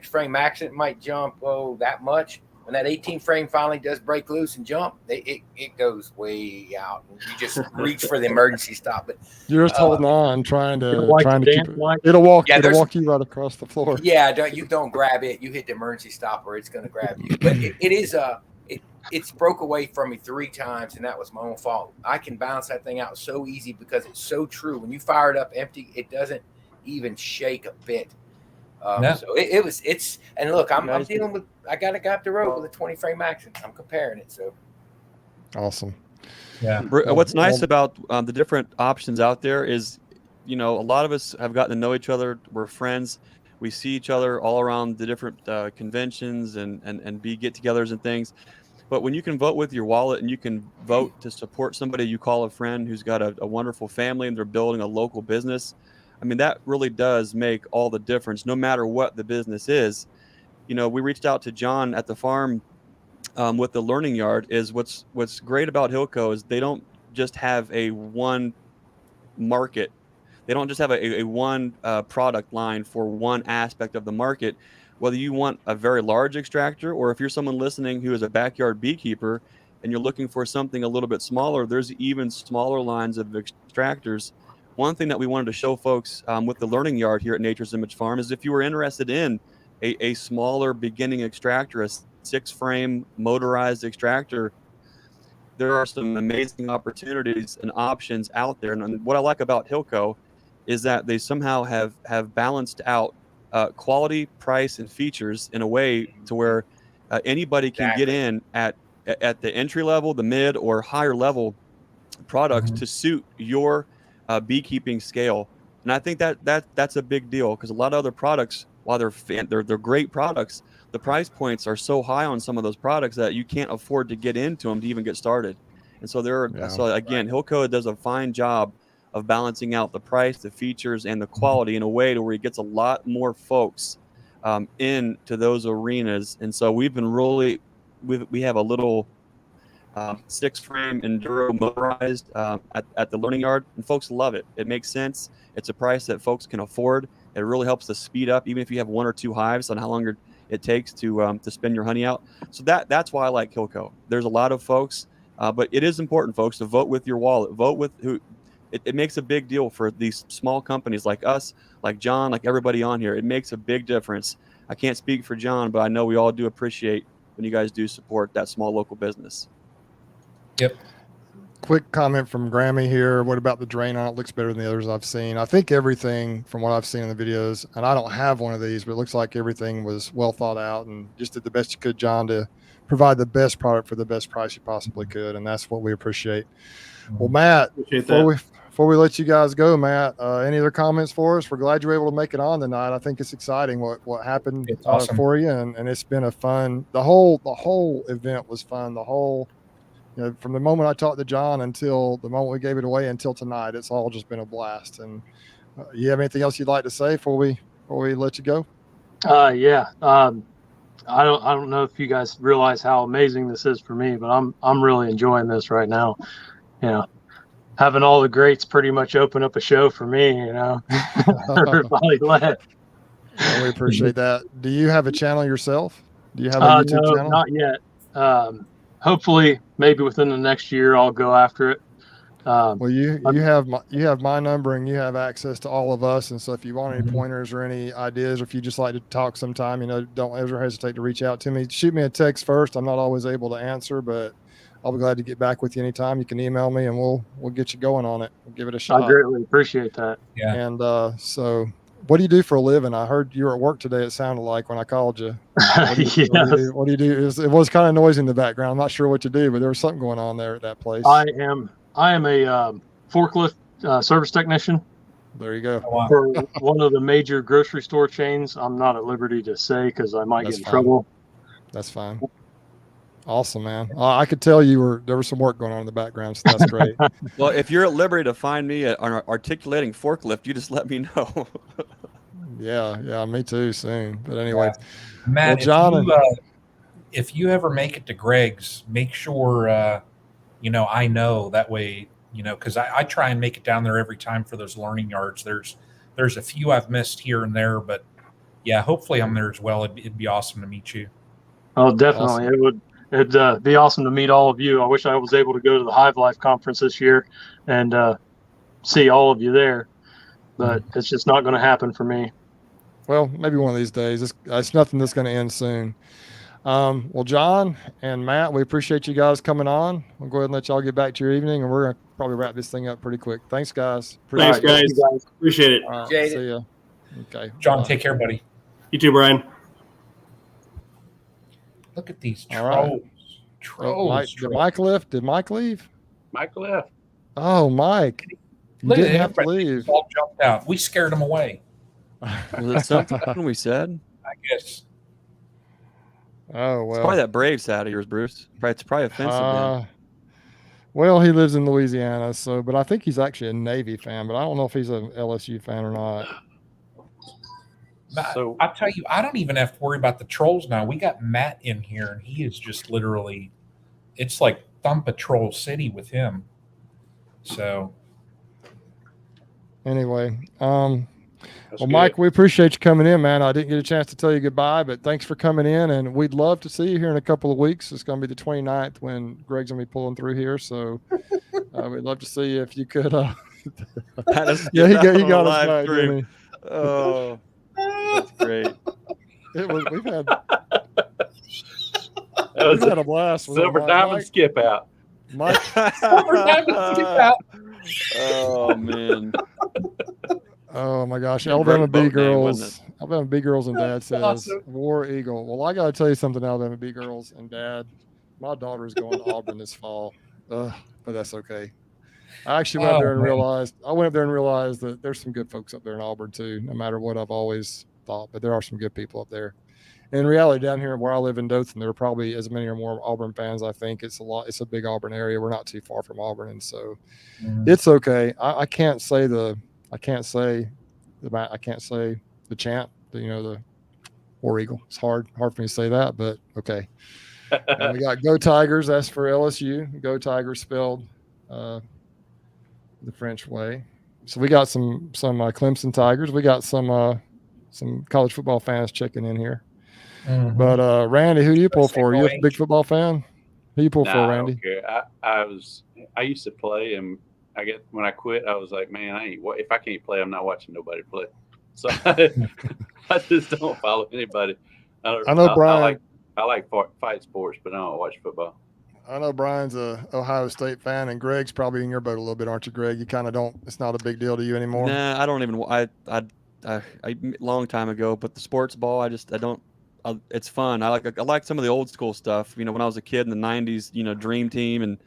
frame accident might jump that much. When that 18 frame finally does break loose and jump, it goes way out. You just reach for the emergency stop. But you're just holding on, trying to keep it. It'll walk you right across the floor. Yeah, don't grab it. You hit the emergency stop, or it's going to grab you. But it is it's broke away from me 3 times, and that was my own fault. I can balance that thing out so easy because it's so true. When you fire it up empty, it doesn't even shake a bit. No. So it's and look, I'm dealing with. I got a guy up the road with a 20 frame action. I'm comparing it. So Awesome. Yeah. What's nice about the different options out there is, a lot of us have gotten to know each other. We're friends. We see each other all around the different conventions and bee get-togethers and things. But when you can vote with your wallet and you can vote to support somebody you call a friend who's got a wonderful family and they're building a local business, I mean, that really does make all the difference, no matter what the business is. We reached out to John at the farm with the learning yard. Is what's great about Hilco is they don't just have a one market. They don't just have a one product line for one aspect of the market. Whether you want a very large extractor, or if you're someone listening who is a backyard beekeeper and you're looking for something a little bit smaller, there's even smaller lines of extractors. One thing that we wanted to show folks with the learning yard here at Nature's Image Farm is if you were interested in a smaller beginning extractor, a 6-frame motorized extractor, there are some amazing opportunities and options out there. And what I like about Hilco is that they somehow have balanced out quality, price, and features in a way to where anybody can get in at the entry level, the mid, or higher level products to suit your beekeeping scale. And I think that's a big deal, because a lot of other products, while they're great products, the price points are so high on some of those products that you can't afford to get into them to even get started. And so Hilco does a fine job of balancing out the price, the features, and the quality in a way to where it gets a lot more folks into those arenas. And so we've been we have a little 6-frame enduro motorized at the learning yard, and folks love it. It makes sense. It's a price that folks can afford. It really helps to speed up, even if you have 1 or 2 hives, on how long it takes to spin your honey out. So that's why I like Hilco. There's a lot of folks, but it is important, folks, to vote with your wallet. Vote with who. It makes a big deal for these small companies like us, like John, like everybody on here. It makes a big difference. I can't speak for John, but I know we all do appreciate when you guys do support that small local business. Yep. Quick comment from Grammy here. What about the drain on it? Looks better than the others I've seen. I think everything from what I've seen in the videos, and I don't have one of these, but it looks like everything was well thought out and just did the best you could, John, to provide the best product for the best price you possibly could. And that's what we appreciate. Well, Matt, before we let you guys go, Matt, any other comments for us? We're glad you were able to make it on tonight. I think it's exciting what happened awesome. for you, and it's been a fun. The whole event was fun. The whole, from the moment I talked to John until the moment we gave it away until tonight, it's all just been a blast. And you have anything else you'd like to say before we let you go? Yeah. I don't know if you guys realize how amazing this is for me, but I'm really enjoying this right now. Having all the greats pretty much open up a show for me, everybody left. Well, we appreciate that. Do you have a channel yourself? Do you have a YouTube channel? Not yet. Hopefully maybe within the next year I'll go after it. Well, you have my number and you have access to all of us. And so if you want any pointers or any ideas, or if you just like to talk sometime, don't ever hesitate to reach out to me. Shoot me a text first. I'm not always able to answer, but I'll be glad to get back with you anytime. You can email me and we'll get you going on it. We'll give it a shot. I greatly appreciate that. Yeah. And so what do you do for a living? I heard you were at work today. It sounded like when I called you. What do you do? It was kind of noisy in the background. I'm not sure what you do, but there was something going on there at that place. I am a forklift service technician. There you go. Oh, wow. For one of the major grocery store chains. I'm not at liberty to say because I might get in trouble. That's fine. Awesome, man. I could tell there was some work going on in the background, so that's great. Well, if you're at liberty to find me on articulating forklift, you just let me know. Yeah, me too soon. But anyway, Matt, John, if you ever make it to Greg's, make sure I know, that way, because I try and make it down there every time for those learning yards. There's a few I've missed here and there, but yeah, hopefully I'm there as well. It'd be awesome to meet you. Oh, definitely. Awesome. It'd be awesome to meet all of you. I wish I was able to go to the Hive Life conference this year and see all of you there, but it's just not going to happen for me. Well, maybe one of these days. It's nothing that's going to end soon. Well, John and Matt, we appreciate you guys coming on. We'll go ahead and let y'all get back to your evening, and we're going to probably wrap this thing up pretty quick. Thanks, guys. Thanks, Appreciate it. guys. Appreciate it. All right, Appreciate see it. ya. Okay. John, bye. take care, buddy. You too, Brian. Look at these All right. trolls. Did Mike lift? Did Mike leave? Mike left. Oh, Mike. You Look at didn't him. have to leave. All jumped out. We scared him away, Was it something we said? I guess. Oh, It's probably well. that Braves hat of yours, Bruce. It's probably offensive. Then. Well, he lives in Louisiana, but I think he's actually a Navy fan, but I don't know if he's an LSU fan or not. So I tell you, I don't even have to worry about the trolls now. We got Matt in here, and he is just literally, it's like Thumb Patrol City with him. So, Anyway, that's well, good. Mike, we appreciate you coming in, man. I didn't get a chance to tell you goodbye, but thanks for coming in, and we'd love to see you here in a couple of weeks. It's going to be the 29th when Greg's going to be pulling through here, so we'd love to see you if you could. Yeah, he got us back, didn't he? Oh, that's great. We've had That was a blast. with Silver Mike. Diamond skip out. Mike, Oh man. oh my gosh, Great Alabama boat B name, wasn't girls. Alabama B girls and Dad says Awesome. War Eagle. Well, I got to tell you something, Alabama B girls and Dad. My daughter is going to Auburn this fall, but that's okay. I actually went up there and realized that there's some good folks up there in Auburn too. No matter what I've always thought, but there are some good people up there. In reality, down here where I live in Dothan, there are probably as many or more Auburn fans. I think it's a big Auburn area. We're not too far from Auburn, and so it's okay. I can't say the chant. The War Eagle. It's hard for me to say that, but okay. And we got Go Tigers. That's for LSU. Go Tigers spelled the French way. So we got some Clemson Tigers. We got some college football fans checking in here. Mhm. But Randy, who do you pull for? Are you a big football fan? Who you pull for, I Randy? don't care. I used to play, and when I quit, I was like, man, if I can't play, I'm not watching nobody play. So I just don't follow anybody. I know Brian. I like fight sports, but I don't watch football. I know Brian's a Ohio State fan, and Greg's probably in your boat a little bit, aren't you, Greg? You kind of don't. It's not a big deal to you anymore. Nah, I don't even. I long time ago, but the sports ball, I don't. It's fun. I like some of the old school stuff. When I was a kid in the '90s, Dream Team and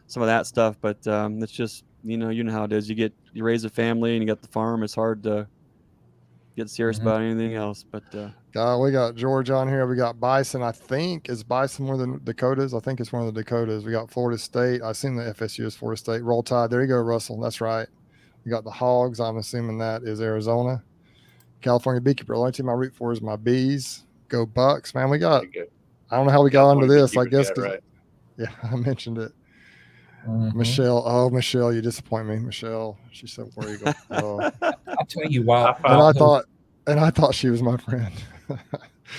some of that stuff. But it's just you know how it is. You raise a family and you got the farm. It's hard to get serious about anything else. But we got George on here. We got Bison. I think is Bison one of the Dakotas. I think it's one of the Dakotas. We got Florida State. I assume the FSU is Florida State. Roll Tide. There you go, Russell. That's right. We got the Hogs. I'm assuming that is Arizona. California Beekeeper. The only team I root for is my bees. Go Bucks, man. I don't know how we got onto this. I guess right. Yeah, I mentioned it. Mhm. Michelle. Oh, Michelle, you disappoint me. Michelle. She said, where you go? I'll tell you why. And I thought she was my friend.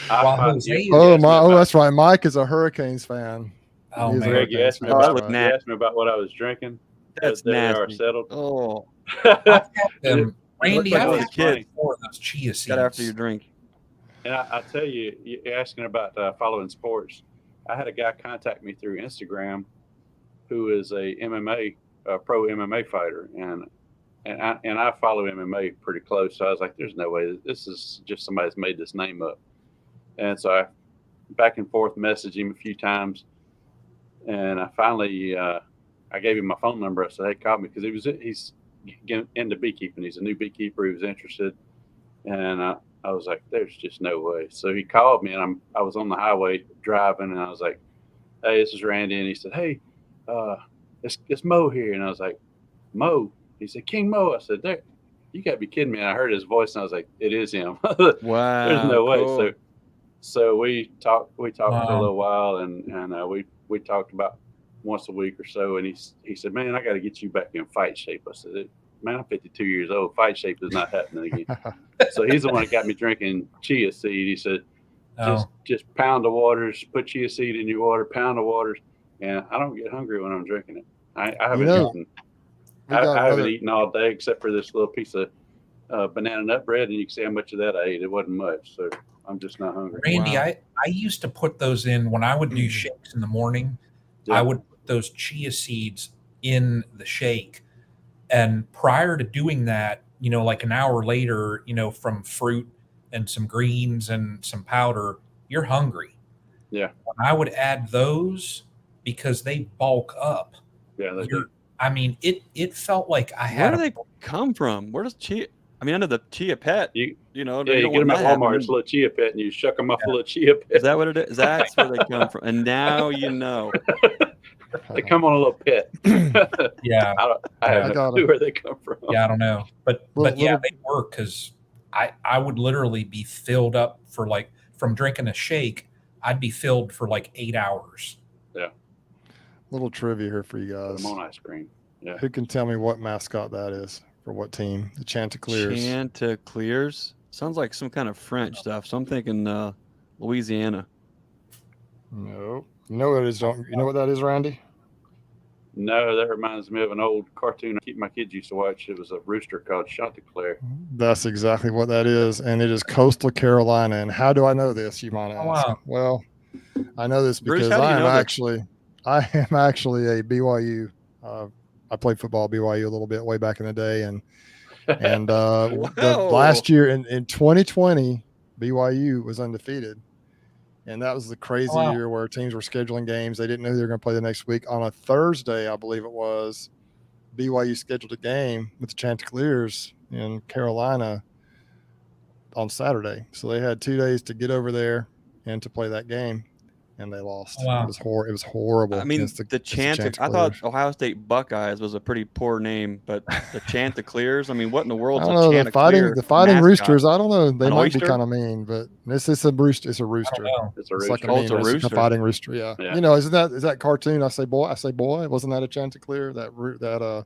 Jose that's right. Mike is a Hurricanes fan. Oh, He is a man. Greg, you Hurricanes asked me fan, about, that's right. you asked me about what I was drinking. that's They are nasty. settled. Oh, Randy, like I've those had kids. four of those chia seeds. got after your drink. And I tell you, you're asking about following sports. I had a guy contact me through Instagram who is a pro MMA fighter, and I follow MMA pretty close. So I was like, "There's no way this is just somebody's made this name up." And so I back and forth messaged him a few times, and I finally I gave him my phone number. I said, "Hey, call me," because he's into beekeeping. He's a new beekeeper. He was interested, and I was like, "There's just no way." So he called me, and I was on the highway driving, and I was like, "Hey, this is Randy," and he said, "Hey, it's Mo here," and I was like, "Mo?" He said, "King Mo." I said, "There, you got to be kidding me!" And I heard his voice, and I was like, "It is him." Wow. There's no way. Cool. So we talked for a little while, and we talked about once a week or so, and he said, "Man, I got to get you back in fight shape." I said, "Man, I'm 52 years old. Fight shape is not happening again." So he's the one that got me drinking chia seed. He said, just pound the waters, put chia seed in your water, pound the waters, and I don't get hungry when I'm drinking it. I haven't eaten. I haven't eaten all day except for this little piece of banana nut bread, and you can see how much of that I ate. It wasn't much. So I'm just not hungry. Randy, Wow. I used to put those in when I would do shakes in the morning. Yeah. I would put those chia seeds in the shake. And prior to doing that, like an hour later, from fruit and some greens and some powder, you're hungry. Yeah. I would add those because they bulk up. Yeah, they You're- do. I mean, it felt like I Where had do they come from? Where does chia? I mean, I know the chia pet. You You know, Yeah, you don't get them want at that happening. Walmart. It's a little chia pet, and you shuck them off a little chia pet. Is that what it is? That's where they come from. And now you know. They come on a little pet. yeah. I have I no got clue 'em. where they come from. Yeah, I don't know, but Little- yeah, little- they work because I would literally be filled up for like from drinking a shake. I'd be filled for like 8 hours. Little trivia here for you Put guys. them on ice cream. Yeah. Who can tell me what mascot that is for what team? The Chanticleers. Chanticleers sounds like some kind of French stuff. So I'm thinking Louisiana. No. You know what it is? Don't you know what that is, Randy? No, that reminds me of an old cartoon my kids used to watch. It was a rooster called Chanticleer. That's exactly what that is, and it is coastal Carolina. And how do I know this? You might ask. Oh, wow. Well, I know this Bruce, because how do you know this? I am actually a BYU. I played football at BYU a little bit way back in the day, and the Whoa. last year in 2020, BYU was undefeated. And that was the crazy Oh, wow. year where teams were scheduling games. They didn't know they were going to play the next week. On a Thursday, I believe it was, BYU scheduled a game with the Chanticleers in Carolina on Saturday. So they had 2 days to get over there and to play that game, and they lost. Oh, wow. It was horrible. I mean, against the against Chantic. I thought Ohio State Buckeyes was a pretty poor name, but the Chanticleers. I mean, what in the I world's don't a know, Chanticleer? the fighting mascot? roosters. I don't know. They An might oyster? be kind of mean, but this is a rooster. It's a I rooster. don't know. It's a It's rooster. like Oh, it's a it's like rooster. fighting rooster. Yeah. Yeah. You know, is that cartoon? I say boy. Wasn't that a Chanticleer? That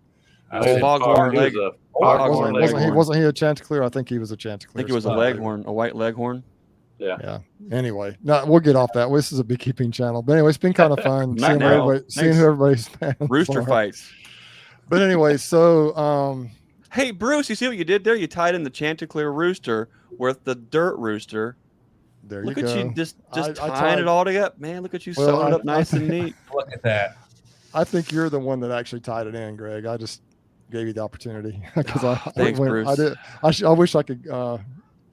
I said Foghorn he was leg. a Foghorn foghorn leghorn. wasn't he a Chanticleer? I think he was a Chanticleer. I think it was a leghorn, a white leghorn. Yeah. Anyway, no, we'll get off that. This is a beekeeping channel, but anyway, it's been kind of fun Not seeing, now. seeing who everybody's Rooster fights. But anyway, so Hey, Bruce, you see what you did there? You tied in the Chanticleer rooster with the Dirtrooster. there Look you at go. you just I tying tied- it all together. Man, look at you Well, sewing it up I nice and think- neat. Look at that. I think you're the one that actually tied it in, Greg. I just gave you the opportunity because Thanks, Bruce. I wish I could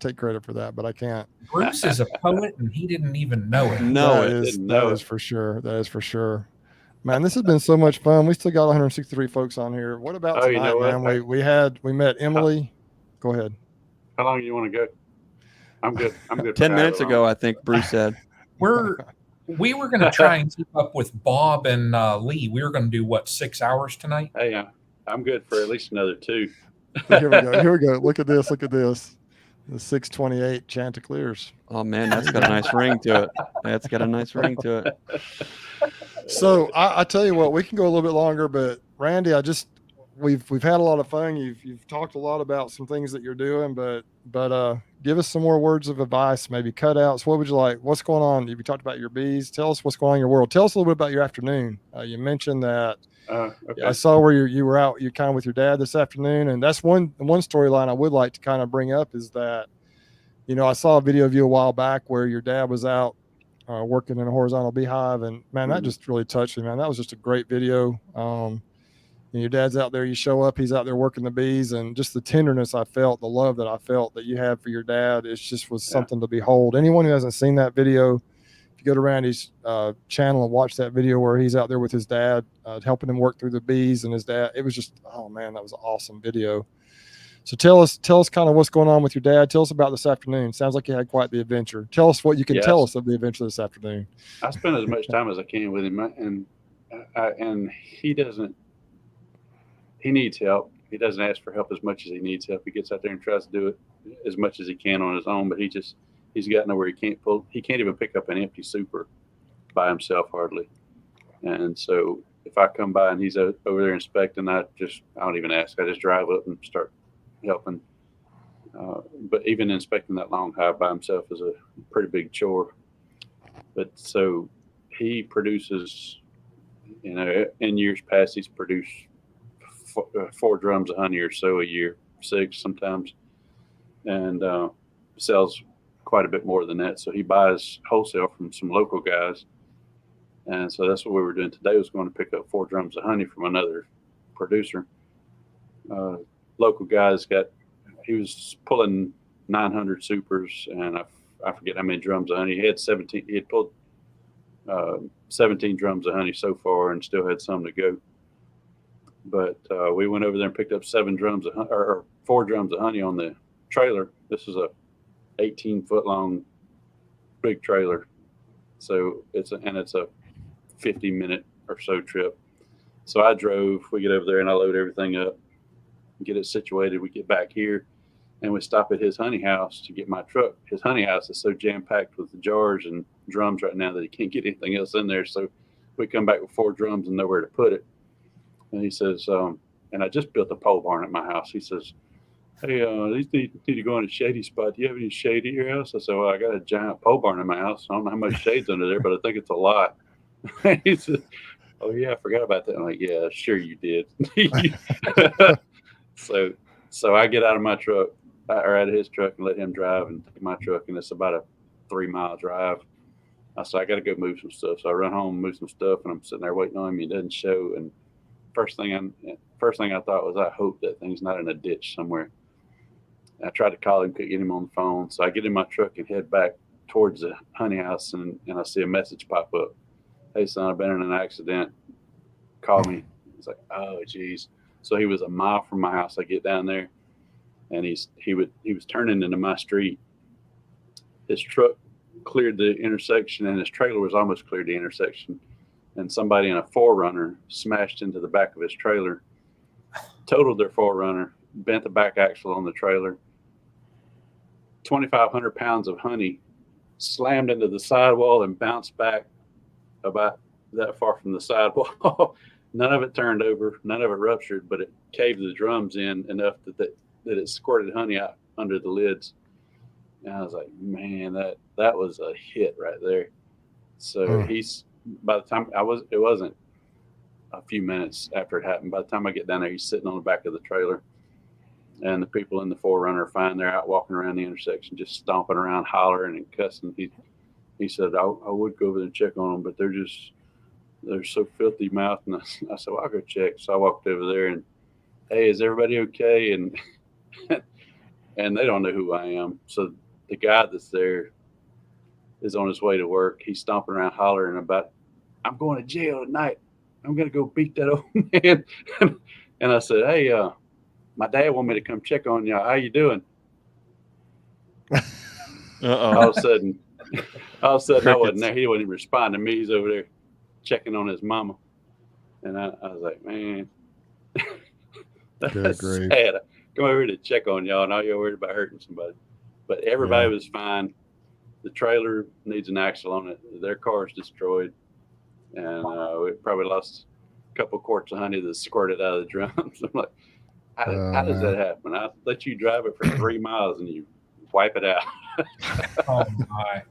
take credit for that, but I can't. Bruce is a poet, and he didn't even know it. No, That it is didn't know that is it. for sure. That is for sure. Man, this has been so much fun. We still got 163 folks on here. What about Oh, you tonight, know what? man? We met Emily. Go ahead. How long do you want to go? I'm good. I'm good. for 10 minutes however ago, long. I think Bruce said. We were going to try and keep up with Bob and Lee. We were going to do what, 6 hours tonight? Hey, I'm good for at least another 2. Here we go. Look at this. The 628 Chanticleers. Oh, man, that's got a nice ring to it. That's got a nice ring to it. So I tell you what, we can go a little bit longer, but Randy, we've had a lot of fun. You've talked a lot about some things that you're doing, but give us some more words of advice, maybe cutouts. What would you like? What's going on? You talked about your bees. Tell us what's going on in your world. Tell us a little bit about your afternoon. You mentioned that Okay. I saw where you were out, you kind of with your dad this afternoon, and that's one storyline I would like to kind of bring up is that, I saw a video of you a while back where your dad was out working in a horizontal beehive, and man, that just really touched me, man. That was just a great video. And your dad's out there, you show up, he's out there working the bees, and just the tenderness I felt, the love that I felt that you had for your dad, it just was something to behold. Anyone who hasn't seen that video, if you go to Randy's channel and watch that video where he's out there with his dad, helping him work through the bees and his dad, it was just, oh man, that was an awesome video. So tell us kind of what's going on with your dad. Tell us about this afternoon. Sounds like you had quite the adventure. Tell us what you can tell us of the adventure this afternoon. I spend as much time as I can with him, and he doesn't. He needs help. He doesn't ask for help as much as he needs help. He gets out there and tries to do it as much as he can on his own, but he's gotten to where he can't even pick up an empty super by himself hardly. And so if I come by and he's over there inspecting, I don't even ask. I just drive up and start helping. But even inspecting that long hive by himself is a pretty big chore. But so he produces, in years past, he's produced 4 drums of honey or so a year, 6 sometimes, and sells quite a bit more than that. So he buys wholesale from some local guys. And so that's what we were doing today, was going to pick up 4 drums of honey from another producer. Local guys he was pulling 900 supers, and I forget how many drums of honey. He had pulled 17 drums of honey so far and still had some to go. But we went over there and picked up 4 drums of honey on the trailer. This is a 18-foot long big trailer. So it's a 50-minute or so trip. So I drove, we get over there and I load everything up, get it situated. We get back here and we stop at his honey house to get my truck. His honey house is so jam-packed with the jars and drums right now that he can't get anything else in there. So we come back with 4 drums and nowhere to put it. And he says, and I just built a pole barn at my house. He says, hey, these need to go in a shady spot. Do you have any shade at your house? I said, well, I got a giant pole barn in my house. I don't know how much shade's under there, but I think it's a lot. He said, oh, yeah, I forgot about that. I'm like, yeah, sure you did. So I get out of my truck, or out of his truck, and let him drive and take my truck, and it's about a 3-mile drive. I said, I got to go move some stuff. So I run home, move some stuff, and I'm sitting there waiting on him. He doesn't show. And first thing I thought was, I hope that thing's not in a ditch somewhere. I tried to call him, couldn't get him on the phone. So I get in my truck and head back towards the honey house, and I see a message pop up. Hey, son, I've been in an accident. Call me. It's like, oh, geez. So he was a mile from my house. I get down there, and he was turning into my street. His truck cleared the intersection, and his trailer was almost cleared the intersection. And somebody in a 4Runner smashed into the back of his trailer, totaled their 4Runner, bent the back axle on the trailer. 2,500 pounds of honey slammed into the sidewall and bounced back about that far from the sidewall. None of it turned over, none of it ruptured, but it caved the drums in enough that it squirted honey out under the lids. And I was like, man, that was a hit right there. So by the time it wasn't a few minutes after it happened. By the time I get down there, he's sitting on the back of the trailer, and the people in the 4Runner are fine. They're out walking around the intersection, just stomping around, hollering and cussing. He said, I would go over there and check on them, but they're so filthy mouthed. And I said, well, I'll go check. So I walked over there and, hey, is everybody okay? And and they don't know who I am. So the guy that's there is on his way to work. He's stomping around hollering about, I'm going to jail tonight. I'm going to go beat that old man. And I said, hey, my dad wanted me to come check on y'all. How you doing? All of a sudden, I wasn't there. He wasn't even responding to me. He's over there checking on his mama. And I was like, man, that's sad. I come over here to check on y'all, and all you're worried about hurting somebody. But everybody was fine. The trailer needs an axle on it. Their car's destroyed. And we probably lost a couple quarts of honey that squirted out of the drums. I'm like, how does that happen? I let you drive it for 3 miles and you wipe it out. Oh my!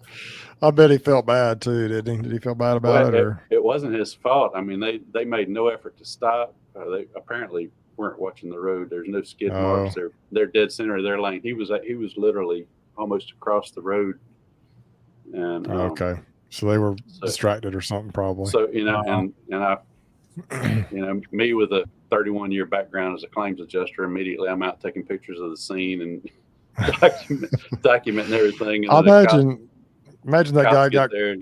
I bet he felt bad too, didn't he? Did he feel bad about it? Or? It wasn't his fault. I mean, they made no effort to stop. They apparently weren't watching the road. There's no skid marks. They're dead center of their lane. He was literally almost across the road. And okay. So they were distracted or something, probably. So, and I, me with a 31-year background as a claims adjuster, immediately I'm out taking pictures of the scene and documenting everything. And imagine that guy got there.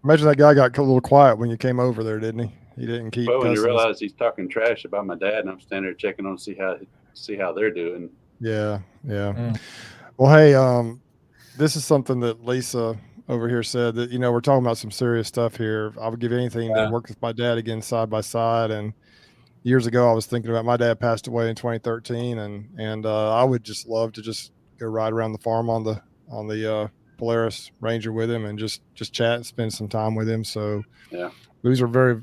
Imagine that guy got a little quiet when you came over there, didn't he? He didn't keep. Well, when you realize he's talking trash about my dad, and I'm standing there checking on to see how they're doing. Yeah. Well, hey, this is something that Lisa over here said that, we're talking about some serious stuff here. I would give anything to work with my dad again side by side. And years ago, I was thinking about, my dad passed away in 2013, and I would just love to just go ride around the farm on the Polaris Ranger with him and just chat and spend some time with him. So these are very,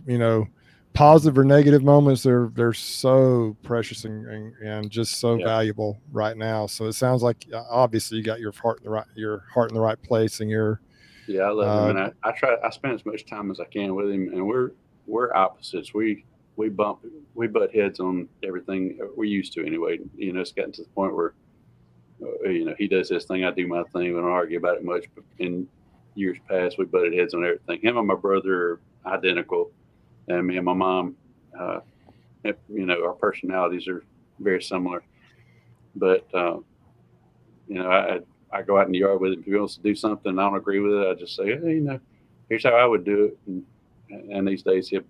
positive or negative moments. They're so precious and just so valuable right now. So it sounds like obviously you got your heart in the right place, and you're. Yeah, I love him, and I spend as much time as I can with him, and we're opposites. We butt heads on everything. We used to anyway. It's gotten to the point where you know, he does his thing, I do my thing. We don't argue about it much. But in years past, we butted heads on everything. Him and my brother are identical, and me and my mom, you know, our personalities are very similar. But you know, I go out in the yard with him. If he wants to do something and I don't agree with it, I just say, hey, you know, here's how I would do it. And these days he'll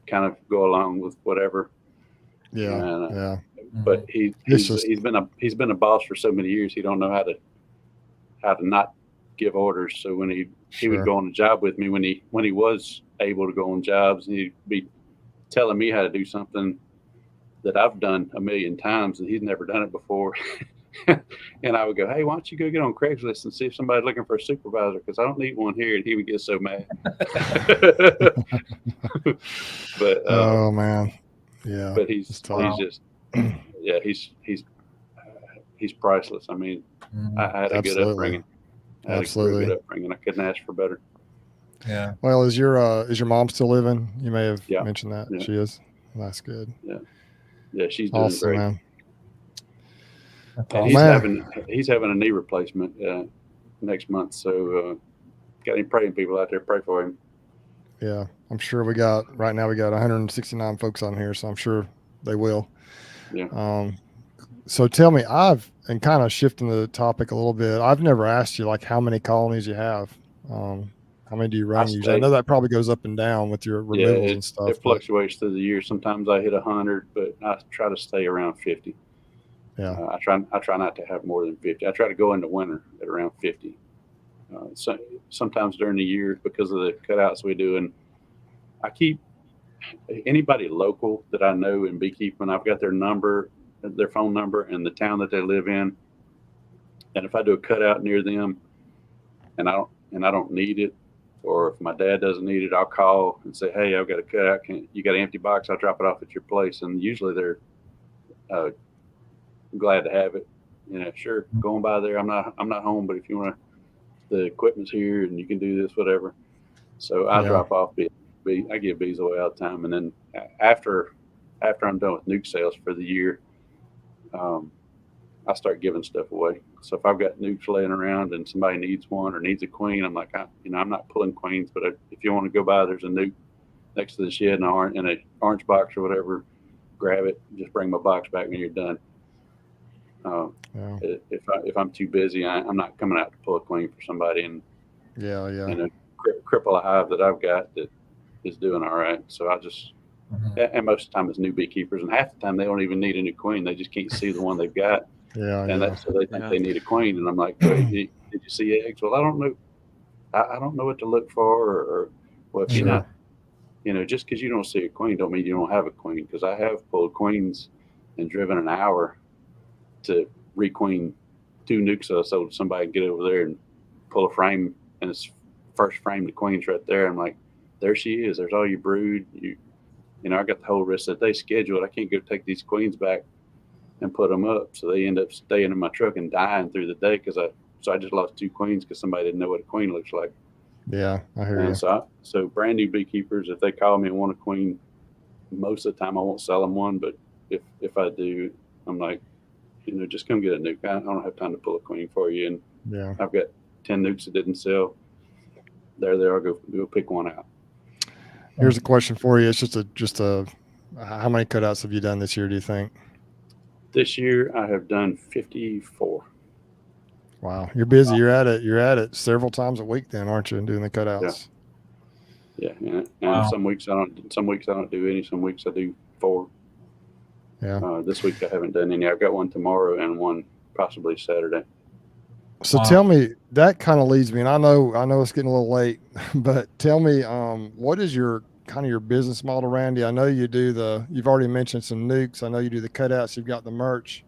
kind of go along with whatever. Yeah. And, Yeah. But he's been a boss for so many years. He don't know how to not give orders. So when he would go on a job with me, when he was able to go on jobs, he'd be telling me how to do something that I've done a million times and he's never done it before. And I would go, hey, why don't you go get on Craigslist and see if somebody's looking for a supervisor, because I don't need one here. And he would get so mad. But oh man, yeah. But he's just he's priceless. I mean, I had a good upbringing. I couldn't ask for better. Yeah. Well, is your mom still living? You may have mentioned that. Yeah. She is. That's good. Yeah, she's doing awesome, great. Man. And he's having a knee replacement next month. So got any praying people out there, pray for him. Yeah, I'm sure we got 169 folks on here, so I'm sure they will. Yeah. So tell me, and kind of shifting the topic a little bit, I've never asked you like how many colonies you have. How many do you run usually? I know that probably goes up and down with your removals and stuff. It fluctuates through the year. Sometimes I hit 100, but I try to stay around 50. Yeah. I try not to have more than 50. I try to go into winter at around 50. So sometimes during the year, because of the cutouts we do, and I keep anybody local that I know in beekeeping, I've got their phone number and the town that they live in. And if I do a cutout near them and I don't need it, or if my dad doesn't need it, I'll call and say, hey, I've got a cutout. You got an empty box? I'll drop it off at your place. And usually they're glad to have it. You know, sure, going by there. I'm not home, but if you want to, the equipment's here and you can do this, whatever. So I drop off bees. I give bees away all the time. And then after I'm done with nuke sales for the year, I start giving stuff away. So if I've got nukes laying around and somebody needs one or needs a queen, I'm like, I'm not pulling queens, but if you want to go by, there's a nuke next to the shed in an orange box or whatever, grab it, just bring my box back when you're done. If I'm too busy, I'm not coming out to pull a queen for somebody and cripple a hive that I've got that is doing all right. So I just and most of the time it's new beekeepers, and half the time they don't even need a new queen. They just can't see the one they've got. So they think they need a queen, and I'm like, did you see eggs? Well, I don't know. I don't know what to look for, or well, if you're not, just because you don't see a queen don't mean you don't have a queen. Because I have pulled queens and driven an hour to requeen 2 nukes I sold to somebody, get over there and pull a frame, and it's first frame the queen's right there. I'm like, there she is. There's all your brood. I got the whole rest of the day scheduled. I can't go take these queens back and put them up, so they end up staying in my truck and dying through the day because I just lost 2 queens because somebody didn't know what a queen looks like. Yeah, I hear you. So brand new beekeepers, if they call me and want a queen, most of the time I won't sell them one, but if I do, I'm like, just come get a nuke. I don't have time to pull a queen for you. And I've got 10 nukes that didn't sell. There they are. Go pick one out. Here's a question for you. It's just a how many cutouts have you done this year, do you think? This year I have done 54. Wow, you're busy. You're at it several times a week then, aren't you, doing the cutouts? Yeah. And some weeks I don't do any. Some weeks I do 4. Yeah. This week I haven't done any. I've got one tomorrow and one possibly Saturday. So tell me, that kind of leads me, and I know it's getting a little late, but tell me, what is your business model, Randy? I know you do you've already mentioned some nukes. I know you do the cutouts. You've got the merch.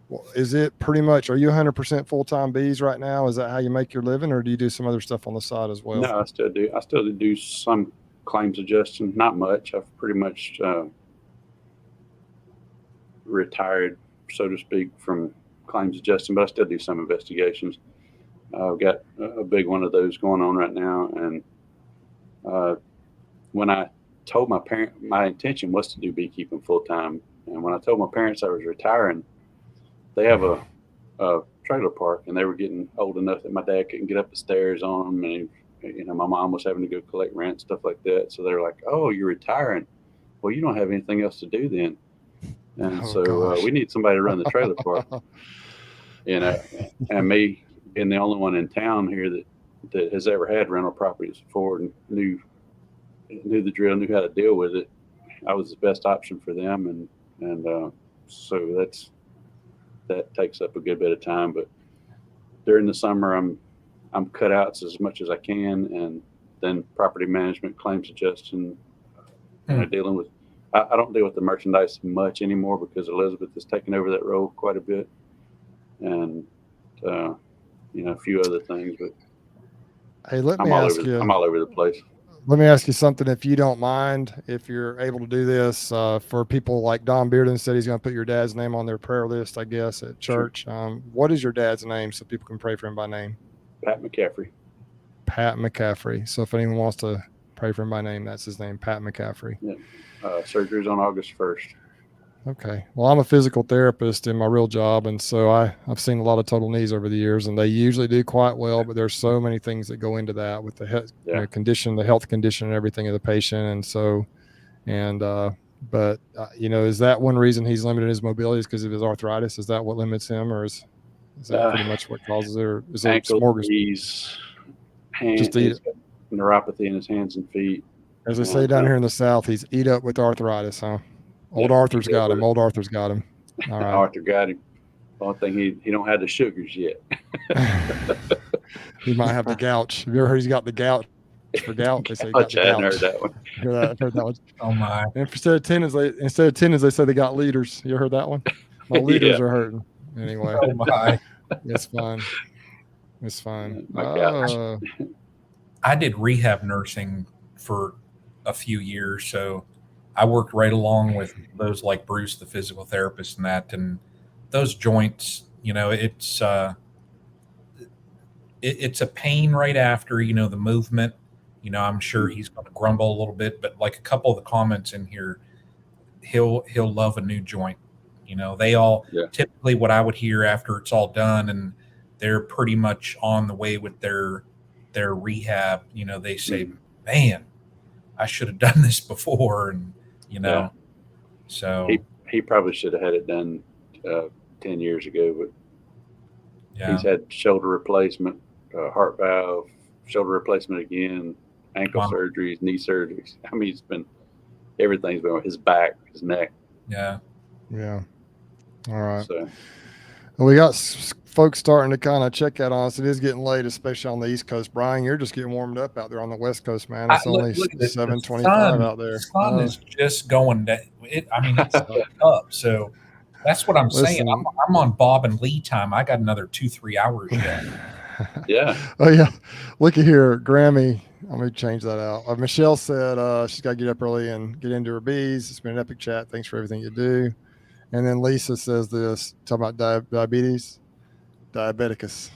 Well, is it pretty much, are you 100% full-time bees right now? Is that how you make your living, or do you do some other stuff on the side as well? No, I still do some claims adjusting, not much. I've pretty much retired, so to speak, from claims adjusting, but I still do some investigations. I've got a big one of those going on right now. And when I told my parent, my intention was to do beekeeping full time. And when I told my parents I was retiring, they have a trailer park, and they were getting old enough that my dad couldn't get up the stairs on them, and my mom was having to go collect rent, stuff like that. So they're like, "Oh, you're retiring? Well, you don't have anything else to do then." And we need somebody to run the trailer park, and me being the only one in town here that has ever had rental properties before and knew the drill, knew how to deal with it. I was the best option for them, and so that takes up a good bit of time. But during the summer, I'm cutouts as much as I can, and then property management, claims adjusting, dealing with. I don't deal with the merchandise much anymore because Elizabeth has taken over that role quite a bit, and a few other things. But hey, I'm all over the place. Let me ask you something, if you don't mind, if you're able to do this for people like Don Bearden said he's going to put your dad's name on their prayer list, I guess, at church. Sure. What is your dad's name so people can pray for him by name? Pat McCaffrey. Pat McCaffrey. So if anyone wants to pray for him by name, that's his name, Pat McCaffrey. Yeah. Surgery's on August 1st. Okay. Well, I'm a physical therapist in my real job, and so I've seen a lot of total knees over the years, and they usually do quite well, but there's so many things that go into that with the condition, the health condition and everything of the patient. And so, but is that one reason he's limited his mobility is because of his arthritis? Is that what limits him, or is that pretty much what causes it? Or is it knees, hands, neuropathy in his hands and feet? As they say down here in the South, he's eat up with arthritis, huh? Old Arthur's got him. Old Arthur's got him. All right. Arthur got him. Only thing he don't have the sugars yet. He might have the gout. Have you ever heard he's got the gout for gout? They say he got the I gout. heard that one. I've heard that one. Oh my! And instead of tendons, they say they got leaders. You heard that one? My leaders are hurting. Anyway. Oh my! It's fun. It's fun. I did rehab nursing for a few years, so I worked right along with those like Bruce, the physical therapist, and those joints. It's a pain right after the movement. I'm sure he's going to grumble a little bit, but like a couple of the comments in here, he'll love a new joint. They all typically what I would hear after it's all done, and they're pretty much on the way with their rehab. They say, "Man, I should have done this before," and so he probably should have had it done 10 years ago, but he's had shoulder replacement, heart valve, shoulder replacement again, ankle surgeries, knee surgeries. I mean, everything's been his back, his neck. Yeah. All right. So we got folks starting to kind of check that on us. It is getting late, especially on the East Coast. Brian, you're just getting warmed up out there on the West Coast, man. It's only 7:25 out there. The sun is just going down. It's up. So that's what I'm saying. I'm on Bob and Lee time. I got another 2-3 hours yet. Yeah. Oh yeah. Look at here, Grammy. Let me change that out. Michelle said she's got to get up early and get into her bees. It's been an epic chat. Thanks for everything you do. And then Lisa says this, talking about diabetes. Diabeticus.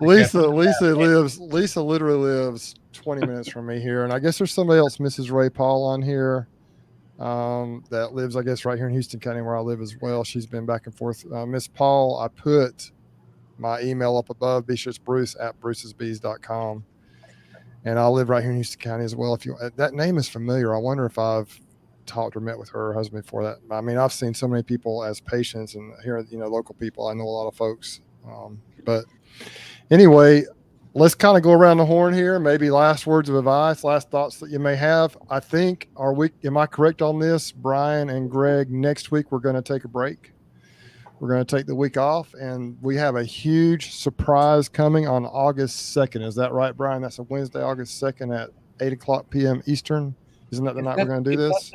Lisa literally lives 20 minutes from me here. And I guess there's somebody else, Mrs. Ray Paul, on here that lives, I guess, right here in Houston County where I live as well. She's been back and forth. Miss Paul, I put my email up above. Be sure it's bruce@brucesbees.com. And I live right here in Houston County as well. That name is familiar. I wonder if I've talked or met with her husband before that. I mean, I've seen so many people as patients, and here, local people. I know a lot of folks. But anyway, let's kind of go around the horn here. Maybe last words of advice, last thoughts that you may have. I think am I correct on this, Brian and Greg? Next week, we're going to take a break. We're going to take the week off, and we have a huge surprise coming on August 2nd. Is that right, Brian? That's a Wednesday, August 2nd at 8:00 p.m. Eastern. Isn't that the night we're going to do this?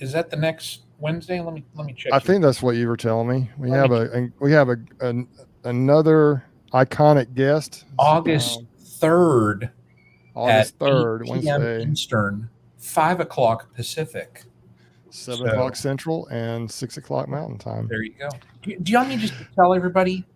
Is that the next Wednesday? Let me check. I think that's what you were telling me. We have another iconic guest. August 3rd. August 3rd, Wednesday. Eastern, 5:00 Pacific. 7:00 Central and 6:00 Mountain Time. There you go. Do you want me just to tell everybody?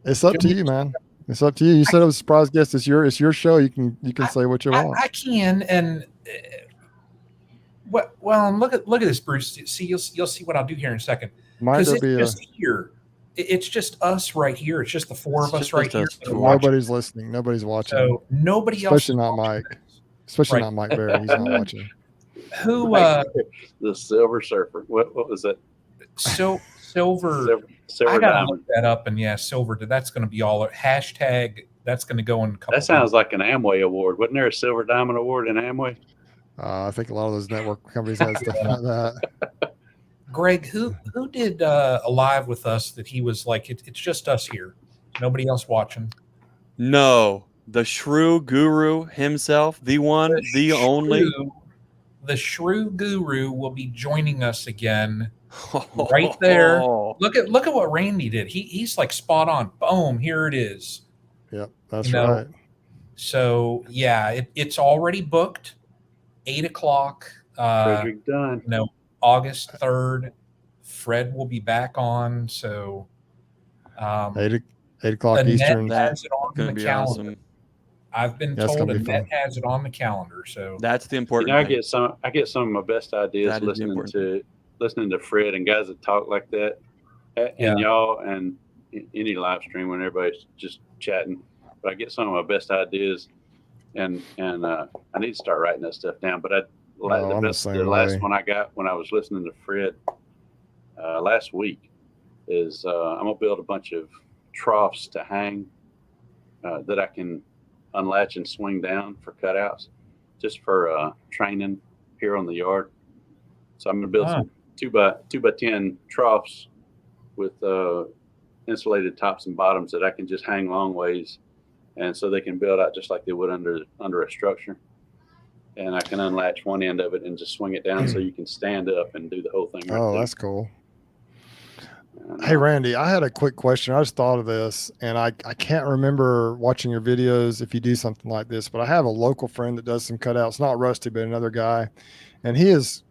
It's up to you, man. It's up to you. You said it was a surprise guest. It's your show. You can say what you want. I can, and and look at this, Bruce. See, you'll see what I'll do here in a second. Might Because there it's be a just here. It's just us right here. It's just the four It's of us just right here. us that are four. watching. nobody's listening? Nobody's watching. So nobody else, Especially is not watching Mike. this. Especially Right. not Mike Berry. He's not watching. Who The Silver Surfer. What was that? silver? Silver I gotta Diamond. look that up. And yeah, silver. That's going to be all hashtag. That's going to go in a couple. That sounds like an Amway award. Wasn't there a Silver Diamond award in Amway? I think a lot of those network companies had stuff like that. Greg, who did a live with us that he was like, it's just us here, nobody else watching. No, the Shrew Guru himself, the one, the only. The Shrew Guru will be joining us again right there. Look at what Randy did. He's like spot on. Boom, here it is. Yep, that's right. So yeah, it's already booked. 8 o'clock. Frederick Dunn. August 3rd. Fred will be back on. So 8 o'clock Eastern. Has it on Gonna the be calendar. Awesome. I've been told Annette has it on the calendar. So that's the important I thing. get some of my best ideas listening to Fred and guys that talk like that, and y'all and any live stream when everybody's just chatting. But I get some of my best ideas, and I need to start writing that stuff down. But the last one I got when I was listening to Fred last week is I'm gonna build a bunch of troughs to hang that I can unlatch and swing down for cutouts, just for training here on the yard. So I'm gonna build some 2x10 troughs with insulated tops and bottoms that I can just hang long ways, and so they can build out just like they would under a structure. And I can unlatch one end of it and just swing it down so you can stand up and do the whole thing. That's cool. Hey, Randy, I had a quick question. I just thought of this, and I can't remember watching your videos if you do something like this, but I have a local friend that does some cutouts, not Rusty, but another guy. And he is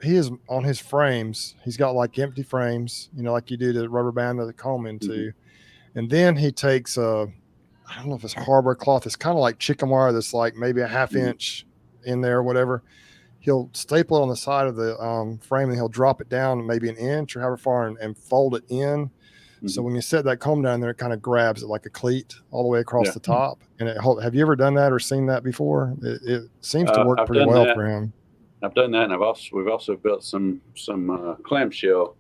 on his frames. He's got like empty frames, like you do the rubber band that the comb into. Mm-hmm. And then he takes I don't know if it's hardware cloth. It's kind of like chicken wire that's like maybe a half inch in there or whatever. He'll staple it on the side of the frame, and he'll drop it down maybe an inch or however far and fold it in. Mm-hmm. So when you set that comb down there, it kind of grabs it like a cleat all the way across the top. And have you ever done that or seen that before? It seems to work pretty well for him. I've done that, and we've also built some clamshell.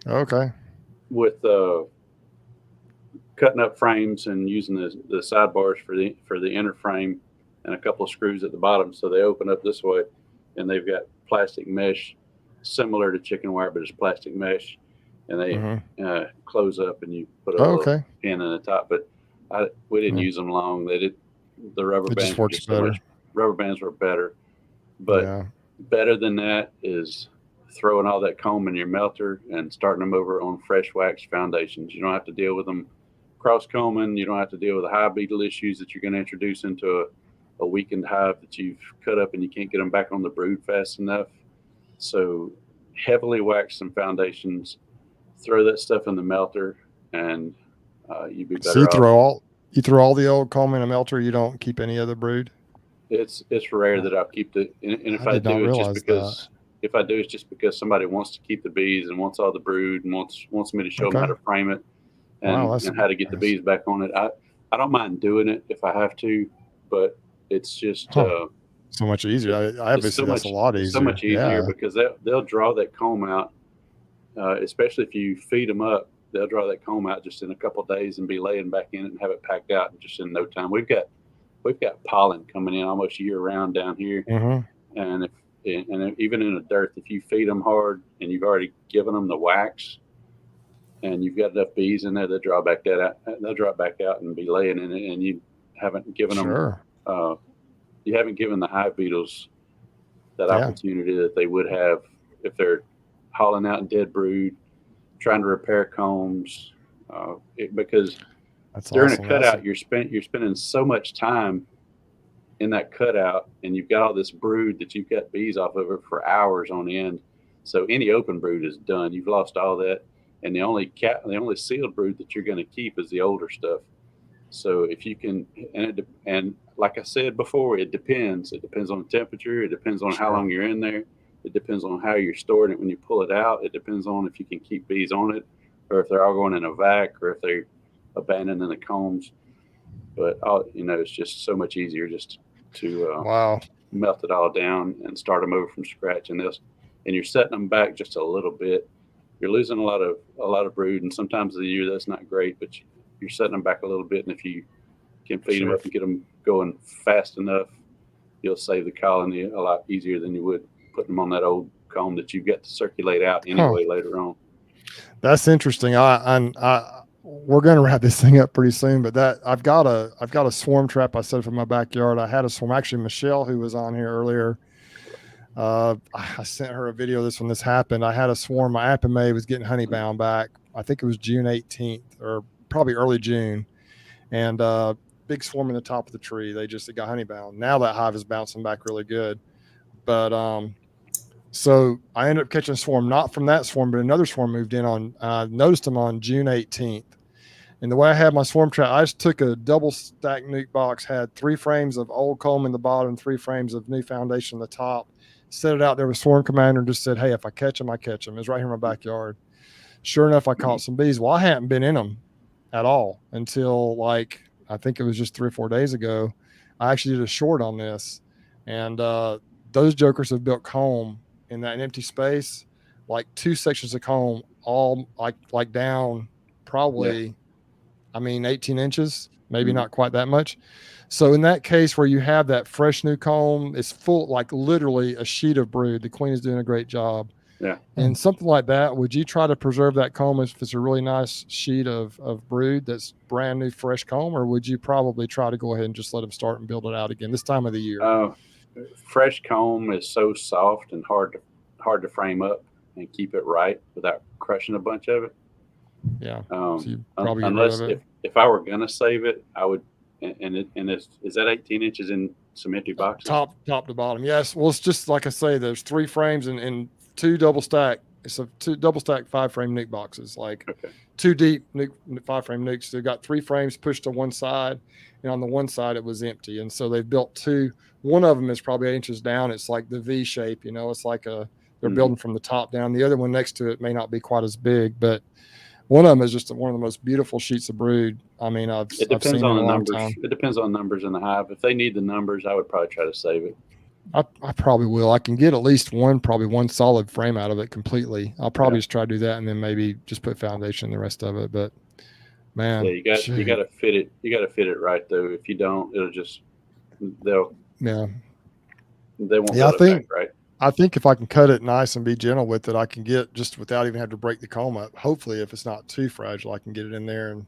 Okay. With cutting up frames and using the sidebars for the inner frame, and a couple of screws at the bottom, so they open up this way, and they've got plastic mesh similar to chicken wire, but it's plastic mesh, and they close up, and you put a little pin in the top. But we didn't use them long. The rubber bands just works better. Rubber bands were better, but better than that is throwing all that comb in your melter and starting them over on fresh wax foundations. You don't have to deal with them cross combing. You don't have to deal with the hive beetle issues that you're going to introduce into a weakened hive that you've cut up and you can't get them back on the brood fast enough. So heavily wax some foundations, throw that stuff in the melter, and you'd be better. So you throw all the old comb in a melter. You don't keep any other brood. It's rare that I'll keep and if I do, it's just because somebody wants to keep the bees and wants all the brood and wants me to show them how to frame it and how to get the bees back on it. I don't mind doing it if I have to, but it's just so much easier. Obviously, that's a lot easier. So much easier because they'll draw that comb out, especially if you feed them up. They'll draw that comb out just in a couple of days and be laying back in it and have it packed out just in no time. We've got pollen coming in almost year round down here, and even in the dirt, if you feed them hard and you've already given them the wax, and you've got enough bees in there, they'll draw back out and be laying in it, and you haven't given them. You haven't given the hive beetles that opportunity that they would have if they're hauling out dead brood, trying to repair combs, because during a cutout you're spending so much time in that cutout, and you've got all this brood that you've got bees off of it for hours on end. So any open brood is done. You've lost all that, and the only sealed brood that you're going to keep is the older stuff. So if you can, and like I said before, it depends. It depends on the temperature. It depends on how long you're in there. It depends on how you're storing it when you pull it out. It depends on if you can keep bees on it, or if they're all going in a vac, or if they're abandoning the combs. But it's just so much easier just to Wow. melt it all down and start them over from scratch. And you're setting them back just a little bit. You're losing a lot of brood, and sometimes of the year that's not great, but you're setting them back a little bit. And if you can feed them up and get them going fast enough, you'll save the colony a lot easier than you would putting them on that old comb that you've got to circulate out anyway later on. That's interesting. We're going to wrap this thing up pretty soon, but I've got a swarm trap I set up in my backyard. I had a swarm. Actually, Michelle, who was on here earlier, I sent her a video of this when this happened. I had a swarm. My Apamay was getting honey bound back. I think it was June 18th or probably early June, and big swarm in the top of the tree. They got honey bound. Now that hive is bouncing back really good, but so I ended up catching a swarm, not from that swarm, but another swarm moved in on. Noticed them on June 18th. And the way I had my swarm trap, I just took a double stack nuke box, had 3 frames of old comb in the bottom, 3 frames of new foundation in the top, set it out there with Swarm Commander and just said, hey, if I catch them, I catch them. It was right here in my backyard. Sure enough, I caught some bees. Well, I hadn't been in them at all until I think it was just 3 or 4 days ago. I actually did a short on this. And those jokers have built comb in that empty space, like 2 sections of comb, all like down probably, 18 inches, maybe not quite that much. So in that case where you have that fresh new comb, it's full, like literally a sheet of brood. The queen is doing a great job. Yeah. And something like that, would you try to preserve that comb if it's a really nice sheet of brood that's brand new, fresh comb, or would you probably try to go ahead and just let them start and build it out again this time of the year? Fresh comb is so soft and hard to frame up and keep it right without crushing a bunch of it. Yeah. So you probably unless if I were gonna save it, I would. Is that 18 inches in some empty boxes? Top to bottom. Yes. Well, it's just like I say, there's 3 frames and 2 double stack. It's a 2 double stack 5-frame nuke boxes, like 2 deep nuke 5-frame nukes. They've got 3 frames pushed to one side, and on the one side it was empty. And so they've built 2. One of them is probably 8 inches down. It's like the V shape, it's like they're building from the top down. The other one next to it may not be quite as big, but one of them is just one of the most beautiful sheets of brood. It depends on the numbers. It depends on numbers in the hive. If they need the numbers, I would probably try to save it. I probably will. I can get at least one solid frame out of it completely. I'll probably just try to do that, and then maybe just put foundation in the rest of it. But man, you got to fit it. You got to fit it right though. If you don't, it'll just they won't. Yeah, I think if I can cut it nice and be gentle with it, I can get just without even having to break the comb up. Hopefully, if it's not too fragile, I can get it in there. And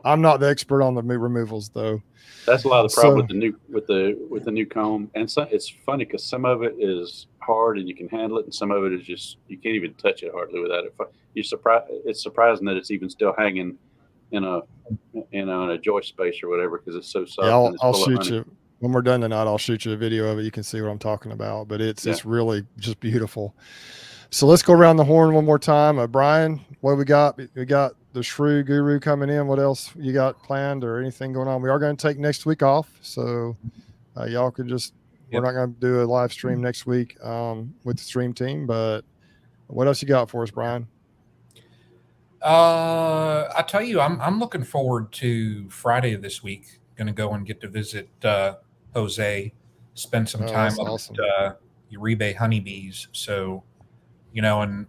I'm not the expert on the removals though. That's a lot of the problem with the new comb. And so it's funny because some of it is hard and you can handle it, and some of it is just you can't even touch it hardly without it. It's surprising that it's even still hanging in a joist space or whatever because it's so soft. Yeah, I'll shoot you. When we're done tonight, I'll shoot you a video of it. You can see what I'm talking about, but it's really just beautiful. So let's go around the horn one more time. Brian, what we got? We got the Shrew Guru coming in. What else you got planned or anything going on? We are going to take next week off. So y'all could just, we're not going to do a live stream next week with the stream team, but what else you got for us, Brian? I tell you, I'm looking forward to Friday of this week. Going to go and get to visit Jose, spend some time at Uribe honeybees. So, and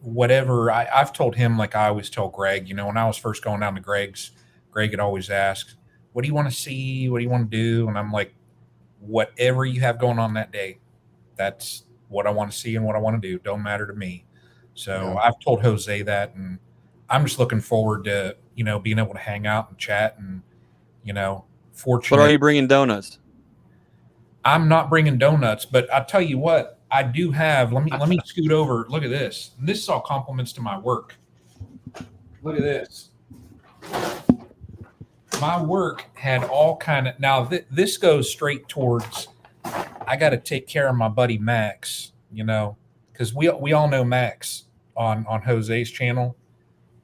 whatever I've told him, like I always tell Greg, when I was first going down to Greg's, Greg had always asked, what do you want to see? What do you want to do? And I'm like, whatever you have going on that day, that's what I want to see and what I want to do. Don't matter to me. So I've told Jose that, and I'm just looking forward to, being able to hang out and chat and, fortunate. But are you bringing donuts? I'm not bringing donuts, but I'll tell you what, I do have. Let me scoot over. Look at this. This is all compliments to my work. Look at this. My work had all kind of. Now this goes straight towards. I got to take care of my buddy Max. Because we all know Max on Jose's channel.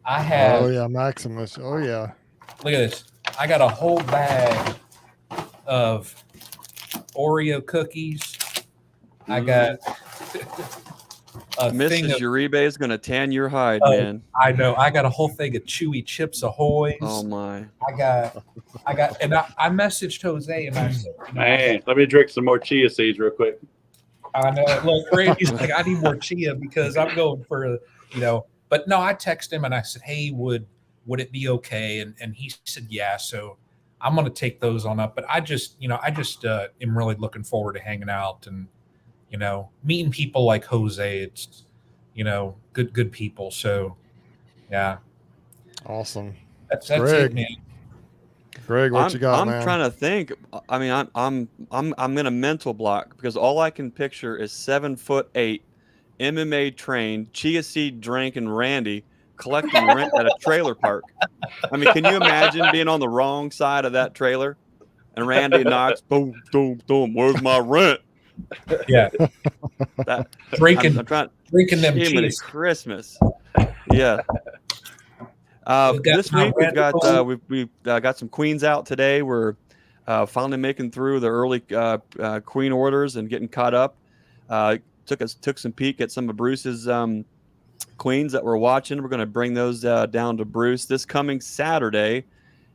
I have. Oh yeah, Maximus. Oh yeah. Look at this. I got a whole bag of Oreo cookies. I got A thing Mrs. of, Uribe is gonna tan your hide, Oh, man. I know. I got a whole thing of Chewy Chips Ahoy's. Oh my! And I messaged Jose and I said, Man, let me drink some more chia seeds real quick. I know. Look, Randy's like, I need more chia because I'm going for, But no, I texted him and I said, hey, would it be okay? And he said, yeah. So I'm going to take those on up. But I just am really looking forward to hanging out and, meeting people like Jose. It's, good people. So, yeah. Awesome. That's Greg. it, man. Greg, what you got, I'm man? trying to think. I mean, I'm in a mental block because all I can picture is 7'8", MMA trained, chia seed drinking Randy collecting rent at a trailer park. I mean, can you imagine being on the wrong side of that trailer and Randy knocks, boom, boom, boom, where's my rent? Yeah. That Drinking them Jiminy cheese. Christmas. Yeah. This week we've got some queens out today. We're finally making through the early queen orders and getting caught up. Took some peek at some of Bruce's queens that we're watching. We're going to bring those down to Bruce this coming Saturday.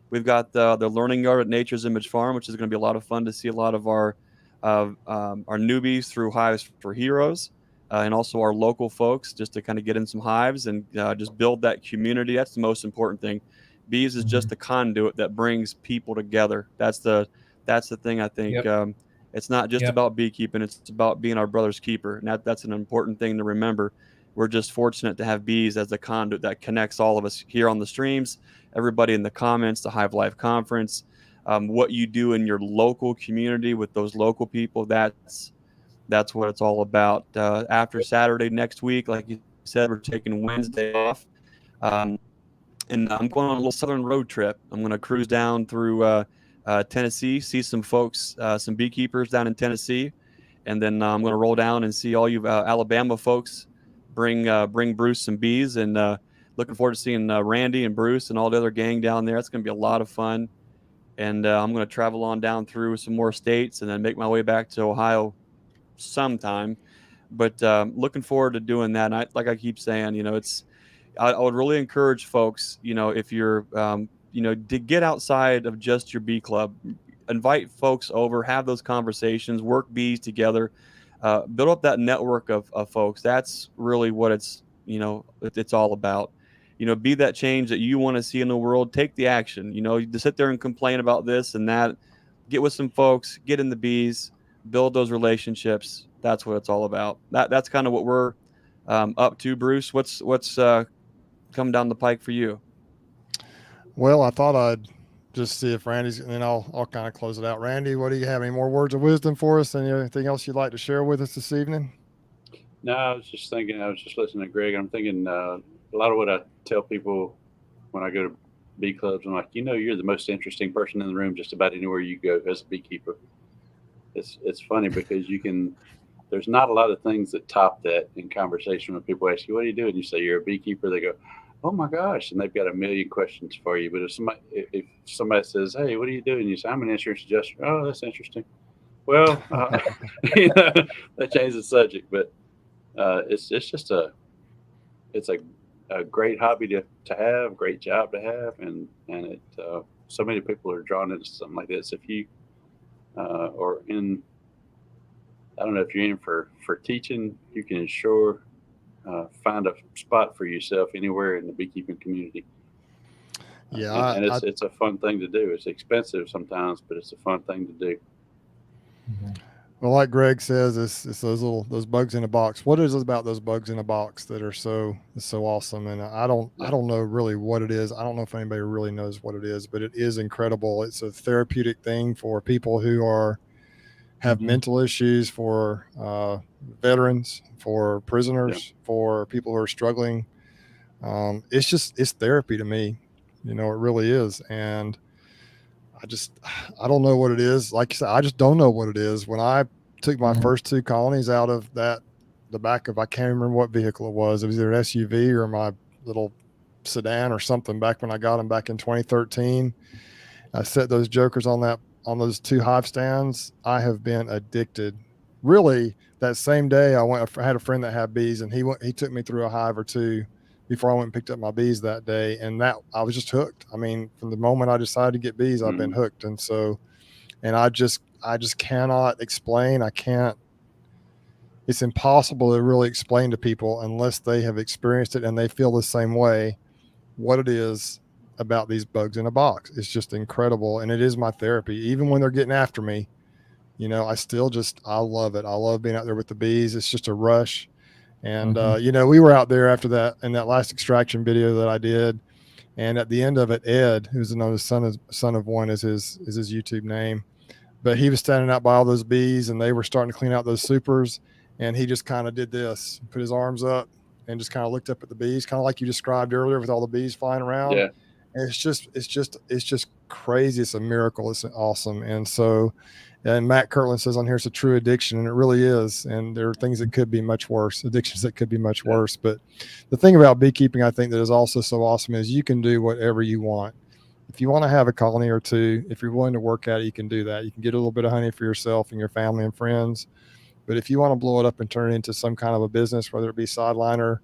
We've got the learning yard at Nature's Image Farm, which is going to be a lot of fun to see a lot of our newbies through Hives for Heroes. And also our local folks, just to kind of get in some hives and just build that community. That's the most important thing. Bees is just a conduit that brings people together. That's the thing I think. Yep. It's not just about beekeeping. It's about being our brother's keeper. And that's an important thing to remember. We're just fortunate to have bees as the conduit that connects all of us here on the streams, everybody in the comments, the Hive Life Conference, what you do in your local community with those local people. That's what it's all about. After Saturday next week, like you said, we're taking Wednesday off. And I'm going on a little southern road trip. I'm going to cruise down through Tennessee, see some folks, some beekeepers down in Tennessee. And then I'm going to roll down and see all you Alabama folks, bring Bruce some bees. And looking forward to seeing Randy and Bruce and all the other gang down there. It's going to be a lot of fun. And I'm going to travel on down through some more states and then make my way back to Ohio sometime, but looking forward to doing that. And like I keep saying, I would really encourage folks, if you're, to get outside of just your bee club, invite folks over, have those conversations, work bees together, build up that network of folks. That's really what it's all about. Be that change that you want to see in the world. Take the action. To sit there and complain about this and that, get with some folks, get in the bees, build those relationships. That's what it's all about. That's kind of what we're up to. Bruce, what's coming down the pike for you? Well, I thought I'd just see if Randy's, and then I'll kind of close it out. Randy, what do you have? Any more words of wisdom for us? Anything else you'd like to share with us this evening? No, I was just listening to Greg. I'm thinking a lot of what I tell people when I go to bee clubs, I'm like, you're the most interesting person in the room just about anywhere you go as a beekeeper. It's funny because there's not a lot of things that top that in conversation when people ask you, what do you do? And you say, you're a beekeeper. They go, oh my gosh. And they've got a million questions for you. But if somebody says, hey, what do you do? And you say, I'm an insurance adjuster. Oh, that's interesting. Well, that changes the subject, but it's just a great hobby to have, great job to have. And it, so many people are drawn into something like this. If you, I don't know if you're in for teaching, you can sure find a spot for yourself anywhere in the beekeeping community. Yeah, and it's a fun thing to do. It's expensive sometimes, but it's a fun thing to do. Mm-hmm. Well, like Greg says, it's those bugs in a box. What is it about those bugs in a box that are so awesome? And I don't know really what it is. I don't know if anybody really knows what it is, but it is incredible. It's a therapeutic thing for people who have mental issues, for veterans, for prisoners, for people who are struggling. It's therapy to me. It really is. And I don't know what it is. Like you said, I just don't know what it is. When I took my first 2 colonies out of the back of, I can't remember what vehicle it was. It was either an SUV or my little sedan or something back when I got them back in 2013. I set those jokers on those 2 hive stands. I have been addicted really that same day I had a friend that had bees, and he took me through a hive or two before I went and picked up my bees that day. And that I was just hooked. I mean, from the moment I decided to get bees, I've been hooked. And so, and I just cannot explain. It's impossible to really explain to people unless they have experienced it and they feel the same way, what it is about these bugs in a box. It's just incredible. And it is my therapy. Even when they're getting after me, I love it. I love being out there with the bees. It's just a rush. And, we were out there after that in that last extraction video that I did. And at the end of it, Ed, who's another son of one is his YouTube name, but he was standing out by all those bees and they were starting to clean out those supers. And he just kind of did this, put his arms up and just kind of looked up at the bees, kind of like you described earlier with all the bees flying around. Yeah. And it's just crazy. It's a miracle. It's awesome. And so, and Matt Kirtland says on here, it's a true addiction, and it really is. And there are things that could be much worse, addictions that could be much worse. But the thing about beekeeping, I think that is also so awesome is you can do whatever you want. If you want to have a colony or two, if you're willing to work at it, you can do that. You can get a little bit of honey for yourself and your family and friends. But if you want to blow it up and turn it into some kind of a business, whether it be sideliner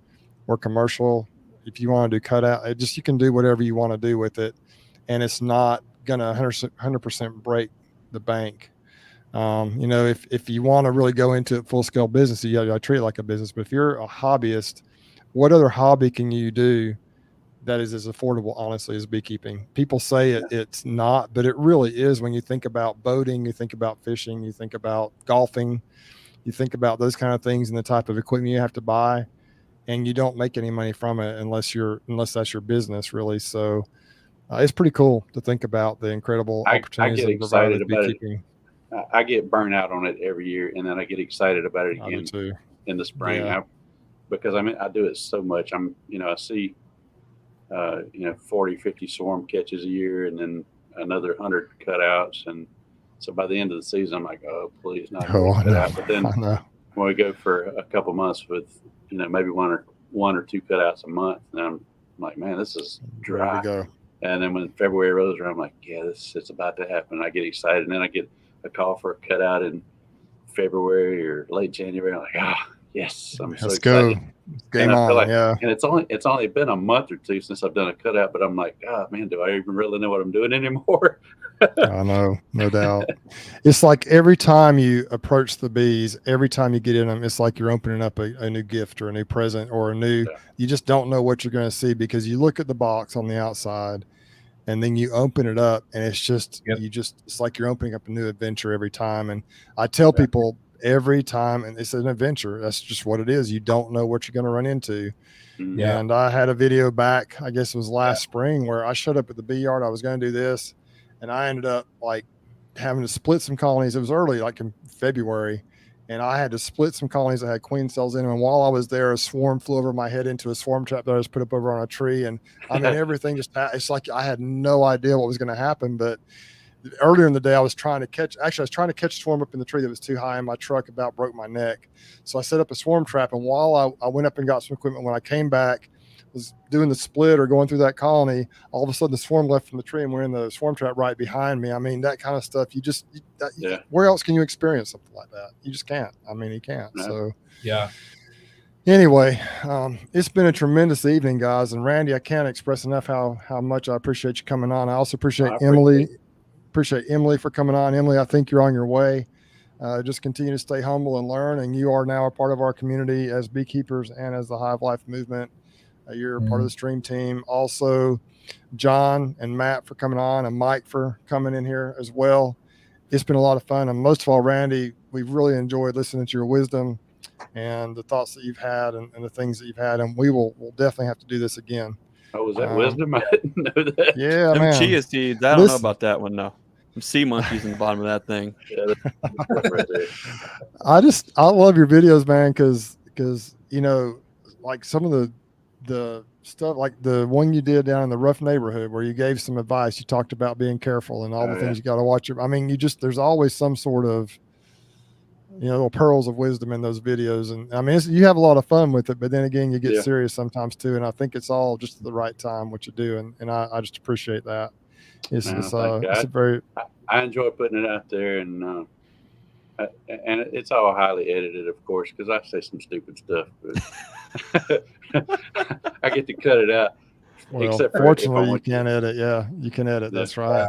or commercial, if you want to do cutout, you can do whatever you want to do with it. And it's not going to 100% break the bank. If you want to really go into it full scale business, you got to treat it like a business. But if you're a hobbyist, what other hobby can you do that is as affordable, honestly, as beekeeping? People say it's not, but it really is. When you think about boating, you think about fishing, you think about golfing, you think about those kind of things and the type of equipment you have to buy, and you don't make any money from it unless that's your business, really. So it's pretty cool to think about the incredible opportunities. I get excited about it. I get burnt out on it every year, and then I get excited about it again in the spring. Yeah. Because I do it so much. I see 40, 50 swarm catches a year, and then another 100 cutouts. And so by the end of the season, I'm like, oh, please not. But then when we go for a couple months with, maybe one or two cutouts a month, and I'm like, man, this is dry. Go. And then when February rolls around, I'm like, yeah, it's about to happen. I get excited, and then I get a call for a cutout in February or late January. I'm like, yes, I'm so excited. Go. Game on, yeah. And it's only been a month or two since I've done a cutout, but I'm like, God, man, do I even really know what I'm doing anymore? I know, no doubt. It's like every time you approach the bees, every time you get in them, it's like you're opening up a new gift or a new present or you just don't know what you're going to see, because you look at the box on the outside and then you open it up and it's just, it's like you're opening up a new adventure every time. And I tell people every time, and it's an adventure. That's just what it is. You don't know what you're going to run into. Yeah. And I had a video back, I guess it was last spring, where I showed up at the bee yard. I was going to do this, and I ended up like having to split some colonies. It was early, like in February, and I had to split some colonies that had queen cells in them. And while I was there, a swarm flew over my head into a swarm trap that I was put up over on a tree. And I mean, everything it's like I had no idea what was going to happen. But earlier in the day, I was trying to catch a swarm up in the tree that was too high, and my truck about broke my neck. So I set up a swarm trap. And while I went up and got some equipment, when I came back, was doing the split or going through that colony, all of a sudden the swarm left from the tree and we're in the swarm trap right behind me. I mean, that kind of stuff, where else can you experience something like that? You just can't. I mean, you can't. No. So yeah. Anyway, it's been a tremendous evening, guys. And Randy, I can't express enough how much I appreciate you coming on. I also appreciate Emily. Appreciate Emily for coming on. Emily, I think you're on your way. Just continue to stay humble and learn. And you are now a part of our community as beekeepers and as the Hive Life movement. You're part of the Stream Team. Also, John and Matt for coming on, and Mike for coming in here as well. It's been a lot of fun. And most of all, Randy, we've really enjoyed listening to your wisdom and the thoughts that you've had and the things that you've had. And we'll definitely have to do this again. Oh, was that wisdom? I didn't know that. Yeah, Them man. chia seeds. I don't know about that one, though. Some sea monkeys in the bottom of that thing. Yeah, that's right there. I love your videos, man, because like some of the stuff, like the one you did down in the rough neighborhood where you gave some advice, you talked about being careful and all the things you got to watch. I mean, there's always some sort of, little pearls of wisdom in those videos. And I mean, you have a lot of fun with it, but then again, you get serious sometimes too. And I think it's all just at the right time, what you do. And I just appreciate that. It's a very, I enjoy putting it out there, and And it's all highly edited, of course, because I say some stupid stuff. But I get to cut it out. Well, Except for if I fortunately, you want to. can edit. Yeah, you can edit. Yeah. That's right.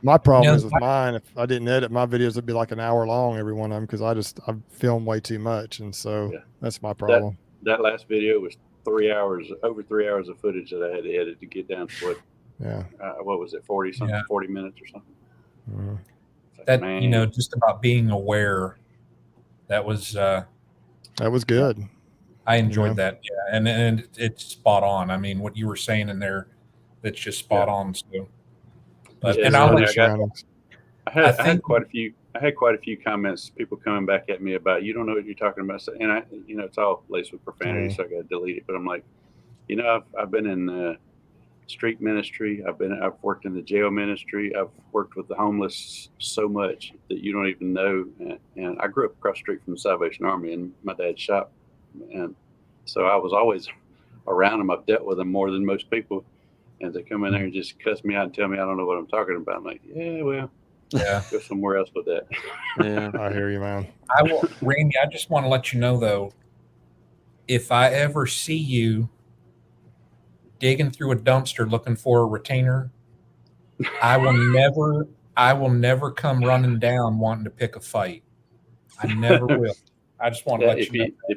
My problem You know, is with mine. If I didn't edit my videos, it'd be like an hour long, every one of them, because I film way too much, and so Yeah. that's my problem. That last video was 3 hours, over 3 hours of footage that I had to edit to get down to what was it, 40 something, Yeah. 40 minutes or something. Mhm. It's like, that man. you know, just about being aware. That was That was good. I enjoyed Yeah. that. Yeah, and it's spot on. I mean, what you were saying in there, that's just spot on. So, but Yeah, and it's I'll funny, let I had think- quite a few comments, people coming back at me about, you don't know what you're talking about, and it's all laced with profanity, so I got to delete it. But I'm like, I've been in street ministry, I've worked in the jail ministry, I've worked with the homeless so much that you don't even know. And I grew up across the street from the Salvation Army in my dad's shop, and so I was always around them. I've dealt with them more than most people, and they come in there and just cuss me out and tell me I don't know what I'm talking about. I'm like, yeah, well. Yeah. Go somewhere else with that. Yeah. I hear you, man. I will, Randy. I just want to let you know, though, if I ever see you digging through a dumpster looking for a retainer, I will never come running down wanting to pick a fight. I never will. I just want to let you know.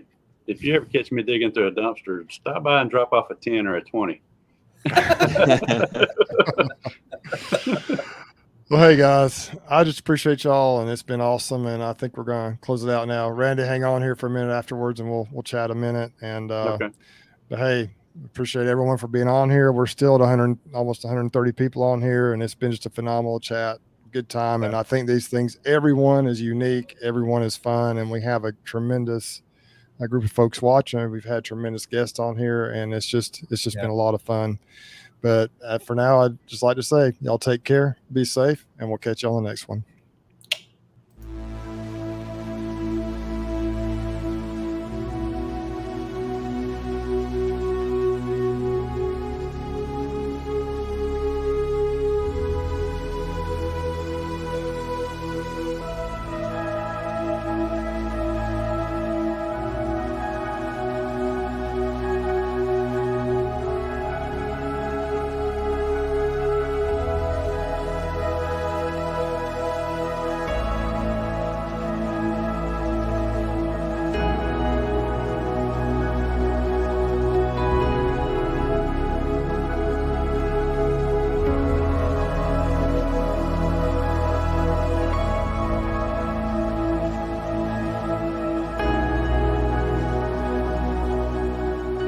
If you ever catch me digging through a dumpster, stop by and drop off a 10 or a 20. Well, hey guys, I just appreciate y'all, and it's been awesome. And I think we're going to close it out now. Randy, hang on here for a minute afterwards, and we'll chat a minute. And Okay. but hey, appreciate everyone for being on here. We're still at almost 130 people on here, and it's been just a phenomenal chat, good time. And I think these things, everyone is unique, everyone is fun, and we have a tremendous group of folks watching. We've had tremendous guests on here, and it's just been a lot of fun. But for now, I'd just like to say, y'all take care, be safe, and we'll catch you on the next one.